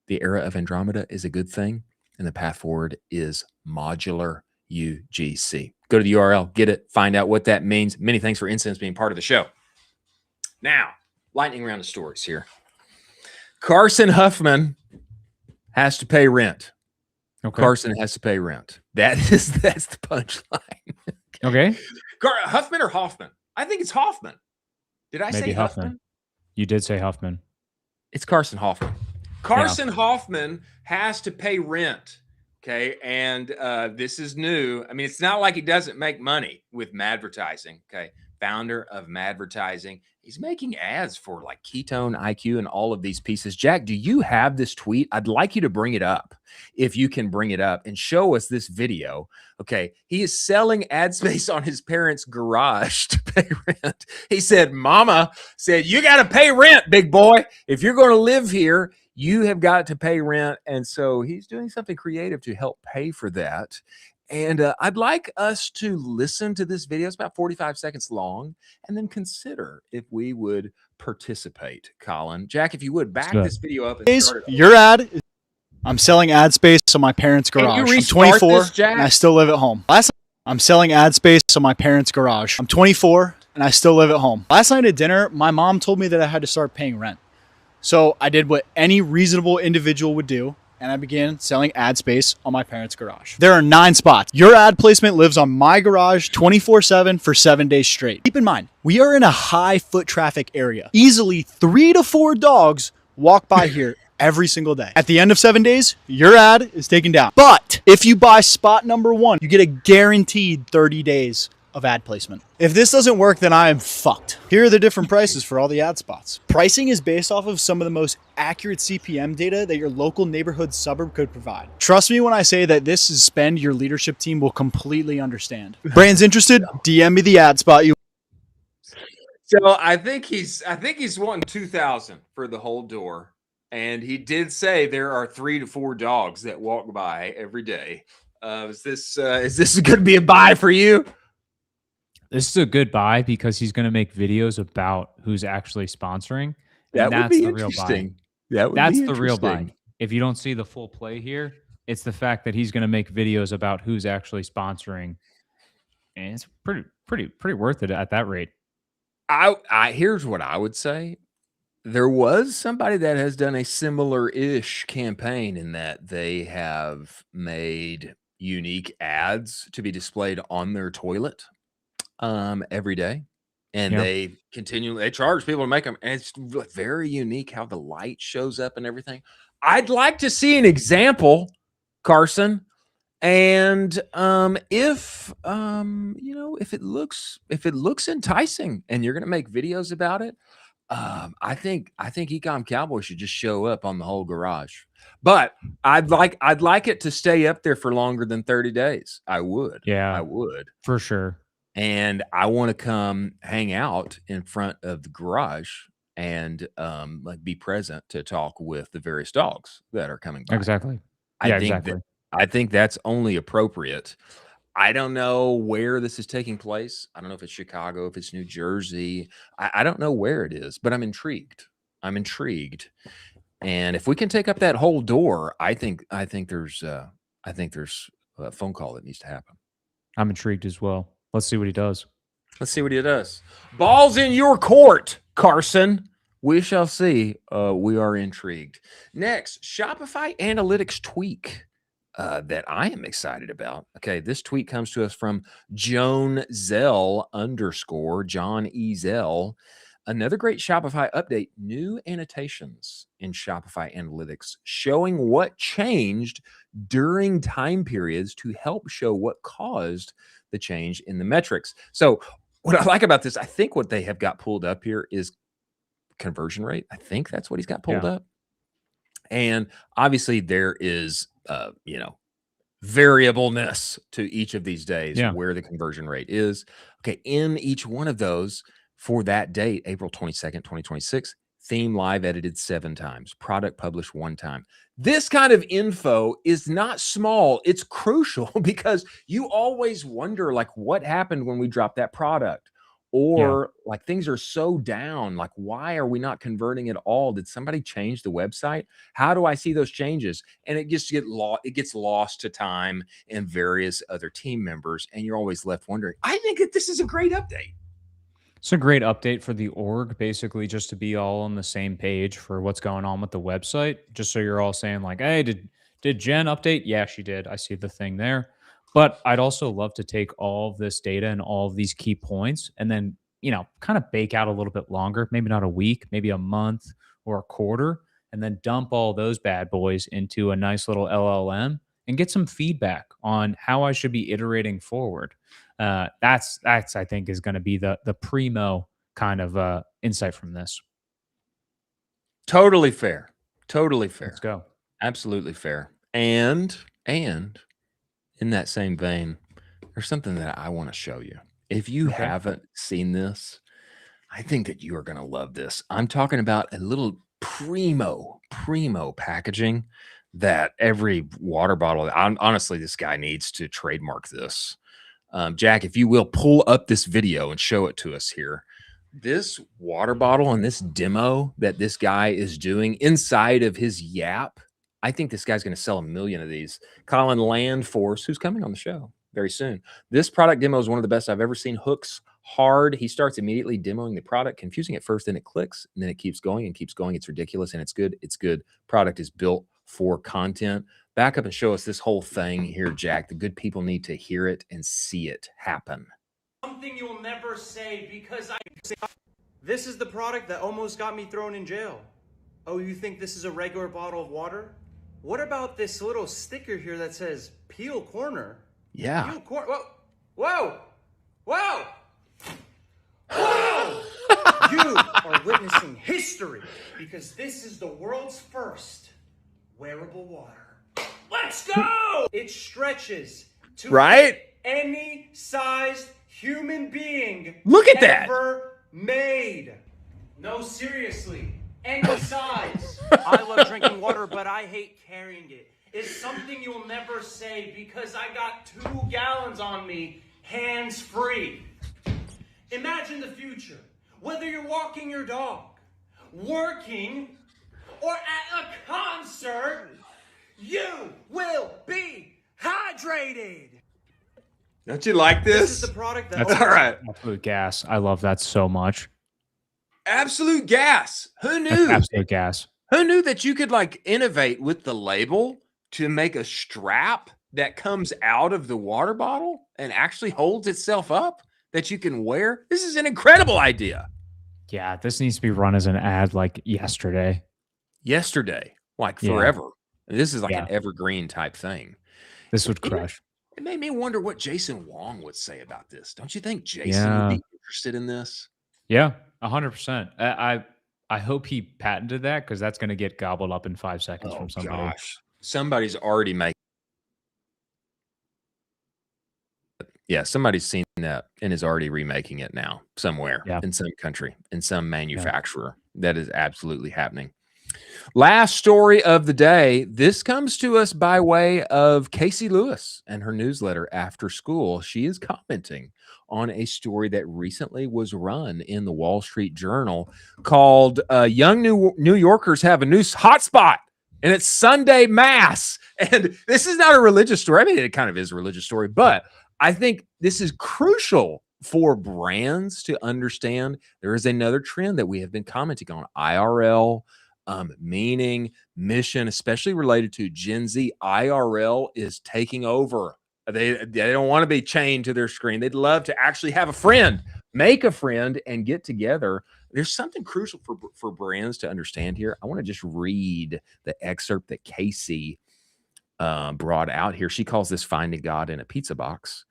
The era of Andromeda is a good thing, and the path forward is modular UGC. Go to the URL, get it, find out what that means. Many thanks for Incense being part of the show. Now, lightning round of stories here. Carson Huffman has to pay rent. Okay. Carson has to pay rent. That's the punchline. Okay. Huffman or Hoffman? I think it's Hoffman. Did I say Huffman? You did say Huffman. It's Carson Hoffman. Carson Hoffman has to pay rent. Okay. And this is new. I mean, it's not like he doesn't make money with Madvertising. Okay. Founder of Madvertising. He's making ads for like Ketone, IQ, and all of these pieces. Jack, do you have this tweet? I'd like you to bring it up. If you can bring it up and show us this video. Okay. He is selling ad space on his parents' garage to pay rent. He said, Mama said, you got to pay rent, big boy. If you're going to live here, you have got to pay rent. And so he's doing something creative to help pay for that. And I'd like us to listen to this video. It's about 45 seconds long, and then consider if we would participate. Colin, Jack, if you would back this video up. And start your ad. I'm selling ad space on my parents' garage. I'm 24 and I still live at home. I'm selling ad space on my parents' garage. I'm 24 and I still live at home. Last night at dinner, my mom told me that I had to start paying rent. So I did what any reasonable individual would do, and I began selling ad space on my parents' garage. There are 9 spots. Your ad placement lives on my garage 24/7 for 7 days straight. Keep in mind, we are in a high foot traffic area. Easily 3 to 4 dogs walk by here every single day. At the end of 7 days, your ad is taken down. But if you buy spot number 1, you get a guaranteed 30 days of ad placement. If this doesn't work, then I am fucked. Here are the different prices for all the ad spots. Pricing is based off of some of the most accurate CPM data that your local neighborhood suburb could provide. Trust me when I say that this is spend your leadership team will completely understand. Brands interested? DM me the ad spot you. So I think he's wanting 2,000 for the whole door. And he did say there are 3 to 4 dogs that walk by every day. Is this going to be a buy for you? This is a good buy because he's going to make videos about who's actually sponsoring. That would be interesting. That's the real buy. If you don't see the full play here, it's the fact that he's going to make videos about who's actually sponsoring, and it's pretty worth it at that rate. Here's what I would say. There was somebody that has done a similar-ish campaign in that they have made unique ads to be displayed on their toilet every day. And they charge people to make them. And it's very unique how the light shows up and everything. I'd like to see an example, Carson. And if it looks enticing and you're going to make videos about it, I think Ecomm Cowboy should just show up on the whole garage. But I'd like it to stay up there for longer than 30 days. I would. Yeah, I would. For sure. And I want to come hang out in front of the garage and be present to talk with the various dogs that are coming by. Exactly. I think that's only appropriate. I don't know where this is taking place. I don't know if it's Chicago, if it's New Jersey. I don't know where it is, but I'm intrigued. And if we can take up that whole door, I think there's a phone call that needs to happen. I'm intrigued as well. Let's see what he does. Ball's in your court, Carson. We shall see. We are intrigued. Next, Shopify Analytics tweak that I am excited about. Okay, this tweet comes to us from Joan Zell _ John E. Zell. Another great Shopify update, new annotations in Shopify Analytics showing what changed during time periods to help show what caused the change in the metrics. So what I like about this, I think what they have got pulled up here is conversion rate. I think that's what he's got pulled up. And obviously there is, variableness to each of these days where the conversion rate is. Okay, in each one of those, for that date, April 22nd, 2026, theme live edited 7 times, product published 1 time. This kind of info is not small. It's crucial because you always wonder, what happened when we dropped that product? Or things are so down, why are we not converting at all? Did somebody change the website? How do I see those changes? And it gets lost to time and various other team members. And you're always left wondering, I think that this is a great update. It's a great update for the org, basically just to be all on the same page for what's going on with the website. Just so you're all saying hey, did Jen update? Yeah, she did. I see the thing there. But I'd also love to take all of this data and all of these key points and then, kind of bake out a little bit longer, maybe not a week, maybe a month or a quarter, and then dump all those bad boys into a nice little LLM and get some feedback on how I should be iterating forward. That's I think is going to be the Primo kind of insight from this. Totally fair. Let's go. Absolutely fair. And in that same vein, there's something that I want to show you. If you haven't seen this, I think that you are going to love this. I'm talking about a little Primo packaging that every water bottle, honestly, this guy needs to trademark this. Jack, if you will, pull up this video and show it to us here. This water bottle and this demo that this guy is doing inside of his Yap, I think this guy's going to sell 1 million of these. Colin Landforce, who's coming on the show very soon. This product demo is one of the best I've ever seen. Hooks hard. He starts immediately demoing the product, confusing at first, then it clicks, and then it keeps going and keeps going. It's ridiculous, and it's good. It's good. Product is built for content. Back up and show us this whole thing here, Jack. The good people need to hear it and see it happen. Something you'll never say because this is the product that almost got me thrown in jail. Oh, you think this is a regular bottle of water? What about this little sticker here that says Peel Corner? Yeah. Peel Corner. Whoa. Wow! Wow! You are witnessing history because this is the world's first wearable water. Let's go! It stretches to fit any sized human being Look at that ever made. No, seriously, any size. I love drinking water, but I hate carrying it. It's something you'll never say because I got 2 gallons on me, hands free. Imagine the future. Whether you're walking your dog, working, or at a concert, you will be hydrated. Don't you like this? This is the product that That's all right. Absolute gas. I love that so much. Absolute gas. Who knew? Absolute gas. Who knew that you could like innovate with the label to make a strap that comes out of the water bottle and actually holds itself up that you can wear? This is an incredible idea. Yeah, this needs to be run as an ad like yesterday. Like forever. This is like an evergreen type thing. This would crush. It made me wonder what Jason Wong would say about this. Don't you think Jason would be interested in this? Yeah, 100%. I hope he patented that because that's going to get gobbled up in 5 seconds from somebody. Gosh. Somebody's already making. Yeah, somebody's seen that and is already remaking it now somewhere in some country, in some manufacturer. That is absolutely happening. Last story of the day. This comes to us by way of Casey Lewis and her newsletter After School. She is commenting on a story that recently was run in the Wall Street Journal called Young New Yorkers Have a New Hotspot, and it's Sunday Mass. And this is not a religious story. I mean, it kind of is a religious story, but I think this is crucial for brands to understand. There is another trend that we have been commenting on, IRL, meaning, mission, especially related to Gen Z. IRL is taking over. They don't want to be chained to their screen. They'd love to actually have a friend, make a friend, and get together. There's something crucial for brands to understand here. I want to just read the excerpt that Casey brought out here. She calls this Finding God in a Pizza Box.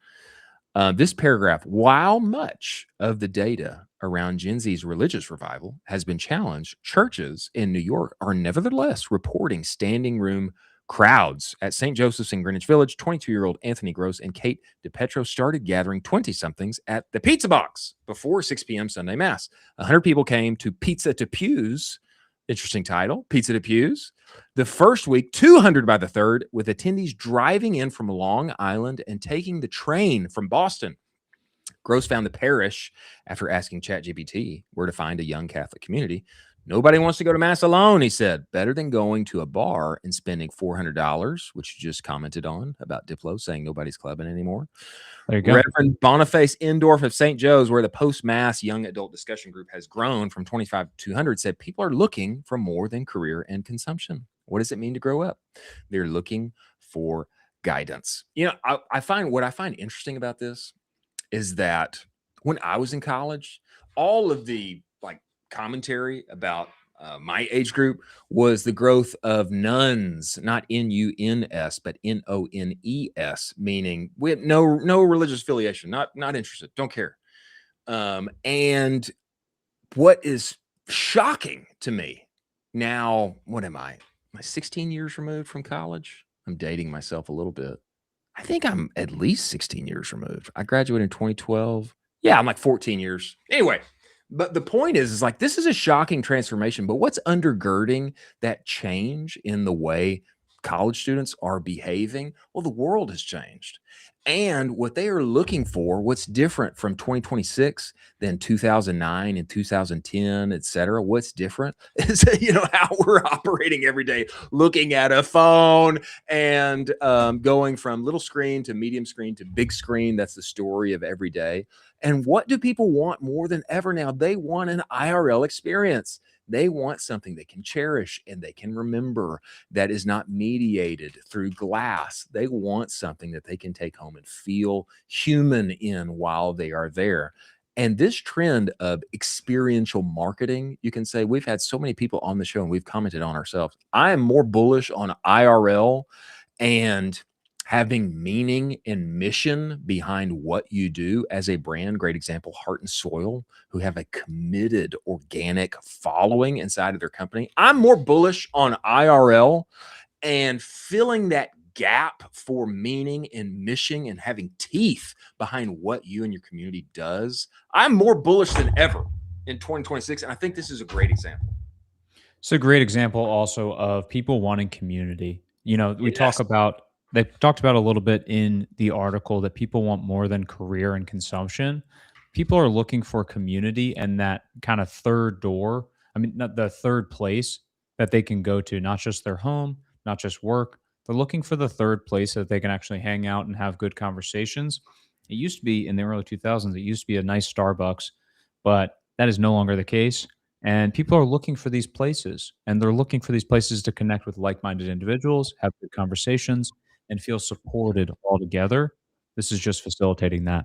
This paragraph, while much of the data around Gen Z's religious revival has been challenged, churches in New York are nevertheless reporting standing room crowds. At St. Joseph's in Greenwich Village, 22-year-old Anthony Gross and Kate DePetro started gathering 20-somethings at the Pizza Box before 6 p.m. Sunday Mass. 100 people came to Pizza to Pews. Interesting title, Pizza to Pews. The first week, 200 by the third, with attendees driving in from Long Island and taking the train from Boston. Gross found the parish after asking ChatGPT where to find a young Catholic community. Nobody wants to go to Mass alone, he said. Better than going to a bar and spending $400, which you just commented on about Diplo saying nobody's clubbing anymore. There you go. Reverend Boniface Indorf of St. Joe's, where the post-Mass young adult discussion group has grown from 25 to 200, said people are looking for more than career and consumption. What does it mean to grow up? They're looking for guidance. You know, I find what I find interesting about this is that when I was in college, all of the commentary about my age group was the growth of nuns, not N-U-N-S, but N-O-N-E-S, meaning we have no religious affiliation, not interested, don't care. And what is shocking to me now, what am I? Am I 16 years removed from college? I'm dating myself a little bit. I think I'm at least 16 years removed. I graduated in 2012. Yeah, I'm like 14 years. Anyway, but the point is like, this is a shocking transformation, but what's undergirding that change in the way college students are behaving? Well, the world has changed. And what they are looking for, what's different from 2026 than 2009 and 2010, et cetera, what's different is, how we're operating every day, looking at a phone and going from little screen to medium screen to big screen. That's the story of every day. And what do people want more than ever now? They want an IRL experience. They want something they can cherish and they can remember that is not mediated through glass. They want something that they can take home and feel human in while they are there. And this trend of experiential marketing, you can say, we've had so many people on the show and we've commented on ourselves. I am more bullish on IRL and having meaning and mission behind what you do as a brand. Great example, Heart and Soil, who have a committed organic following inside of their company. I'm more bullish on IRL and filling that gap for meaning and mission and having teeth behind what you and your community does. I'm more bullish than ever in 2026. And I think this is a great example. It's a great example also of people wanting community. You know, they talked about a little bit in the article that people want more than career and consumption. People are looking for community and that kind of third door. I mean, not the third place that they can go to, not just their home, not just work. They're looking for the third place that they can actually hang out and have good conversations. It used to be in the early 2000s, it used to be a nice Starbucks, but that is no longer the case. And people are looking for these places, and they're looking for these places to connect with like-minded individuals, have good conversations, and feel supported all together. This is just facilitating that.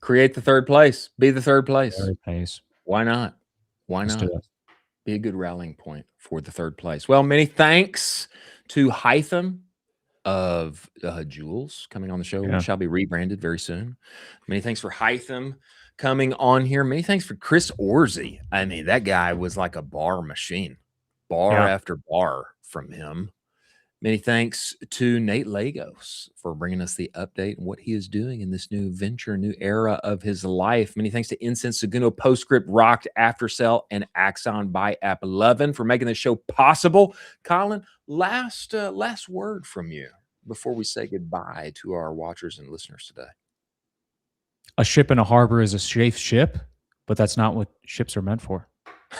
Create the third place. Be the third place. Third place. Why not? Why Let's not? do it. Be a good rallying point for the third place. Well, many thanks to Heitham of Jules coming on the show, which shall be rebranded very soon. Many thanks for Heitham coming on here. Many thanks for Chris Orzy. I mean, that guy was like a bar machine, bar after bar from him. Many thanks to Nate Lagos for bringing us the update and what he is doing in this new venture, new era of his life. Many thanks to Incense, Segundo, Postscript, Rocked, Aftercell, and Axon by AppLovin for making this show possible. Colin, last word from you before we say goodbye to our watchers and listeners today. A ship in a harbor is a safe ship, but that's not what ships are meant for.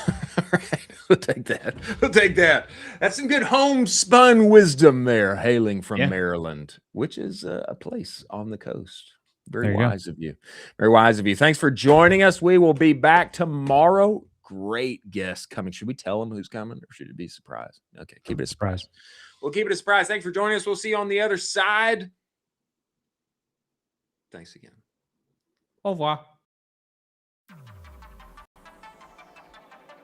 All right, we'll take that. We'll take that. That's some good homespun wisdom there, hailing from Maryland, which is a place on the coast. Very wise of you. Very wise of you. Thanks for joining us. We will be back tomorrow. Great guest coming. Should we tell them who's coming, or should it be a surprise? Okay, keep it a surprise. We'll keep it a surprise. Thanks for joining us. We'll see you on the other side. Thanks again. Au revoir.